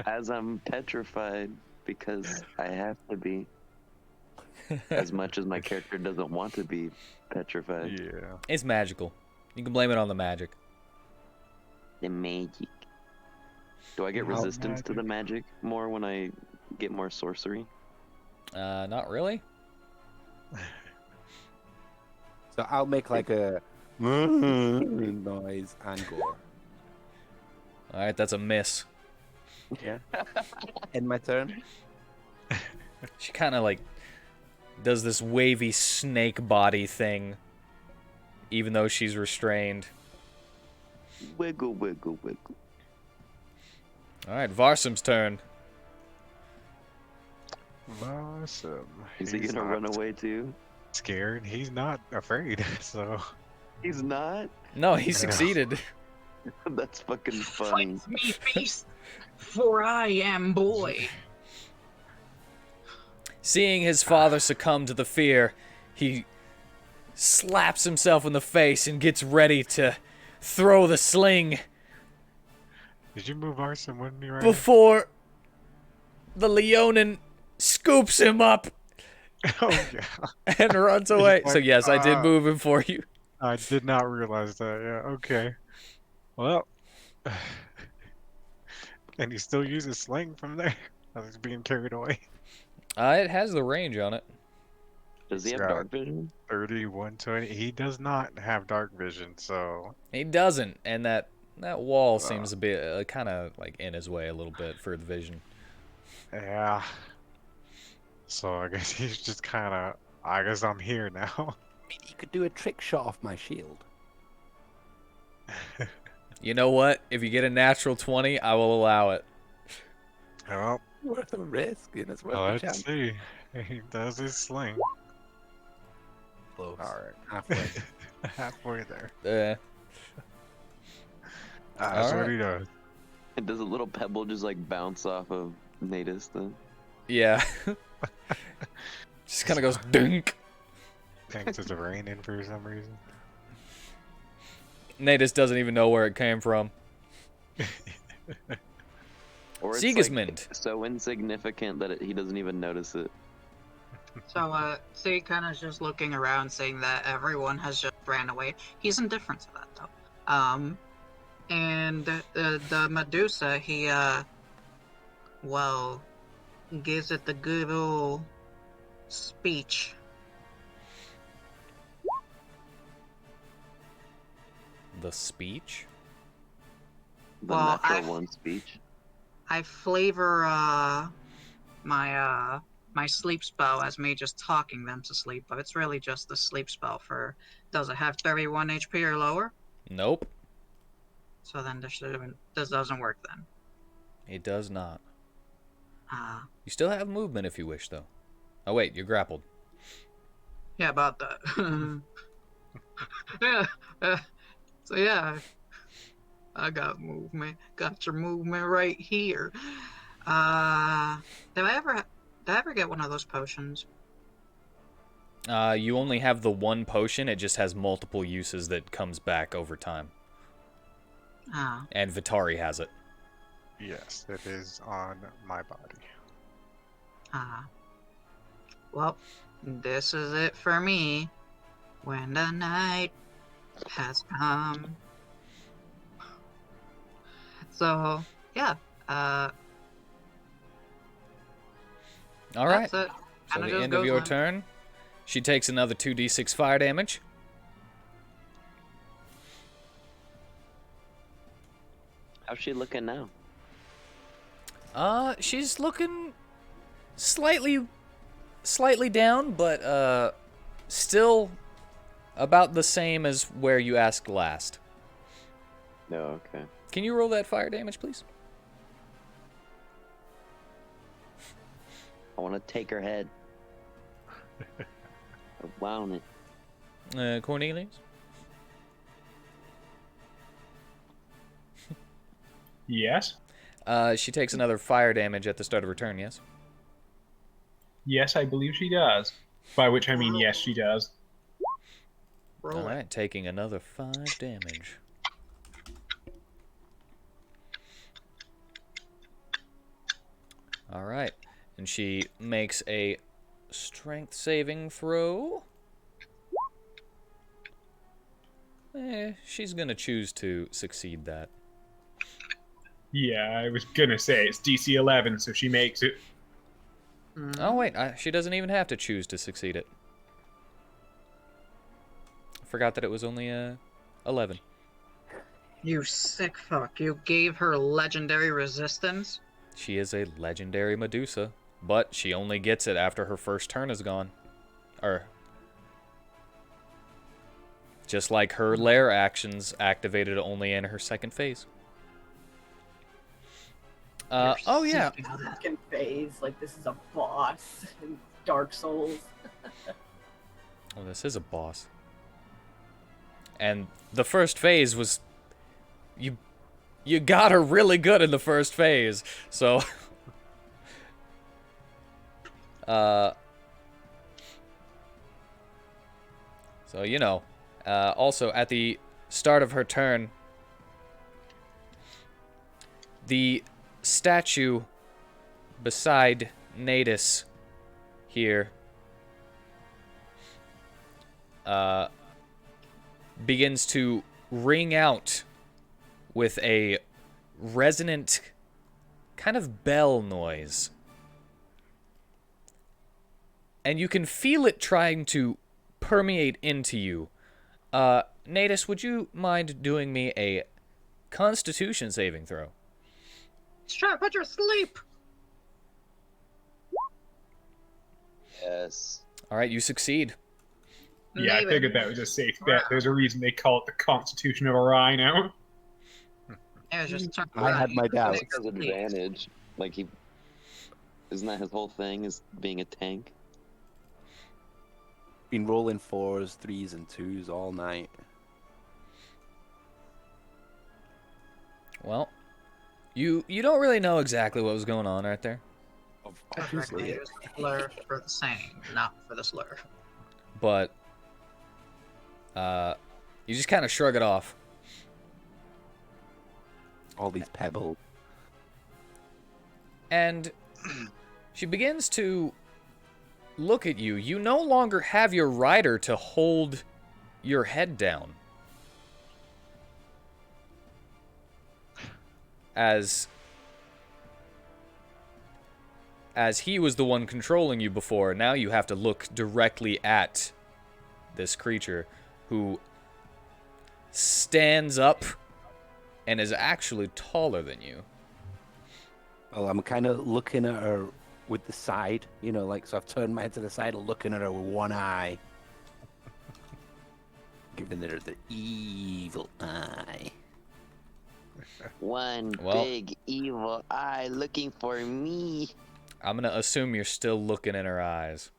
As I'm petrified because I have to be. as much as my character doesn't want to be petrified. Yeah. It's magical. You can blame it on the magic. The magic. Do I get How resistance to the magic more when I get more sorcery? Not really. So I'll make like a noise and go. All right, that's a miss. Yeah. End my turn. She kind of like does this wavy snake body thing, even though she's restrained. Wiggle, wiggle, wiggle. All right, Varsum's turn. Awesome. Is he gonna run away too? Scared? He's not afraid, so. He's not? No, he I know. succeeded. That's fucking funny. Fight me, beast, for I am boy. Seeing his father succumb to the fear, he slaps himself in the face and gets ready to throw the sling Did you move Arson with me right before the Leonin scoops him up now? Oh, yeah. and runs away. So yes, I did move him for you. I did not realize that. Yeah, okay. Well. And he still uses sling from there? I was being carried away. It has the range on it. Does he have Yeah. dark vision? 30, 120. He does not have dark vision, so. He doesn't, and that wall seems to be kind of like in his way a little bit for the vision. Yeah. So I guess he's just kind of. I guess I'm here now. You could do a trick shot off my shield. You know what? If you get a natural 20, I will allow it. Well, Worth a risk, and it's worth a let's chance. see. He does his sling. Close. Alright. Halfway. Halfway there. All That's what right. he does. And does a little pebble just like bounce off of Natus then? Yeah. Just kind of goes dunk. Thanks to raining for some reason. Natus doesn't even know where it came from. Or it's Sigismund. like so insignificant that he doesn't even notice it. So, see, kind of just looking around, saying that everyone has just ran away. He's indifferent to that, though. And the Medusa, he, well, gives it the good old speech. The speech? The Well, natural one speech. I flavor, my sleep spell as me just talking them to sleep, but it's really just the sleep spell for, does it have 31 HP or lower? Nope. So then this doesn't work then. It does not. Ah. You still have movement if you wish, though. Oh, wait, you're grappled. Yeah, about that. Yeah. So yeah, I got movement. Got your movement right here. Did I ever get one of those potions? You only have the one potion. It just has multiple uses that comes back over time. Ah. And Vitari has it. Yes, it is on my body. Ah. Well, this is it for me. When the night has come. So, yeah. All right. That's it. So Kinda the just end of goes your on. turn, she takes another 2d6 fire damage. How's she looking now? She's looking slightly down, but still about the same as where you asked last. No, okay. Can you roll that fire damage, please? I want to take her head. I want it. Cornelius? Yes? She takes another fire damage at the start of her turn, yes? Yes, I believe she does. By which I mean yes, she does. Roll it. Alright, taking another 5 damage. Alright, and she makes a strength saving throw. She's gonna choose to succeed that. Yeah, I was gonna say it's DC 11, so she makes it. Oh wait, she doesn't even have to choose to succeed it. I forgot that it was only 11. You sick fuck. You gave her legendary resistance? She is a legendary Medusa, but she only gets it after her first turn is gone. Just like her Lair actions activated only in her second phase. Oh yeah. Second phase, like this is a boss in Dark Souls. Oh, this is a boss. And the first phase was... You got her really good in the first phase, so... So, you know. Also, at the start of her turn, the statue beside Natus here begins to ring out with a resonant kind of bell noise. And you can feel it trying to permeate into you. Natus, would you mind doing me a Constitution saving throw? Sure, put your sleep. Yes. All right, you succeed. Yeah, I Maybe. figured that was a safe bet. There's a reason they call it the Constitution of a Rhino. It was just I had my doubts. Nick has advantage. Like he, isn't that his whole thing? Is being a tank? Been rolling 4s, 3s, and 2s all night. Well, you don't really know exactly what was going on right there, Obviously, Use slur for the saying, not for the slur. but you just kind of shrug it off. all these pebbles. And she begins to look at you. You no longer have your rider to hold your head down. As he was the one controlling you before, now you have to look directly at this creature who stands up and is actually taller than you. Well, I'm kind of looking at her with the side, you know, like, so I've turned my head to the side, looking at her with one eye. Giving her the evil eye. One Well- big evil eye looking for me. I'm going to assume you're still looking in her eyes.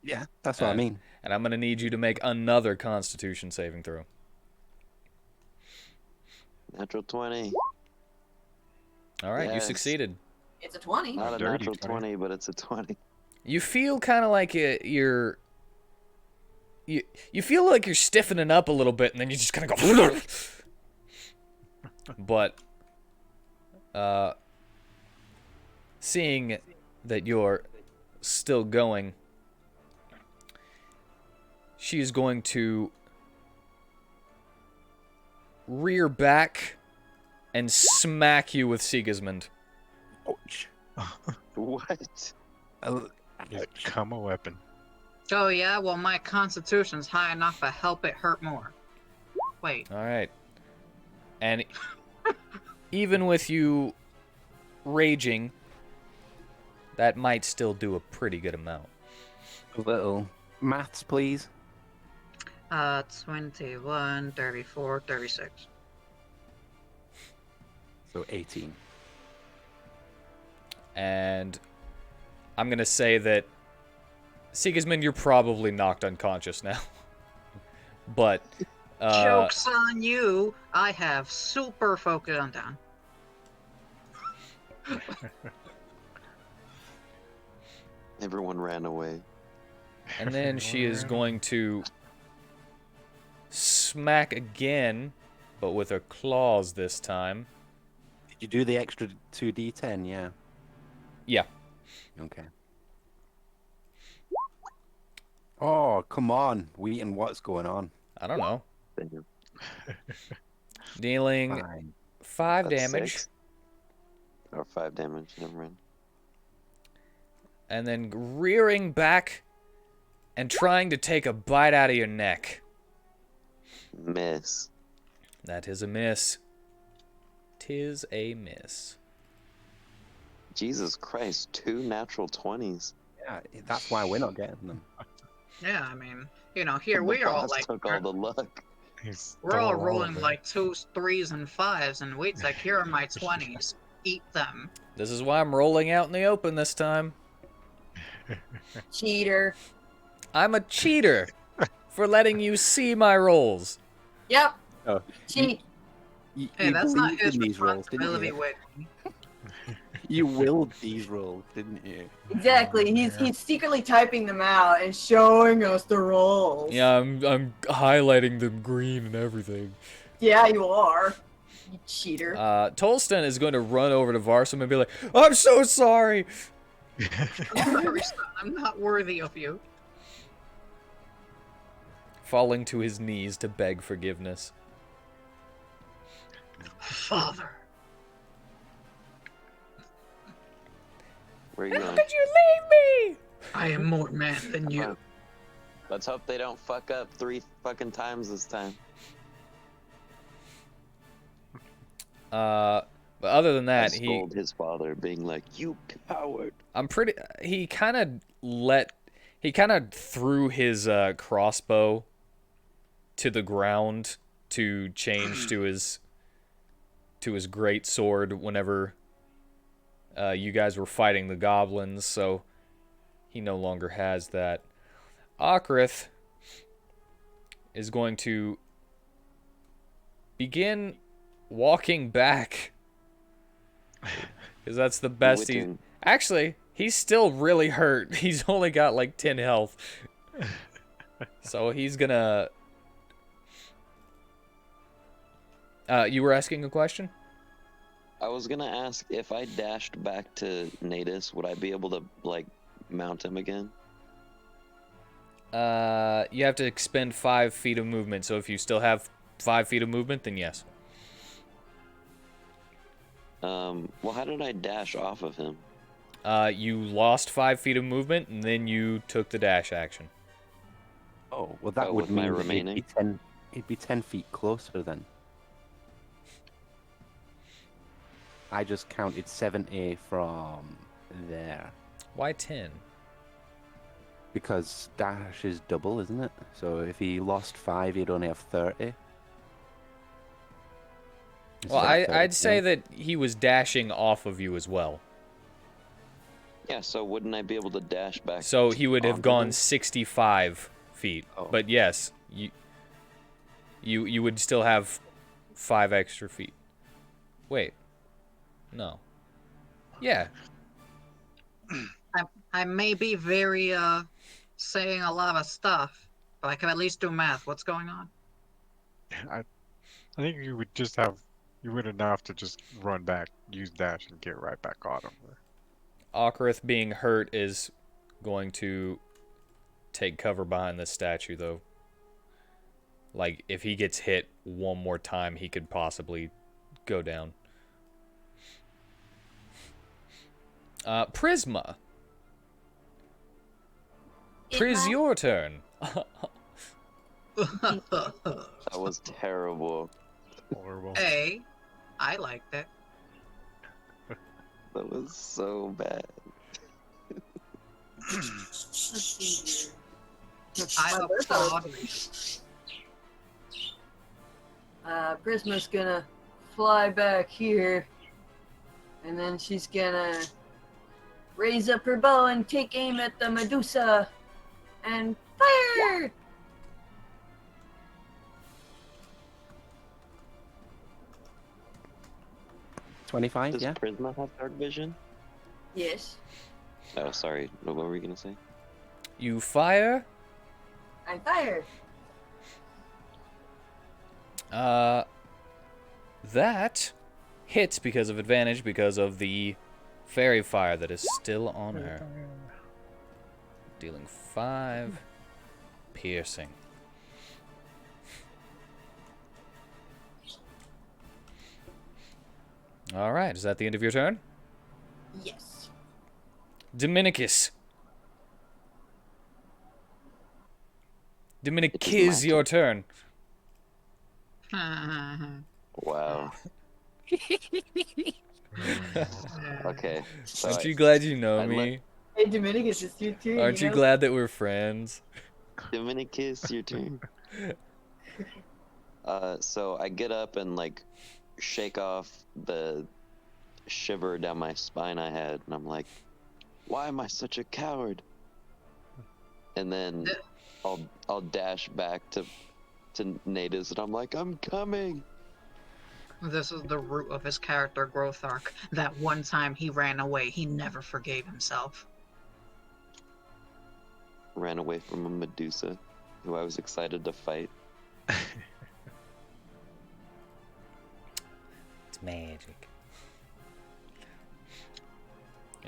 Yeah, that's what I mean. And I'm going to need you to make another Constitution saving throw. Natural 20. All right, you Yes. succeeded. It's a 20. Not a dirty natural 20. 20, but it's a 20. You feel kind of like you're... You feel like you're stiffening up a little bit, and then you just kind of go... But... seeing that you're still going, she is going to rear back and smack you with Sigismund. Ouch. What? Just become a weapon. Oh yeah, well my constitution's high enough to help it hurt more. Wait. All right. And even with you raging, that might still do a pretty good amount. A little maths, please. 21, 34, 36. So 18. And I'm going to say that, Sigismund, you're probably knocked unconscious now. But... Joke's on you! I have super focus on down. Everyone ran away. And then she is going to smack again, but with her claws this time. Did you do the extra 2d10? Yeah. Yeah. Okay. Oh, come on, Wheaton, what's going on? I don't know. Damn. Dealing Fine. 5 That's damage. 6. Or 5 damage, never mind. And then rearing back and trying to take a bite out of your neck. Miss. That is a miss. 'Tis a miss. Jesus Christ, 2 natural 20s. Yeah, that's why we're not getting them. Yeah, I mean, you know, here The we are all boss like took all the luck. He we're all stole of rolling it. like 2s, 3s, and 5s, and Wade's like, here are my 20s. Eat them. This is why I'm rolling out in the open this time. Cheater. I'm a cheater for letting you see my rolls. Yep. Oh, Cheat. Hey, that's not believed his in these rolls, didn't responsibility, you? Wade. You willed these rolls, didn't you? Exactly. He's secretly typing them out and showing us the rolls. Yeah, I'm highlighting them green and everything. Yeah, you are. You cheater. Tolston is going to run over to Varsum and be like, I'm so sorry. I'm not worthy of you. Falling to his knees to beg forgiveness. Father. Where are you going? Did you leave me? I am more man than you. Let's hope they don't fuck up 3 fucking times this time. But other than I that, he scold his father, being like, "You coward!" he kind of threw his crossbow to the ground to change to his great sword whenever you guys were fighting the goblins, so he no longer has that. Okrith is going to begin walking back. Because that's the best he... Within- Actually, he's still really hurt. He's only got like 10 health. So he's gonna... you were asking a question? I was gonna ask, if I dashed back to Natus, would I be able to, like, mount him again? You have to expend 5 feet of movement, so if you still have 5 feet of movement, then yes. Well, how did I dash off of him? You lost 5 feet of movement, and then you took the dash action. Oh, well, that Oh, would with my mean that remaining? it'd be 10 feet closer then. I just counted 70 from there. Why 10? Because dash is double, isn't it? So if he lost 5, he'd only have 30. Well, Instead of I'd say 30. that he was dashing off of you as well. Yeah, so wouldn't I be able to dash back? So he would have onto gone him? 65 feet. Oh. But yes, you would still have 5 extra feet. Wait. No. Yeah. I may be very, saying a lot of stuff, but I can at least do math. What's going on? I think you wouldn't have to just run back, use dash, and get right back on him. Okrith being hurt is going to take cover behind this statue, though. Like, if he gets hit one more time, he could possibly go down. Prisma. Priz, your turn. That was terrible. Horrible. Hey, I liked it. That was so bad. Let's see here. I My applaud. Prisma's gonna fly back here, and then she's gonna raise up her bow and take aim at the Medusa, and fire! $25, Does yeah? Prisma have dark vision? Yes, Oh, sorry. What were we gonna say? You fire. I fire. That hits because of advantage because of the fairy fire that is still on her. Dealing 5. piercing. All right, is that the end of your turn? Yes. Dominicus. It is Dominicus, my your turn. Wow. Okay. So Aren't you glad you know I let me? Hey, Dominicus, it's you too. Aren't you glad that we're friends? Dominicus, your turn. So I get up and like shake off the shiver down my spine I had, and I'm like, why am I such a coward? And then I'll dash back to natives, and I'm like, I'm coming. This is the root of his character growth arc. That one time he ran away, he never forgave himself. Ran away from a Medusa, who I was excited to fight. It's magic.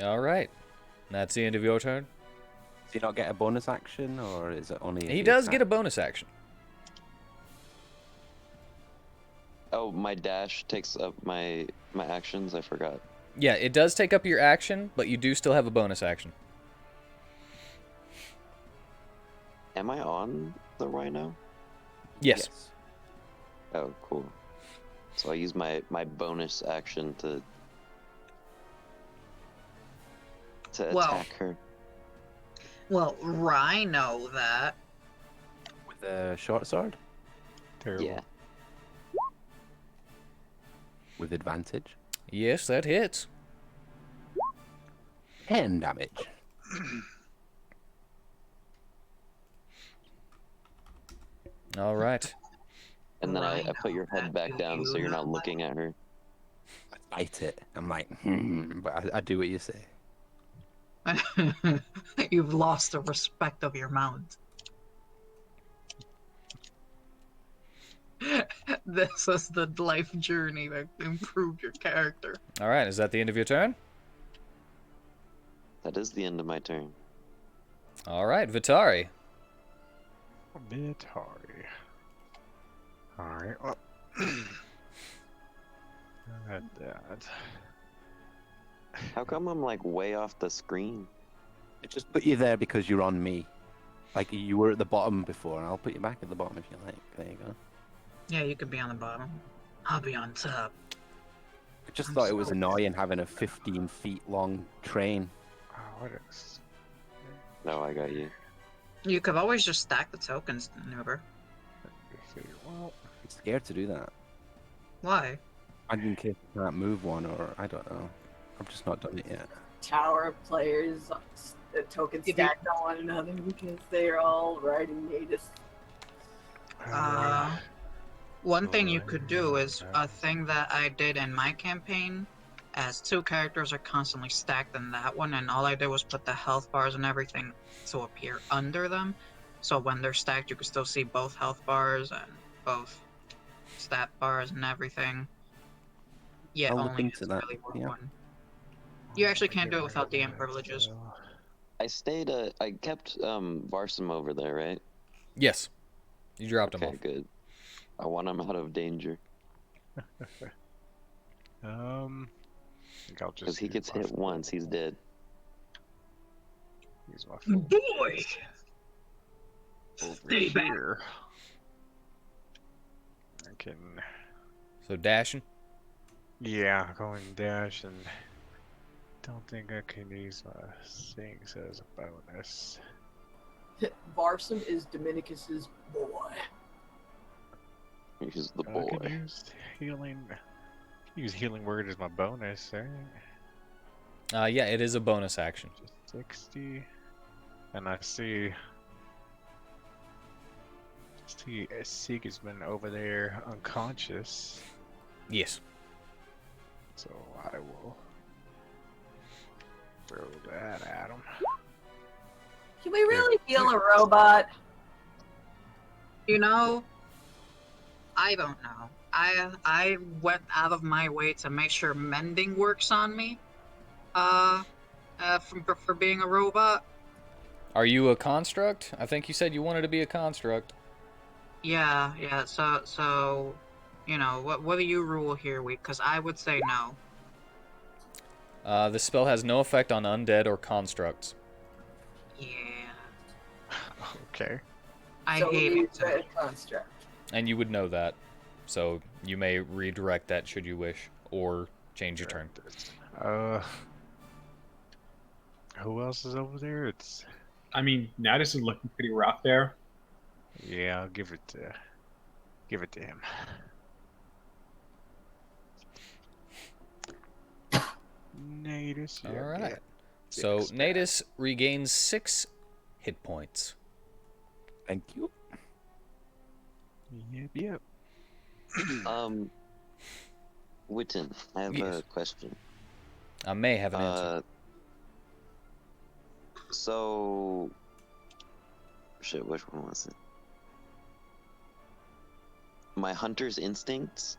All right. That's the end of your turn. Does he not get a bonus action, or is it only? if He does attack- get a bonus action. Oh, my dash takes up my actions. I forgot. Yeah, it does take up your action, but you do still have a bonus action. Am I on the rhino? Yes. Oh, cool. So I use my bonus action to attack her. Well, Rhino that. With a short sword Terrible. Yeah. with advantage. Yes, that hits. 10 damage. All right. And then I Rhino put your head that back do down so you you're not like? looking at her. I bite it. I'm like, but I do what you say. You've lost the respect of your mount. This is the life journey that improved your character. All right, is that the end of your turn? That is the end of my turn. All right, Vitari. Vitari. Alright, well. that. How come I'm like way off the screen? I just put you there because you're on me. Like you were at the bottom before, and I'll put you back at the bottom if you like. There you go. Yeah, you could be on the bottom. I'll be on top. I just I'm thought it was sorry. annoying having a 15 feet long train. Oh, what is. No, I got you. You could always just stack the tokens, Nuber. Well, I'm scared to do that. Why? And in case I can't move one, or I don't know. I've just not done it yet. Tower of players, the tokens stacked on one another because they're all riding natives. One thing you could do is a thing that I did in my campaign, as two characters are constantly stacked in that one, and all I did was put the health bars and everything to appear under them. So when they're stacked, you can still see both health bars and both stat bars and everything. Yeah, I'll look only into it's that, really worth yeah. one. You actually can't do it without DM privileges. I kept Varsum over there, right? Yes. You dropped him Okay, off. good. I want him out of danger. think I'll just. Because he use gets my hit once, he's dead. Use my full Boy! over Stay back. here. I can. So dashing. Yeah, going dash and. Don't think I can use my things as a bonus. Varsum is Dominicus's boy. He's the I boy. can use healing. Use healing word as my bonus, right? Yeah, it is a bonus action. Just 60. And I see Sigismund over there unconscious. Yes. So I will throw that at him. Can we really heal a robot? You know, I don't know. I went out of my way to make sure mending works on me. For being a robot. Are you a construct? I think you said you wanted to be a construct. Yeah, yeah. So, you know, what do you rule here, Wheat? Because I would say no. This spell has no effect on undead or constructs. Yeah. Okay. I So hate we it. need a construct. And you would know that. So you may redirect that should you wish, or change your turn. Who else is over there? It's I mean, Natus is looking pretty rough there. yeah. I'll give it to him. Natus. All Yeah, right. yeah. So Six. Natus regains 6 hit points. Thank you. Yep. WheatTon, I have Yes. a question. I may have an answer. So, shit, which one was it? My hunter's instincts.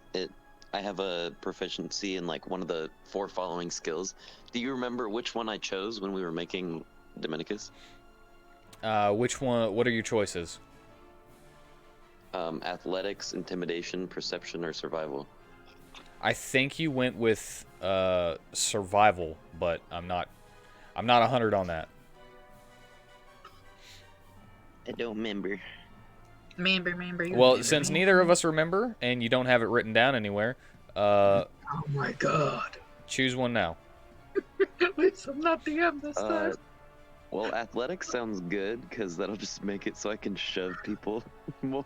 I have a proficiency in like one of the 4 following skills. Do you remember which one I chose when we were making Dominicus? Which one? What are your choices? Athletics, intimidation, perception, or survival. I think you went with survival, but I'm not 100 on that. I don't remember. Remember. Well, since neither of us remember and you don't have it written down anywhere, Oh my god. choose one now. At least I'm not the end this time. Well, athletics sounds good because that'll just make it so I can shove people more.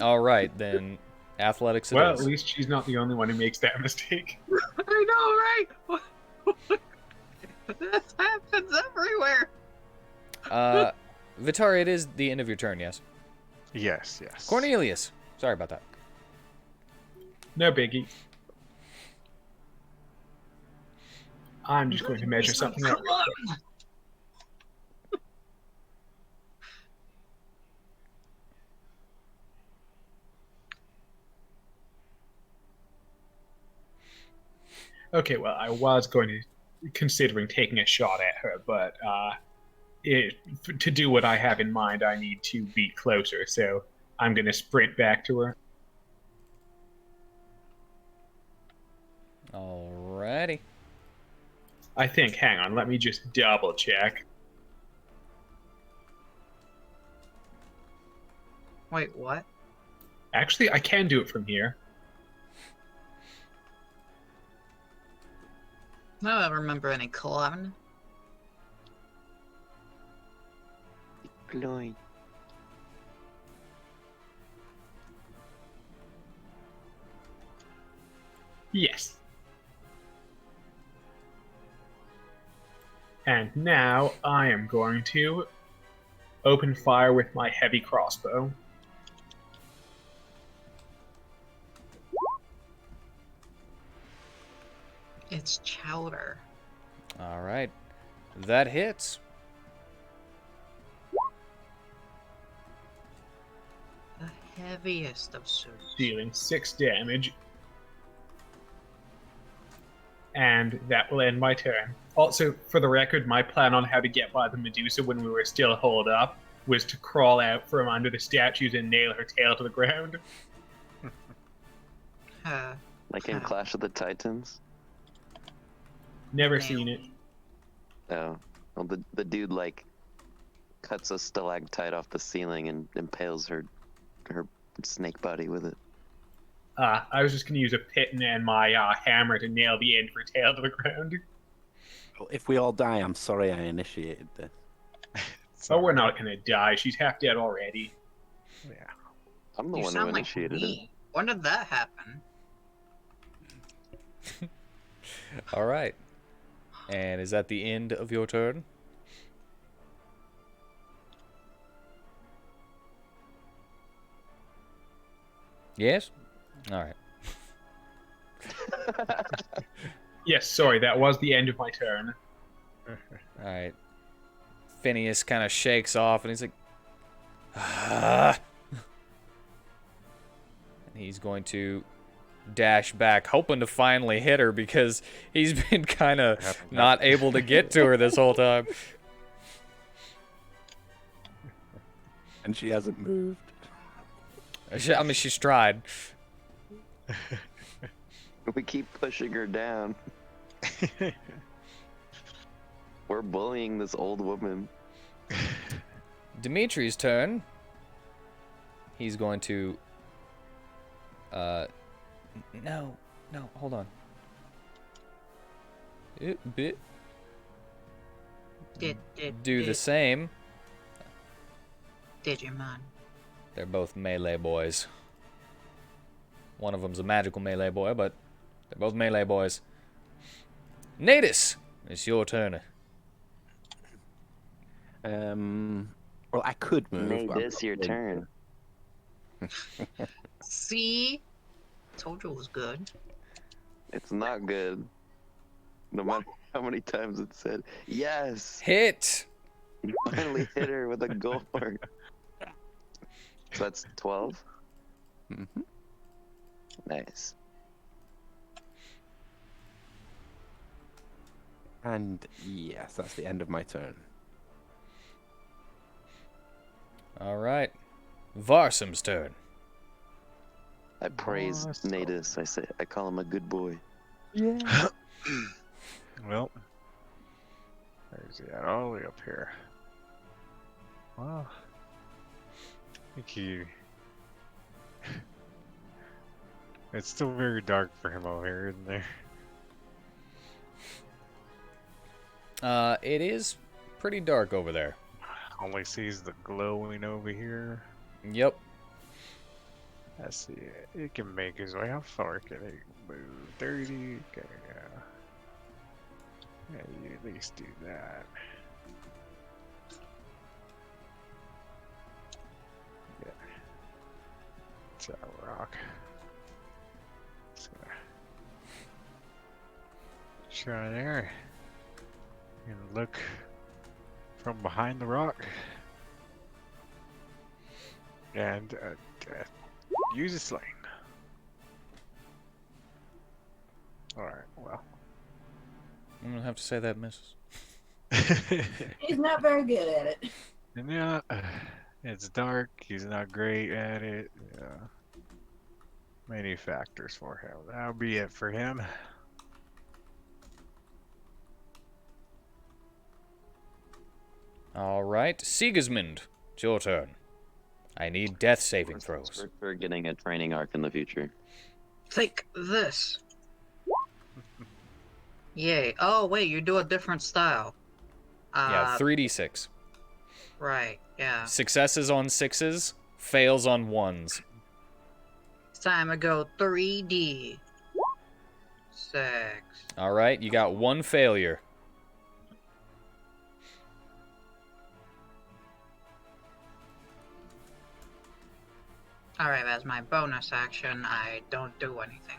All right, then athletics it Well, is. at least she's not the only one who makes that mistake. I know, right? This happens everywhere. Vitari, it is the end of your turn, yes? Yes. Cornelius. Sorry about that. No biggie. I'm just going to measure something out. Okay, well, I was considering taking a shot at her, but to do what I have in mind, I need to be closer, so I'm going to sprint back to her. Alrighty. I think, hang on, let me just double check. Wait, what? Actually, I can do it from here. I don't remember any clown. Gloin. Yes. And now I am going to open fire with my heavy crossbow. It's chowder. Alright. That hits. The heaviest of suits. Dealing 6 damage. And that will end my turn. Also, for the record, my plan on how to get by the Medusa when we were still holed up was to crawl out from under the statues and nail her tail to the ground. Like in Clash of the Titans? Never Nail. seen it. Oh. Well, the dude, like, cuts a stalactite off the ceiling and impales her snake body with it. I was just going to use a piton and my hammer to nail the end of her tail to the ground. Well, if we all die, I'm sorry I initiated this. Oh, we're not going to die. She's half dead already. Yeah. I'm the You one who sound like initiated it. me. When did that happen? Alright. And is that the end of your turn? Yes? Alright. Yes, sorry, that was the end of my turn. Alright. Phineas kind of shakes off and he's like, ah. And he's going to dash back, hoping to finally hit her because he's been kind of not able to get to her this whole time. And she hasn't moved. I mean, she's tried. We keep pushing her down. We're bullying this old woman. Dimitri's turn. He's going to... No, hold on. Do the same. Digimon. They're both melee boys. One of them's a magical melee boy, but they're both melee boys. Natus, it's your turn. Well, I could move. Nate, but I'm this not your going turn. to. See? Told you it was good. It's not good. No matter how many times it said, yes! Hit! You finally hit her with a gourd. So that's 12? Mm-hmm. Nice. And yes, that's the end of my turn. All right. Varsum's turn. I praise Awesome. Natus. I call him a good boy. Yeah. Well, where's he at? All the way up here. Well, I think he... It's still very dark for him over here, isn't there? It is pretty dark over there. Only sees the glowing over here. Yep. Let's see. He can make his way. How far can he move? 30? Okay, yeah. Yeah, you at least do that. Yeah. It's a rock. Just gonna try there. And look from behind the rock. And use a sling. Alright, well. I'm gonna have to say that misses. He's not very good at it. And yeah, it's dark. He's not great at it. Yeah. Many factors for him. That'll be it for him. All right, Sigismund, it's your turn. I need death saving throws. We're getting a training arc in the future. Take this. Yay. Oh, wait, you do a different style. Yeah, 3d6. Right, yeah. Successes on 6s, fails on 1s. It's time to go 3D. 6. All right, you got 1 failure. Alright, as my bonus action, I don't do anything.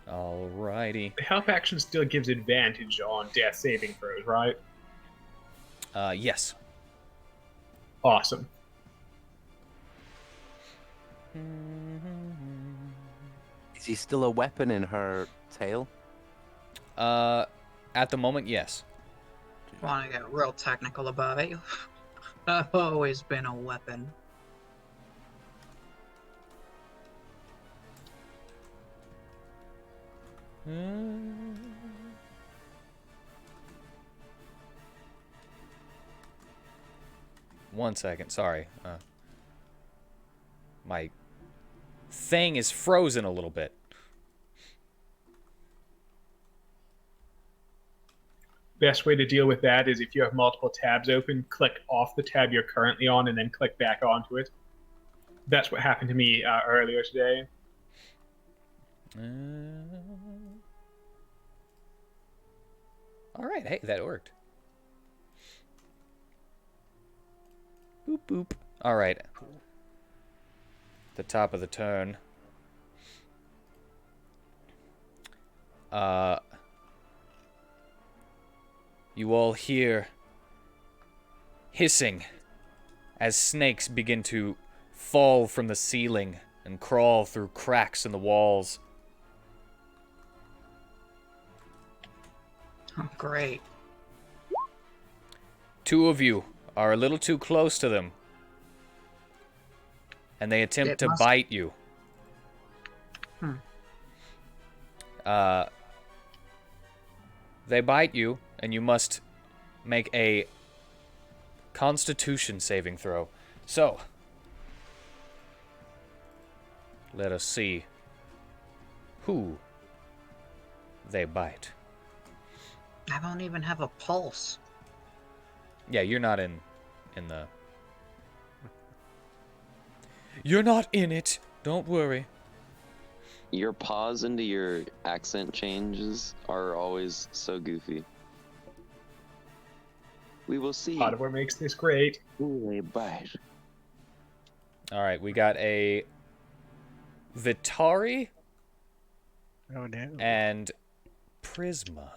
Alrighty. The help action still gives advantage on death saving throws, right? Yes. Awesome. Is he still a weapon in her tail? At the moment, yes. Want to get real technical about it? I've always been a weapon. One second, sorry. My thing is frozen a little bit. Best way to deal with that is if you have multiple tabs open, click off the tab you're currently on and then click back onto it. That's what happened to me earlier today. All right, hey, that worked. Boop, boop. All right. The top of the turn. You all hear hissing as snakes begin to fall from the ceiling and crawl through cracks in the walls. Oh, great. Two of you are a little too close to them. And they attempt It to must- bite you. They bite you, and you must make a Constitution saving throw. So, let us see who they bite. I don't even have a pulse. Yeah, you're not in the... You're not in it. Don't worry. Your pause into your accent changes are always so goofy. We will see. Part of what makes this great. Ooh, they bite. All right, we got a Vitari Oh no. and Prisma.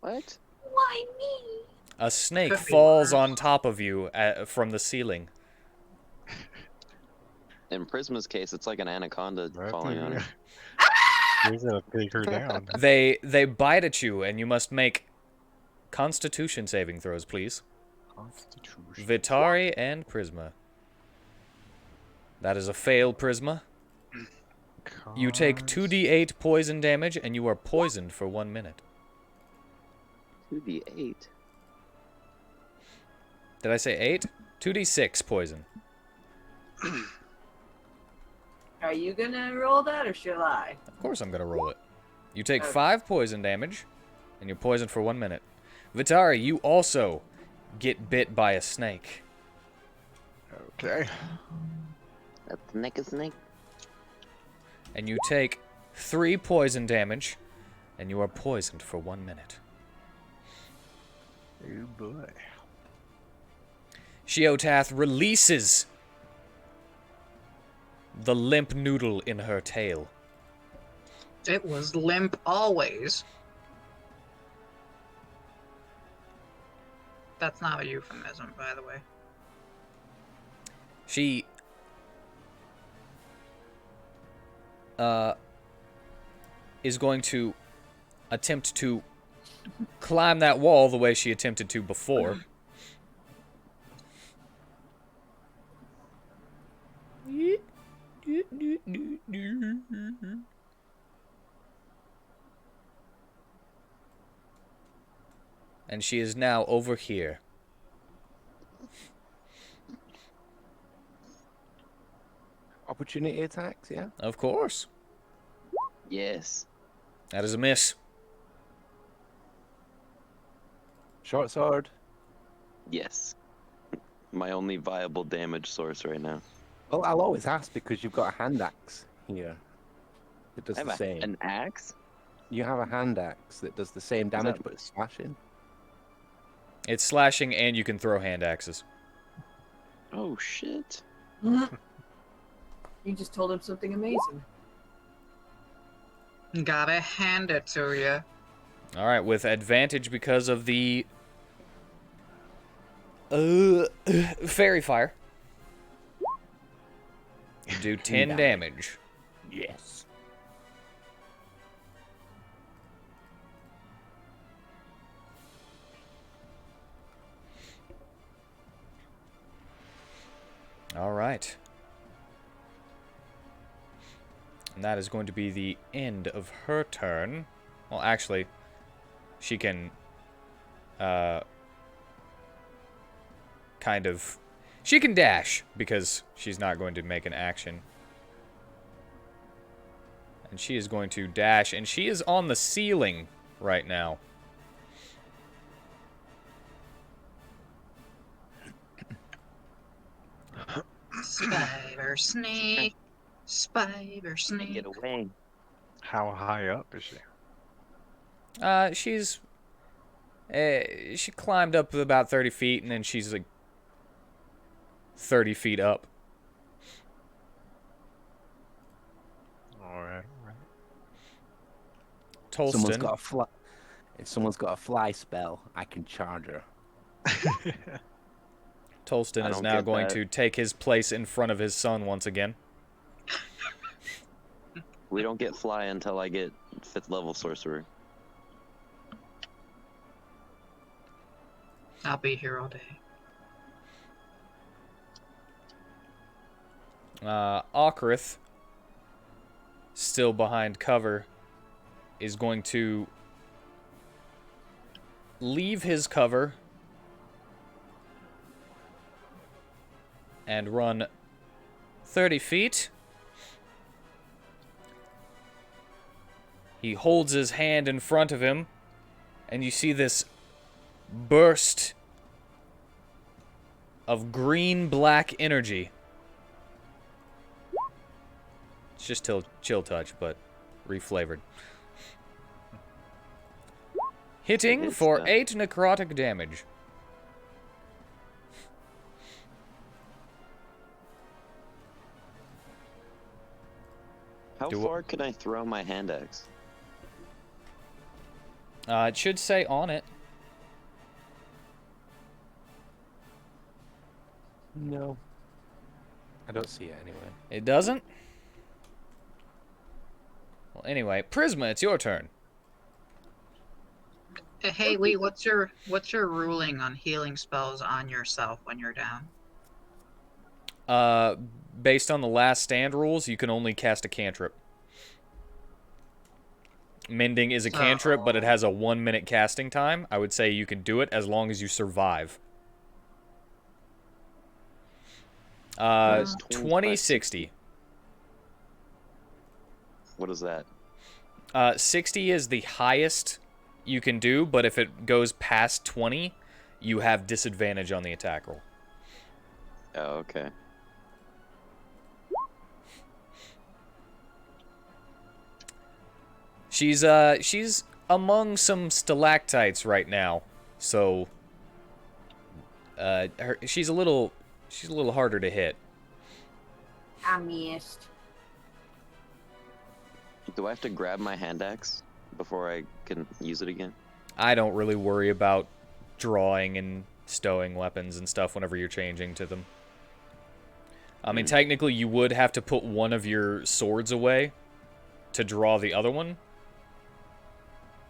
What? Why me? A snake Could be falls worse. on top of you from the ceiling. In Prisma's case, it's like an anaconda Right falling on there. her. He's gonna take her down. They bite at you, and you must make Constitution saving throws, please. Constitution. Vitari and Prisma. That is a fail, Prisma. You take 2d8 poison damage, and you are poisoned for 1 minute. 2d8. Did I say 8? 2d6 poison. Are you gonna roll that or shall I? Of course I'm gonna roll it. You take Okay. 5 poison damage, and you're poisoned for 1 minute. Vitari, you also get bit by a snake. Okay. A snake. And you take 3 poison damage, and you are poisoned for 1 minute. Oh boy. Shiotath releases the limp noodle in her tail. It was limp always. That's not a euphemism, by the way. She is going to attempt to climb that wall the way she attempted to before. And she is now over here. Opportunity attacks, yeah? Of course. Yes. That is a miss. Short sword. Yes. My only viable damage source right now. Well, I'll always ask because you've got a hand axe here. It does I have the same. an axe? You have a hand axe that does the same damage that- but it's slashing. It's slashing and you can throw hand axes. Oh, shit. You just told him something amazing. Gotta hand it to you. Alright, with advantage because of the fairy fire. You do 10 damage. Yes. Alright. And that is going to be the end of her turn. Well, actually, she can, kind of... She can dash, because she's not going to make an action. And she is going to dash, and she is on the ceiling right now. Spider snake. Spider snake. Get away. How high up is she? She's... she climbed up about 30 feet, and then she's, like, 30 feet up. Alright, alright. Someone's Tolston. got a fly. If someone's got a fly spell, I can charge her. Tolston I is don't now get going that. to take his place in front of his son once again. We don't get fly until I get 5th level sorcerer. I'll be here all day. Okrith, still behind cover, is going to leave his cover and run 30 feet. He holds his hand in front of him, and you see this burst of green-black energy. It's just chill touch, but reflavored. Hitting It's for done. 8 necrotic damage. How Do- far can I throw my hand axe? It should say on it. No. I don't see it anyway. It doesn't? Well, anyway, Prisma, it's your turn. Hey, Lee, what's your ruling on healing spells on yourself when you're down? Based on the last stand rules, you can only cast a cantrip. Mending is a cantrip, but it has a 1-minute casting time. I would say you can do it as long as you survive. Nice. 20-60. What is that? 60 is the highest you can do, but if it goes past 20, you have disadvantage on the attack roll. Oh, okay. She's among some stalactites right now, so she's a little harder to hit. I missed. Do I have to grab my hand axe before I can use it again? I don't really worry about drawing and stowing weapons and stuff whenever you're changing to them. I mean, technically, you would have to put one of your swords away to draw the other one.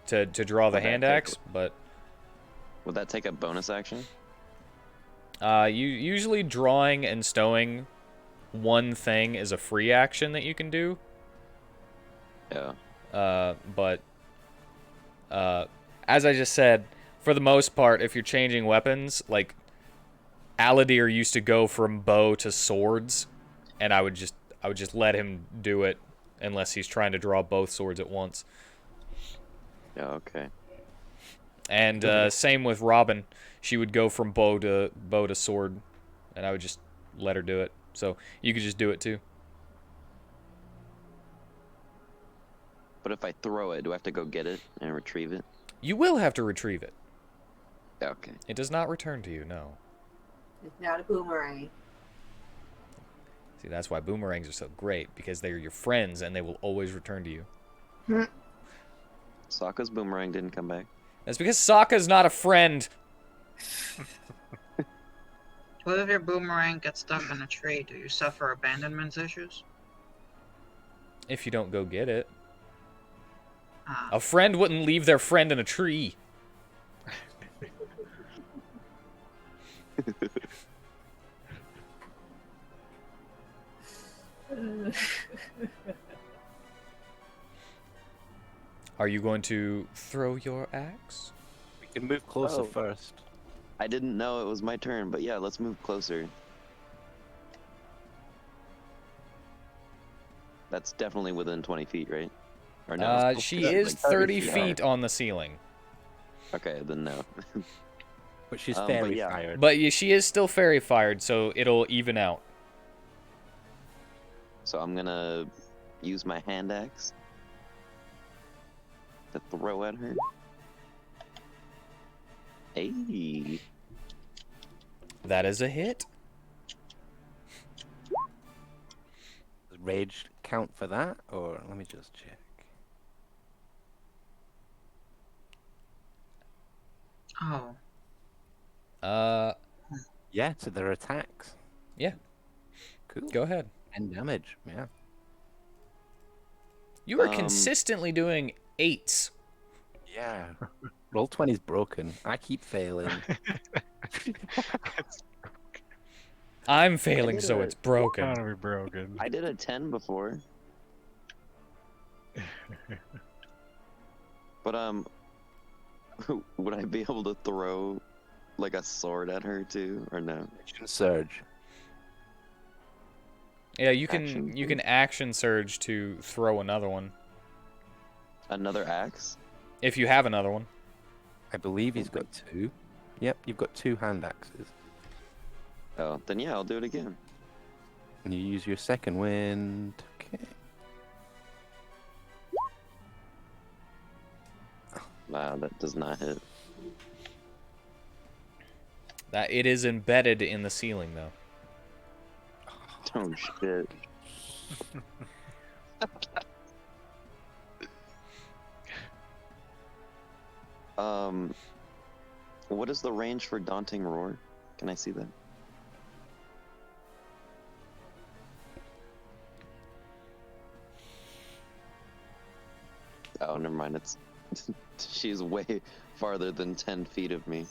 To draw the Would that hand take- axe, but Would that take a bonus action? you usually drawing and stowing one thing is a free action that you can do. Yeah. But as I just said, for the most part, if you're changing weapons, like Aladir used to go from bow to swords, and I would just let him do it unless he's trying to draw both swords at once. Yeah, okay. And same with Robin, she would go from bow to sword, and I would just let her do it. So you could just do it too. But if I throw it, do I have to go get it and retrieve it? You will have to retrieve it. Okay. It does not return to you, no. It's not a boomerang. See, that's why boomerangs are so great, because they're your friends and they will always return to you. Sokka's boomerang didn't come back. That's because Sokka's not a friend. What if your boomerang gets stuck in a tree? Do you suffer abandonment issues? If you don't go get it. Ah, A friend wouldn't leave their friend in a tree. Are you going to throw your axe? We can move closer Oh. first. I didn't know it was my turn, but yeah, let's move closer. That's definitely within 20 feet, right? Or no? She That's is like 30 feet feet on the ceiling. Okay, then no. But she's But fairy yeah. fired. But she is still fairy fired, so it'll even out. So I'm gonna use my hand axe to throw at her. Hey. That is a hit. Does rage count for that? Or let me just check. oh. Yeah, so they're attacks. Yeah. Cool. Go ahead. And damage, yeah. You are Um, consistently doing 8s. Yeah. Roll 20's broken. I keep failing. It's I'm failing, did so it. it's broken. gotta be broken. I did a 10 before. But would I be able to throw like a sword at her too, or no? Action surge. Yeah, you can Action, you can action surge to throw another one Another axe? if you have another one. I believe he's got 2. Yep, you've got 2 hand axes. Oh, then yeah, I'll do it again. And you use your second wind. Okay. Wow, that does not hit. That it is embedded in the ceiling though. Oh shit. What is the range for Daunting Roar? Can I see that? Oh, never mind. It's she's way farther than 10 feet of me.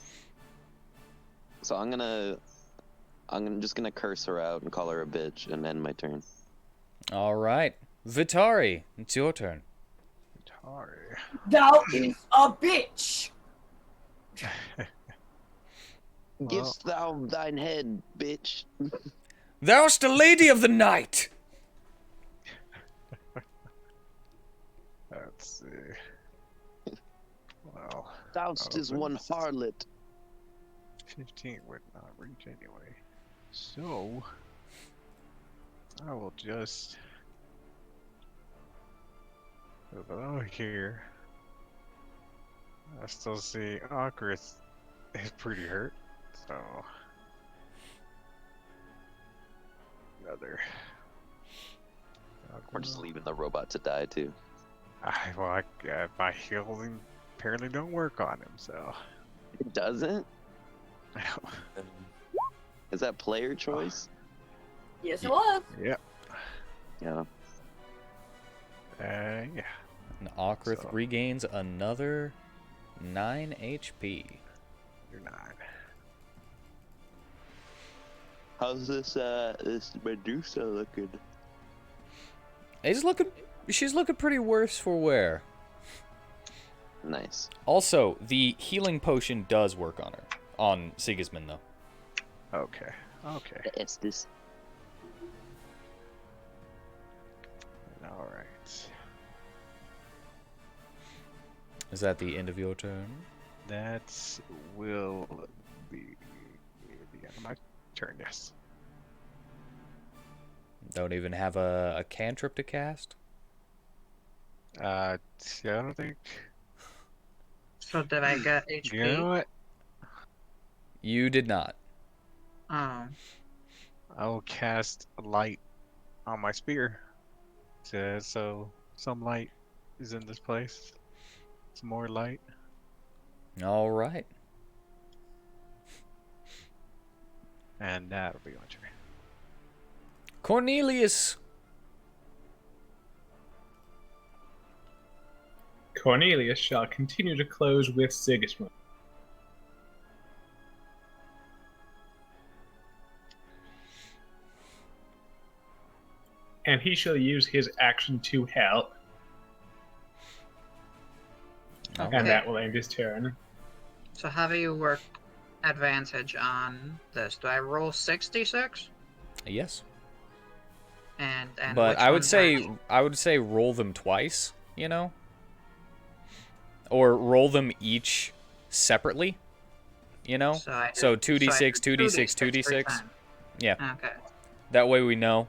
So I'm just gonna curse her out and call her a bitch and end my turn. All right, Vitari, it's your turn. Atari. Thou is a bitch. Givest thou thine head, bitch. Thou'st the lady of the night. Let's see. Well, Thou'st is Oh, one goodness. harlot. 15 would not reach anyway. So, I will just move it over here. I still see Ocarus is pretty hurt, so another. We're just leaving the robot to die too. My healing apparently don't work on him, so. It doesn't? Is that player choice? Yes, it was. Yep. Yeah. Yeah. And Okrith So- regains another 9 HP. You're 9. How's this Medusa looking? She's looking pretty worse for wear. Nice. Also, the healing potion does work on her. On Sigismund, though. Okay. Okay. It's this. All right. Is that the end of your turn? That will be the end of my turn, yes. Don't even have a cantrip to cast? Yeah, I don't think. So did I get HP? You know what? You did not. Oh. I will cast light on my spear. So some light is in this place. Some more light. All right. And that'll be my turn. Cornelius. Cornelius shall continue to close with Sigismund. And he shall use his action to help, Okay. and that will end his turn. So how do you work advantage on this? Do I roll 66? Yes. And But which I would ones are- say roll them twice, you know? Or roll them each separately, you know? So 2d6, 2d6, 2d6. Yeah. Okay. That way we know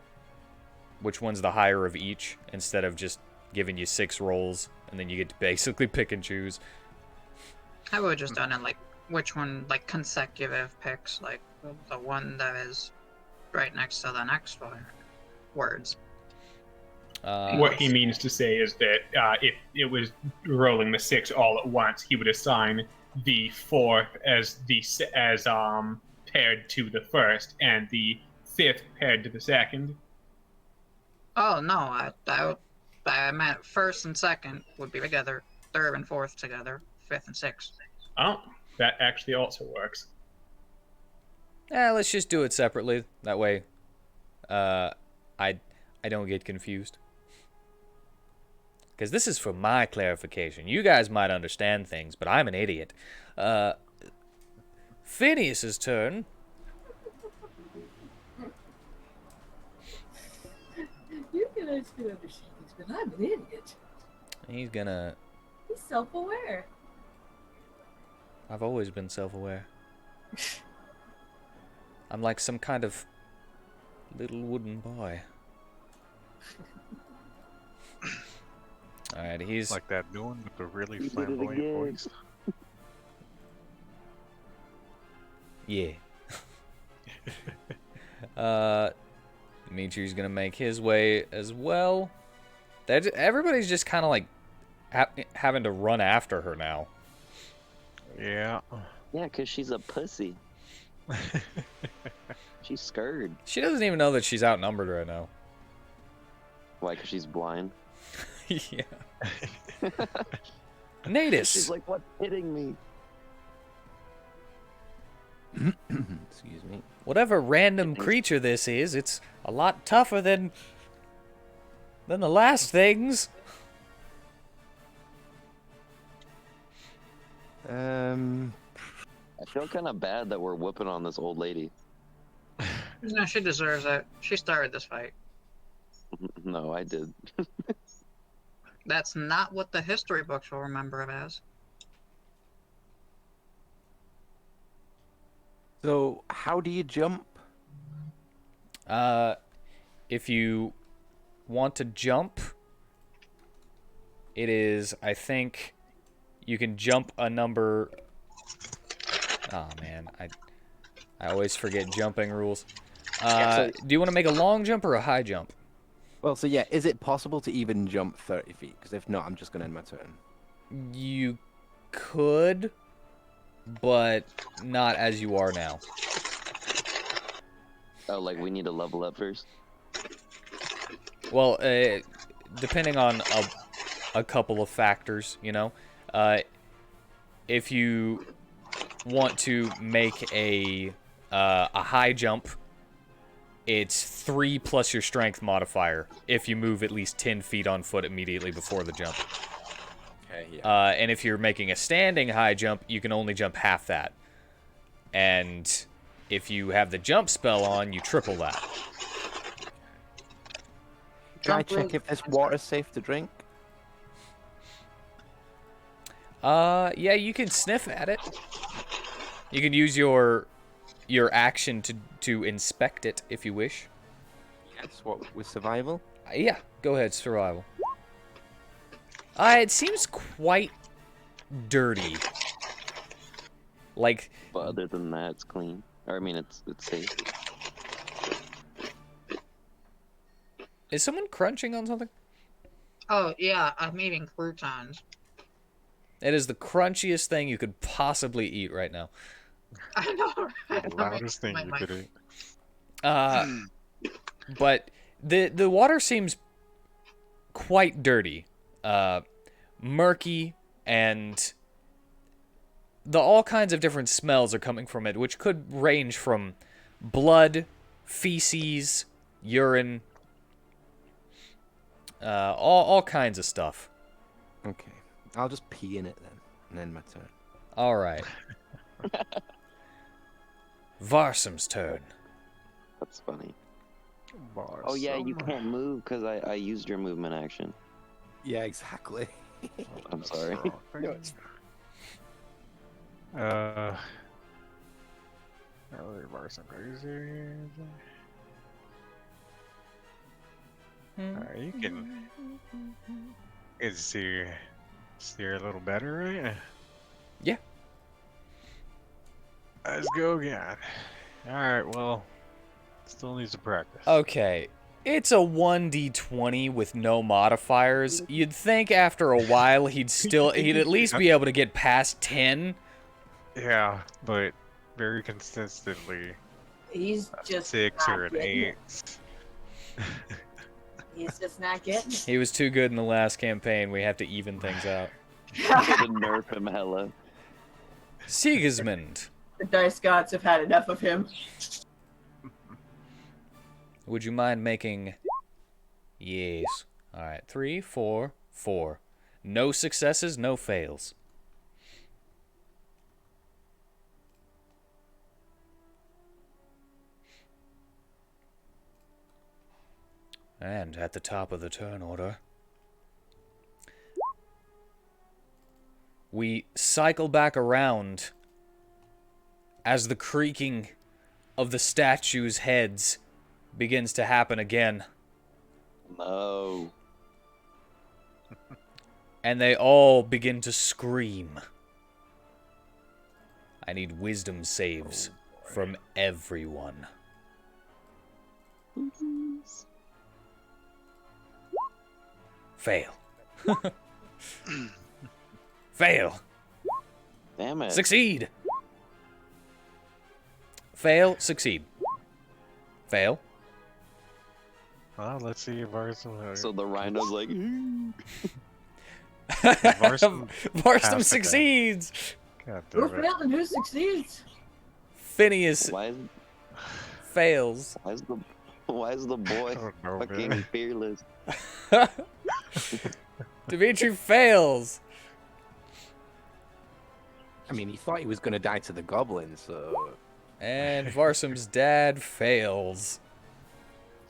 which one's the higher of each, instead of just giving you 6 rolls and then you get to basically pick and choose. I would have just done it like which one, like consecutive picks, like the one that is right next to the next one. Words. What he means to say is that if it was rolling the 6 all at once, he would assign the 4th as paired to the 1st, and the 5th paired to the 2nd. Oh no, I meant first and second would be together, third and fourth together, 5th and 6th. Oh, that actually also works. Let's just do it separately. That way, I don't get confused. Because this is for my clarification. You guys might understand things, but I'm an idiot. Phineas's turn. You guys can understand things, but I'm an idiot. He's gonna... He's self-aware. I've always been self-aware. I'm like some kind of little wooden boy. Alright, he's... Like that new one with the really You did it flamboyant again. voice. Yeah. Dimitri's gonna make his way as well. Everybody's just kind of like having to run after her now. Yeah. Yeah, because she's a pussy. She's scared. She doesn't even know that she's outnumbered right now. Why? Because she's blind. Yeah. Natus. She's like, what's hitting me? Excuse me. Whatever random creature this is, it's a lot tougher than the last things. I feel kind of bad that we're whooping on this old lady. No, she deserves it. She started this fight. No, I did. That's not what the history books will remember it as. So, how do you jump? If you want to jump, it is, I think, you can jump a number. Oh man, I always forget jumping rules. Do you want to make a long jump or a high jump? Well, so yeah, is it possible to even jump 30 feet? Because if not, I'm just going to end my turn. You could, but not as you are now. Oh, like we need to level up first? Well, depending on a couple of factors, you know. If you want to make a high jump, it's 3 plus your strength modifier if you move at least 10 feet on foot immediately before the jump. Okay, yeah. And if you're making a standing high jump, you can only jump half that. And if you have the jump spell on, you triple that. Can I check if this water's safe to drink? Yeah, you can sniff at it. You can use your action to inspect it if you wish. Yes, what, with survival? Yeah, go ahead, survival. It seems quite dirty. Like, But other than that, it's clean. Or, I mean, it's safe. is someone crunching on something? Oh, yeah, I'm eating croutons. It is the crunchiest thing you could possibly eat right now. I know, right? The loudest thing you could eat. But the water seems quite dirty, murky, and all kinds of different smells are coming from it, which could range from blood, feces, urine, all kinds of stuff. Okay. I'll just pee in it then, and end my turn. All right. Varsum's turn. That's funny. Oh, yeah, you can't move because I used your movement action. Yeah, exactly. I'm sorry. No, it's You can see her a little better, right? Yeah. Let's go again. Alright, well, still needs to practice. Okay. It's a 1d20 with no modifiers. You'd think after a while he'd at least be able to get past 10. Yeah, but very consistently He's just 6 not or an getting 8. it. He's just not getting it. He was too good in the last campaign. We have to even things out. Gonna nerf him hella. Sigismund, The dice gods have had enough of him. would you mind making... Yes. Alright, 3, 4, 4. No successes, no fails. And at the top of the turn order, we cycle back around as the creaking of the statues' heads begins to happen again. No. And they all begin to scream. I need wisdom saves from everyone. Fail. Fail. Damn it. Succeed. Fail. Succeed. Fail. Well, let's see if ours. So the rhino's like, Varsum Varsum passed succeeds. God Who damn it. failed and who succeeds? Phineas why fails. is the boy I don't know, fucking man. fearless? Dimitri fails. I mean, he thought he was going to die to the goblins, so... And Varsum's dad fails.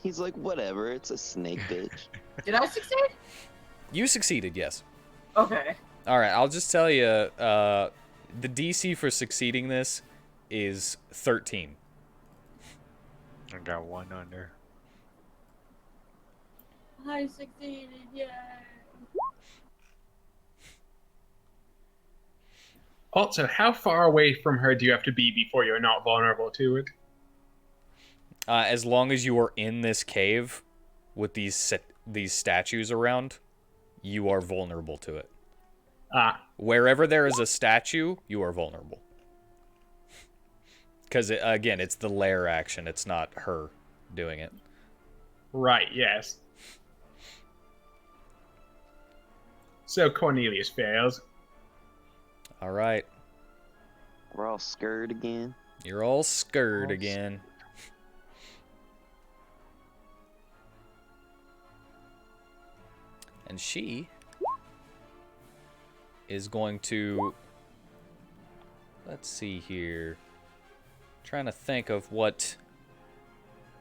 He's like, whatever, it's a snake bitch. Did I succeed? You succeeded, yes. Okay. Alright, I'll just tell you, the DC for succeeding this is 13. I got one under. I succeeded, yay. Also, how far away from her do you have to be before you're not vulnerable to it? As long as you are in this cave with these statues around, you are vulnerable to it. Ah, Wherever there is a statue, you are vulnerable. Because, again, it's the Lair action. It's not her doing it. right, yes. So Cornelius fails. All right. We're all scared again. You're all scared again. And she is going to... Let's see here. Trying to think of what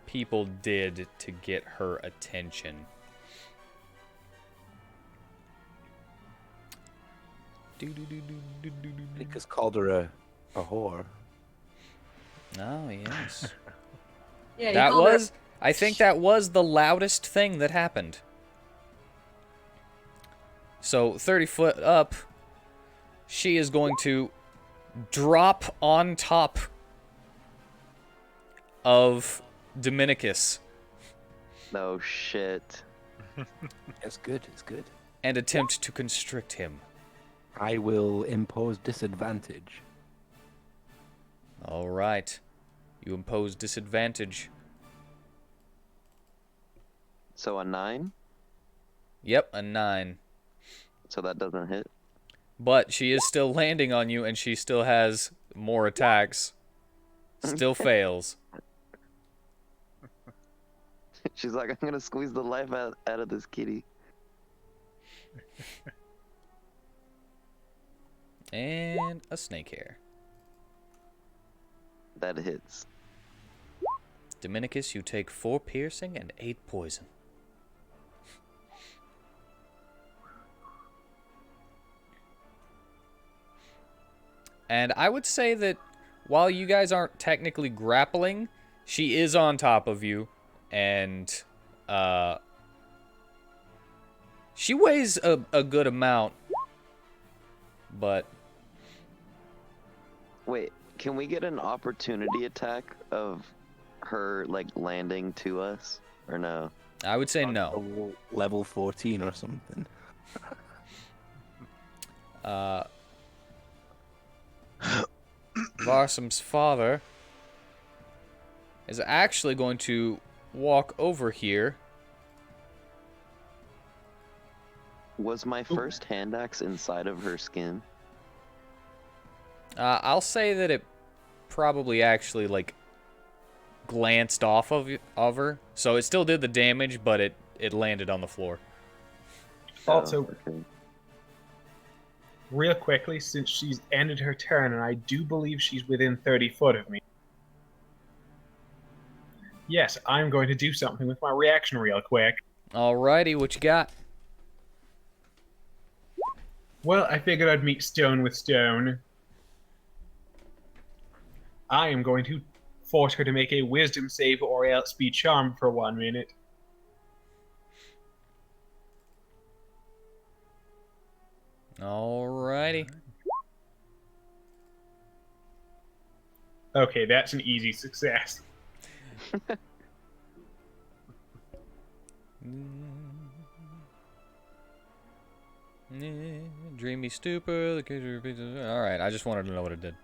people did to get her attention. Nicholas called her a whore. Oh, yes. Yeah, That was... I think that was the loudest thing that happened. So, 30 foot up, she is going to drop on top of Dominicus No shit. It's good, it's good. and attempt to constrict him. I will impose disadvantage. All right. You impose disadvantage. So a 9? Yep, a 9. So that doesn't hit. But she is still landing on you, and she still has more attacks. Still fails. She's like, I'm gonna squeeze the life out of this kitty. And a snake hair. That hits. Dominicus, you take 4 piercing and 8 poison. And I would say that while you guys aren't technically grappling, she is on top of you, and she weighs a good amount, but Wait, can we get an opportunity attack of her, like, landing to us? Or no? I would say no. Level 14 or something. Varsum's father is actually going to walk over here Was my first hand axe inside of her skin? I'll say that it probably actually like glanced off of her, so it still did the damage, but it landed on the floor. Also, okay. real quickly, since she's ended her turn, and I do believe she's within 30 foot of me. Yes, I'm going to do something with my reaction real quick. Alrighty, what you got? Well, I figured I'd meet stone with stone. I am going to force her to make a wisdom save or else be charmed for 1 minute. Alrighty. Okay, that's an easy success. Dreamy stupor. Alright, I just wanted to know what it did.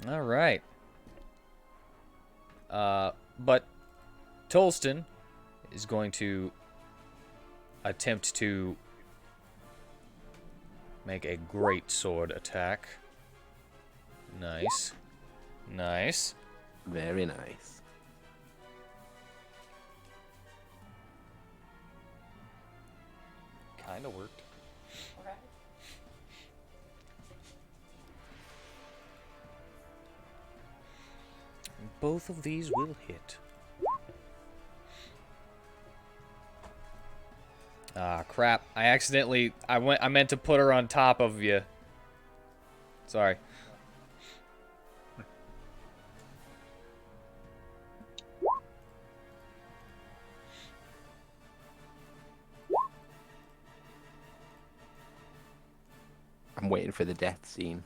Alright. But Tolston is going to attempt to make a great sword attack. Nice. Nice. Very nice. Kinda worked. Both of these will hit. Ah, crap. I meant to put her on top of you. Sorry. I'm waiting for the death scene.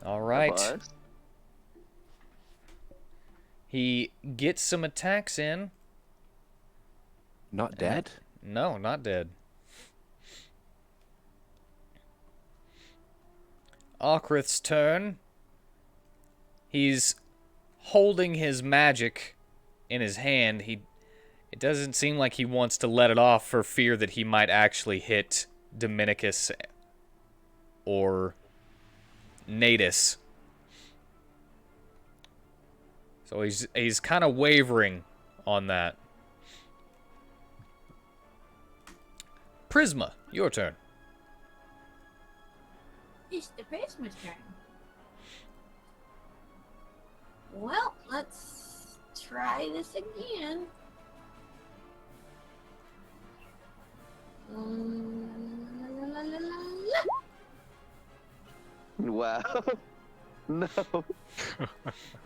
All right. Bust? He gets some attacks in. Not dead? No, not dead. Okrith's turn. He's holding his magic in his hand. It doesn't seem like he wants to let it off for fear that he might actually hit Dominicus or Natus. So he's kind of wavering on that. Prisma, your turn. It's the Christmas turn. Well, let's try this again. La, la, la, la. Wow. No.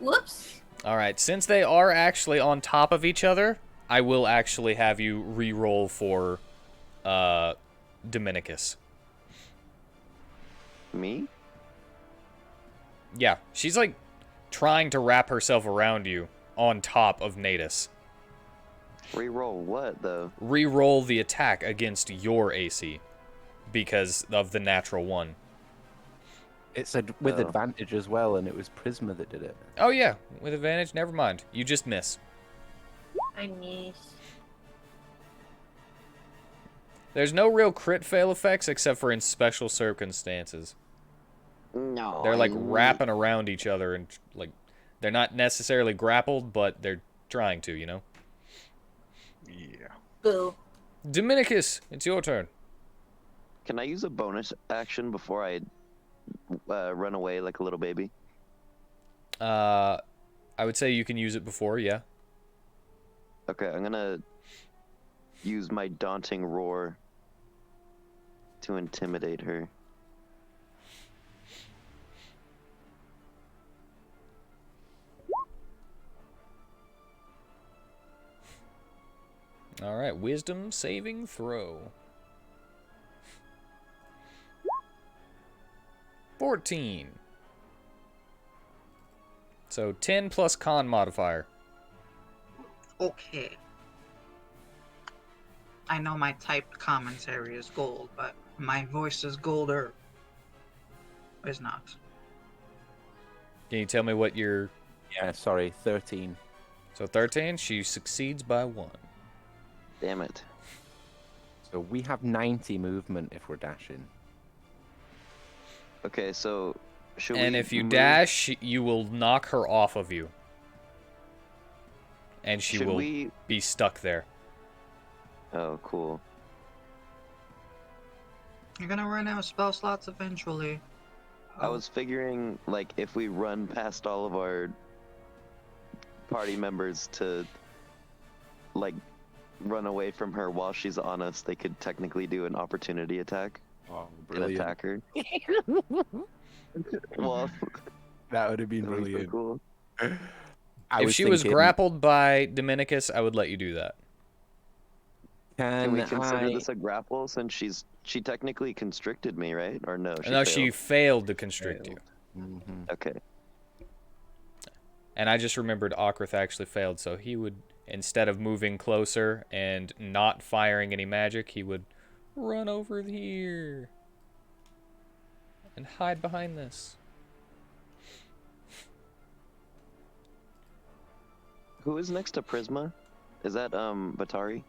Whoops. All right, since they are actually on top of each other, I will actually have you re-roll for Dominicus. Me? Yeah, she's like trying to wrap herself around you on top of Natus. Reroll what, though? Re-roll the attack against your AC because of the natural one. It said with Oh. advantage as well, and it was Prisma that did it. Oh yeah, with advantage, never mind. You just miss. I miss. There's no real crit fail effects except for in special circumstances. No. They're like I- wrapping around each other and like they're not necessarily grappled, but they're trying to, you know. Yeah. Boo. Dominicus, it's your turn. Can I use a bonus action before I run away like a little baby? I would say you can use it before, yeah. Okay, I'm gonna use my daunting roar to intimidate her. All right, wisdom saving throw. 14. So 10 plus con modifier. Okay. I know my typed commentary is gold, but my voice is golder. Is not. Can you tell me what your... Yeah, sorry, 13. So 13, she succeeds by 1. Damn it. So we have 90 movement if we're dashing. Okay, so should And we if you move- dash, you will knock her off of you. And she should will we? be stuck there. Oh, cool. You're gonna run out of spell slots eventually. I was figuring, like, if we run past all of our party members to, like, run away from her while she's on us, they could technically do an opportunity attack Oh, and attack her. Well, That would have been that'd be so brilliant. cool. If she was grappled by Dominicus, I would let you do that. Can we Can consider I... this a grapple since she technically constricted me, right? Or no? She failed to constrict you. Mhm. Okay. And I just remembered Okrith actually failed, so he would, instead of moving closer and not firing any magic, he would run over here and hide behind this. Who is next to Prisma? Is that Batari?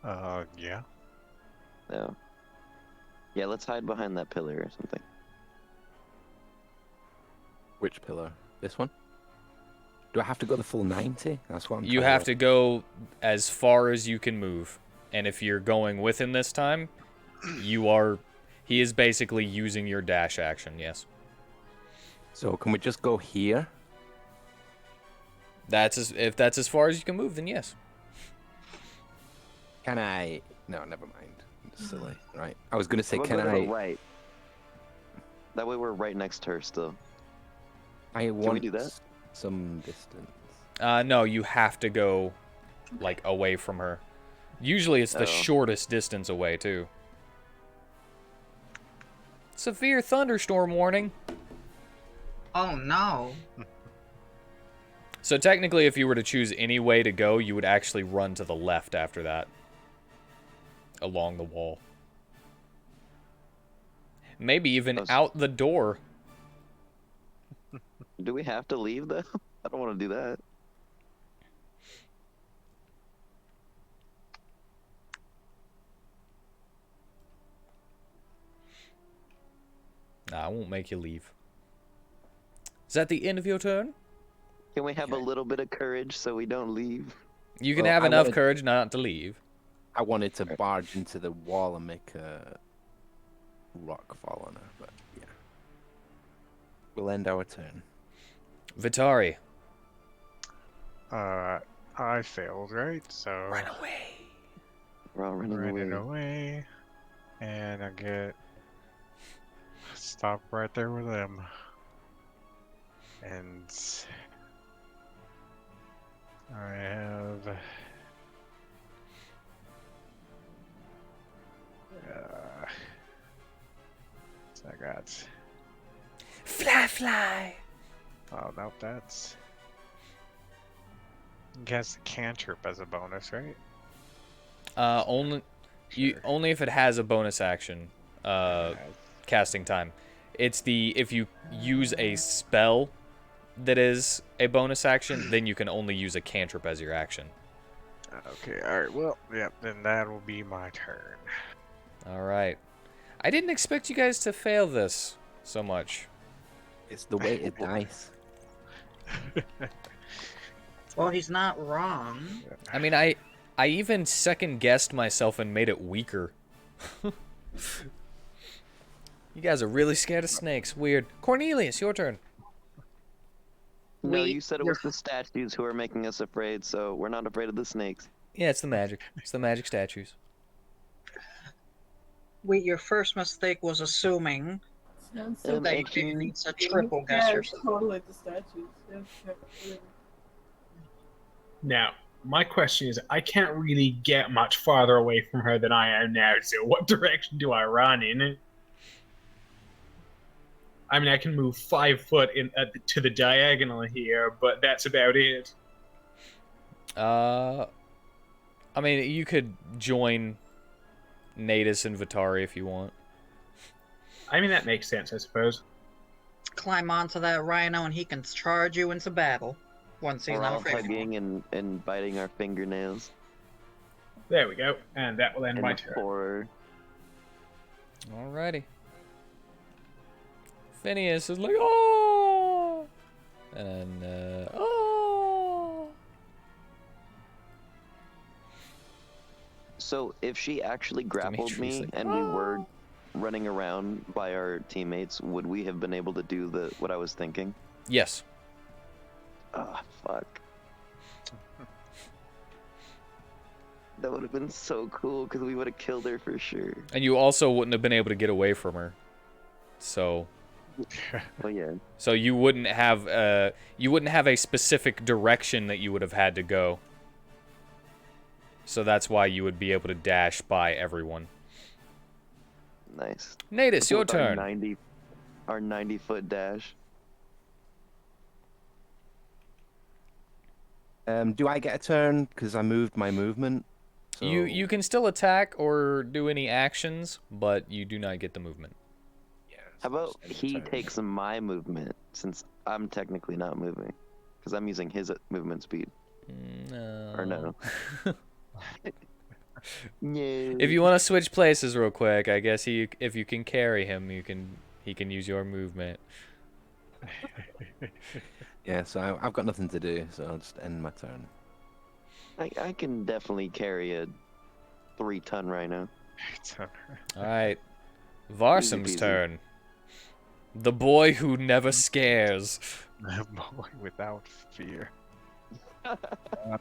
Yeah. No. Yeah, let's hide behind that pillar or something. Which pillar? This one? Do I have to go the full 90? That's what I'm You trying have to go as far as you can move. And if you're going with him this time, he is basically using your dash action, yes. So can we just go here? If that's as far as you can move, then yes. Can I... No, never mind. It's silly. Right. I was going to say, We'll can go to the I... right. That way we're right next to her still. I want do that? some distance. No, you have to go, like, away from her. Usually it's the Oh. shortest distance away, too. Severe thunderstorm warning. Oh no. So technically, if you were to choose any way to go, you would actually run to the left after that. Along the wall. Maybe even out the door. Do we have to leave though? I don't want to do that. Nah, I won't make you leave. Is that the end of your turn? Can we have a little bit of courage so we don't leave? You can Well, have I enough wanted- courage not to leave. I wanted to barge into the wall and make a rock fall on her, but yeah. We'll end our turn. Vitari. I failed, right? So Run away. We're all running running away. away, and I get stop right there with them, and I have so I got Fly. oh no, that's guess cantrip as a bonus, right? Only if it has a bonus action. Casting time. It's if you use a spell that is a bonus action, then you can only use a cantrip as your action. Okay, alright, well, yeah, then that will be my turn. Alright. I didn't expect you guys to fail this so much. It's the weighted dice. Well, he's not wrong. I mean, I even second-guessed myself and made it weaker. You guys are really scared of snakes. Weird. Cornelius, your turn. No, Wait, you said it was the statues who are making us afraid, so we're not afraid of the snakes. Yeah, it's the magic. It's the magic statues. Wait, your first mistake was assuming Sounds so that actually- you needs a triple guess Yeah, yourself. totally like the statues. Yeah. Now, my question is, I can't really get much farther away from her than I am now, so what direction do I run in? I mean, I can move 5 foot to the diagonal here, but that's about it. I mean, you could join Natus and Vitari if you want. I mean, that makes sense, I suppose. Climb onto that rhino and he can charge you into battle once he's We're not all afraid. hugging and biting our fingernails. There we go. And that will end And my turn. 4. Alrighty. Phineas is like, oh! And then, oh! So if she actually grappled Dimitri's me like, and we were running around by our teammates, would we have been able to do what I was thinking? Yes. Ah, fuck. That would have been so cool because we would have killed her for sure. And you also wouldn't have been able to get away from her. So... Oh yeah. So you wouldn't have a specific direction that you would have had to go. So that's why you would be able to dash by everyone. Nice. Natus, your With turn. Our 90-foot dash. Do I get a turn because I moved my movement? So... You can still attack or do any actions, but you do not get the movement. How about he takes my movement since I'm technically not moving, because I'm using his movement speed. No. Or no? No. If you want to switch places real quick, I guess if you can carry him, he can use your movement. Yeah, so I've got nothing to do, so I'll just end my turn. I can definitely carry a 3-ton rhino. All right, Varsum's Easy peasy. turn. The boy who never scares. The boy without fear. Oh,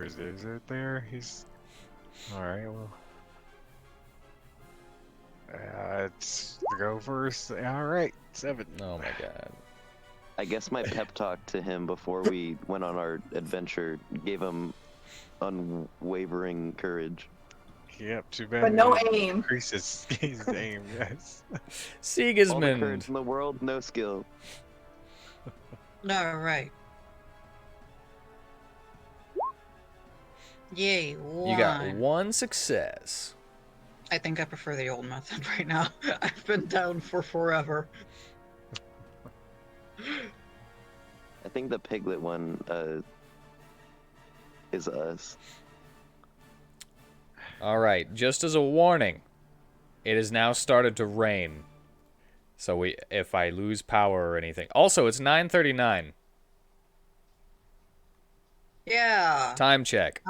is it there? He's... Alright, well... Let's go first. Alright, 7. Oh my god. I guess my pep talk to him before we went on our adventure gave him unwavering courage. Yep, too bad. But no he aim. Increases his aim, yes. All the courage Sigismund. in the world, no skill. All right. Yay, one. You got one success. I think I prefer the old method right now. I've been down for forever. I think the piglet one is us. All right, just as a warning, it has now started to rain. So if I lose power or anything. Also, it's 9:39. Yeah. Time check.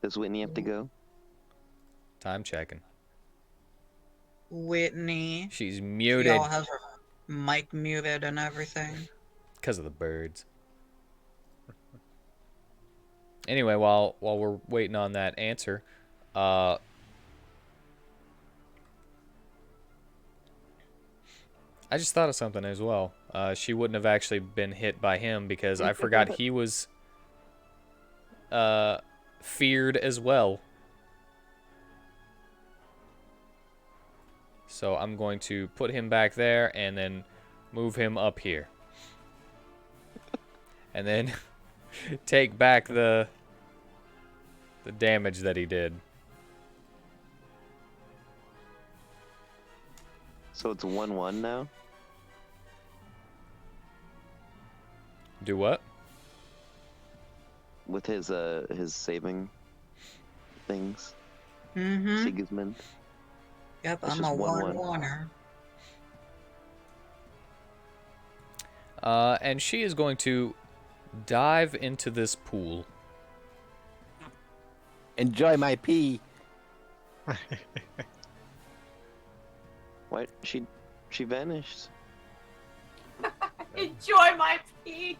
Does Whitney have to go? Time checking. Whitney. She's She muted all has her mic muted and everything. because of the birds. Anyway, while we're waiting on that answer, I just thought of something as well. She wouldn't have actually been hit by him because I forgot he was feared as well. So I'm going to put him back there and then move him up here. And then take back the damage that he did. So it's 1-1 now? Do what? With his saving things. Mm-hmm. Sigismund. Yep, It's I'm just a 1-1. 1-1er. And she is going to dive into this pool. Enjoy my pee. Why she vanished? Enjoy my pee.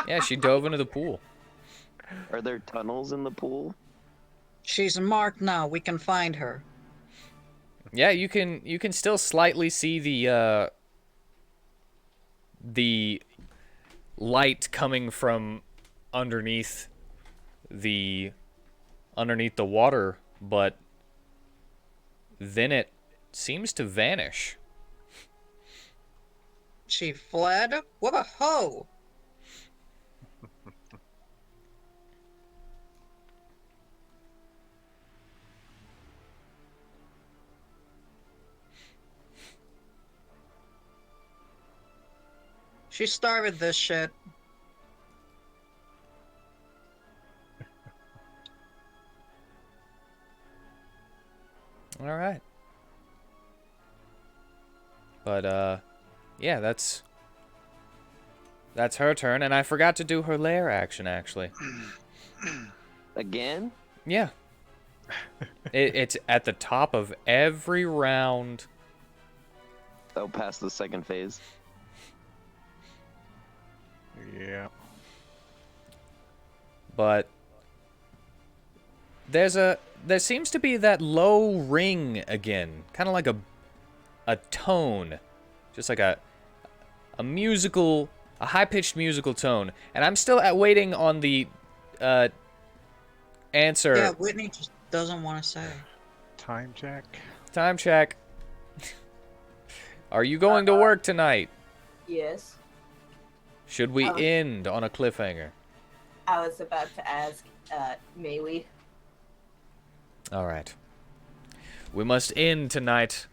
Yeah, she dove into the pool. Are there tunnels in the pool? She's marked now. We can find her. Yeah, you can still slightly see the light coming from underneath the water, but then it seems to vanish. She fled? What a hoe! She started this shit. All right. But yeah, that's her turn, and I forgot to do her lair action actually. Again? Yeah. It's at the top of every round. Oh, past the second phase. Yeah. But there seems to be that low ring again, kind of like a tone, just like a high-pitched musical tone, and I'm still waiting on the answer. Yeah, Whitney just doesn't want to say. Time check. Time check. Are you going to work tonight? Yes. Should we end on a cliffhanger? I was about to ask, may we? All right. We must end tonight,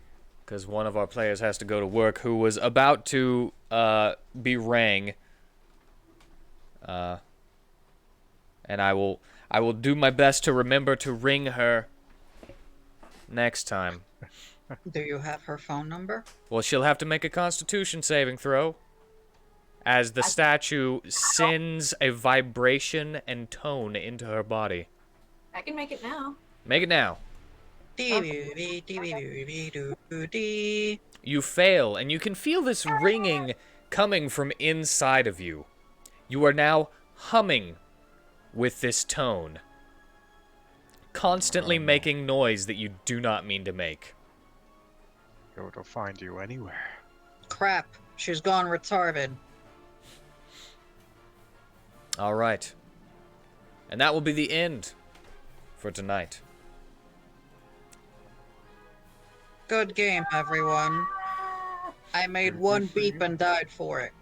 because one of our players has to go to work who was about to be rang. And I will do my best to remember to ring her next time. Do you have her phone number? Well, she'll have to make a Constitution saving throw, as the statue sends a vibration and tone into her body. I can make it now. Make it now. You fail, and you can feel this ringing coming from inside of you. You are now humming with this tone, constantly making noise that you do not mean to make. It'll find you anywhere. Crap, she's gone retarded. All right. And that will be the end for tonight. Good game, everyone. I made one beep and died for it.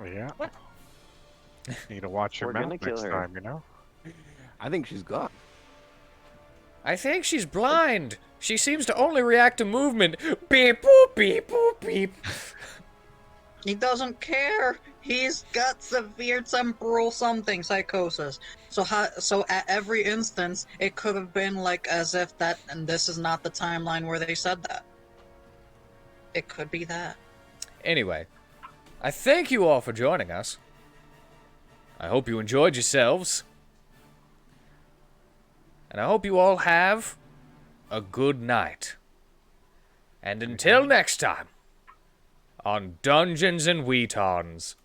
Yeah. Need to watch your We're gonna mouth kill next her. time, you know? I think she's gone. I think she's blind. She seems to only react to movement. Beep, boop, beep, boop, beep. He doesn't care. He's got severe temporal something psychosis. So at every instance, it could have been like as if that, and this is not the timeline where they said that. It could be that. Anyway, I thank you all for joining us. I hope you enjoyed yourselves. And I hope you all have a good night. And until next time, on Dungeons and WheatTons.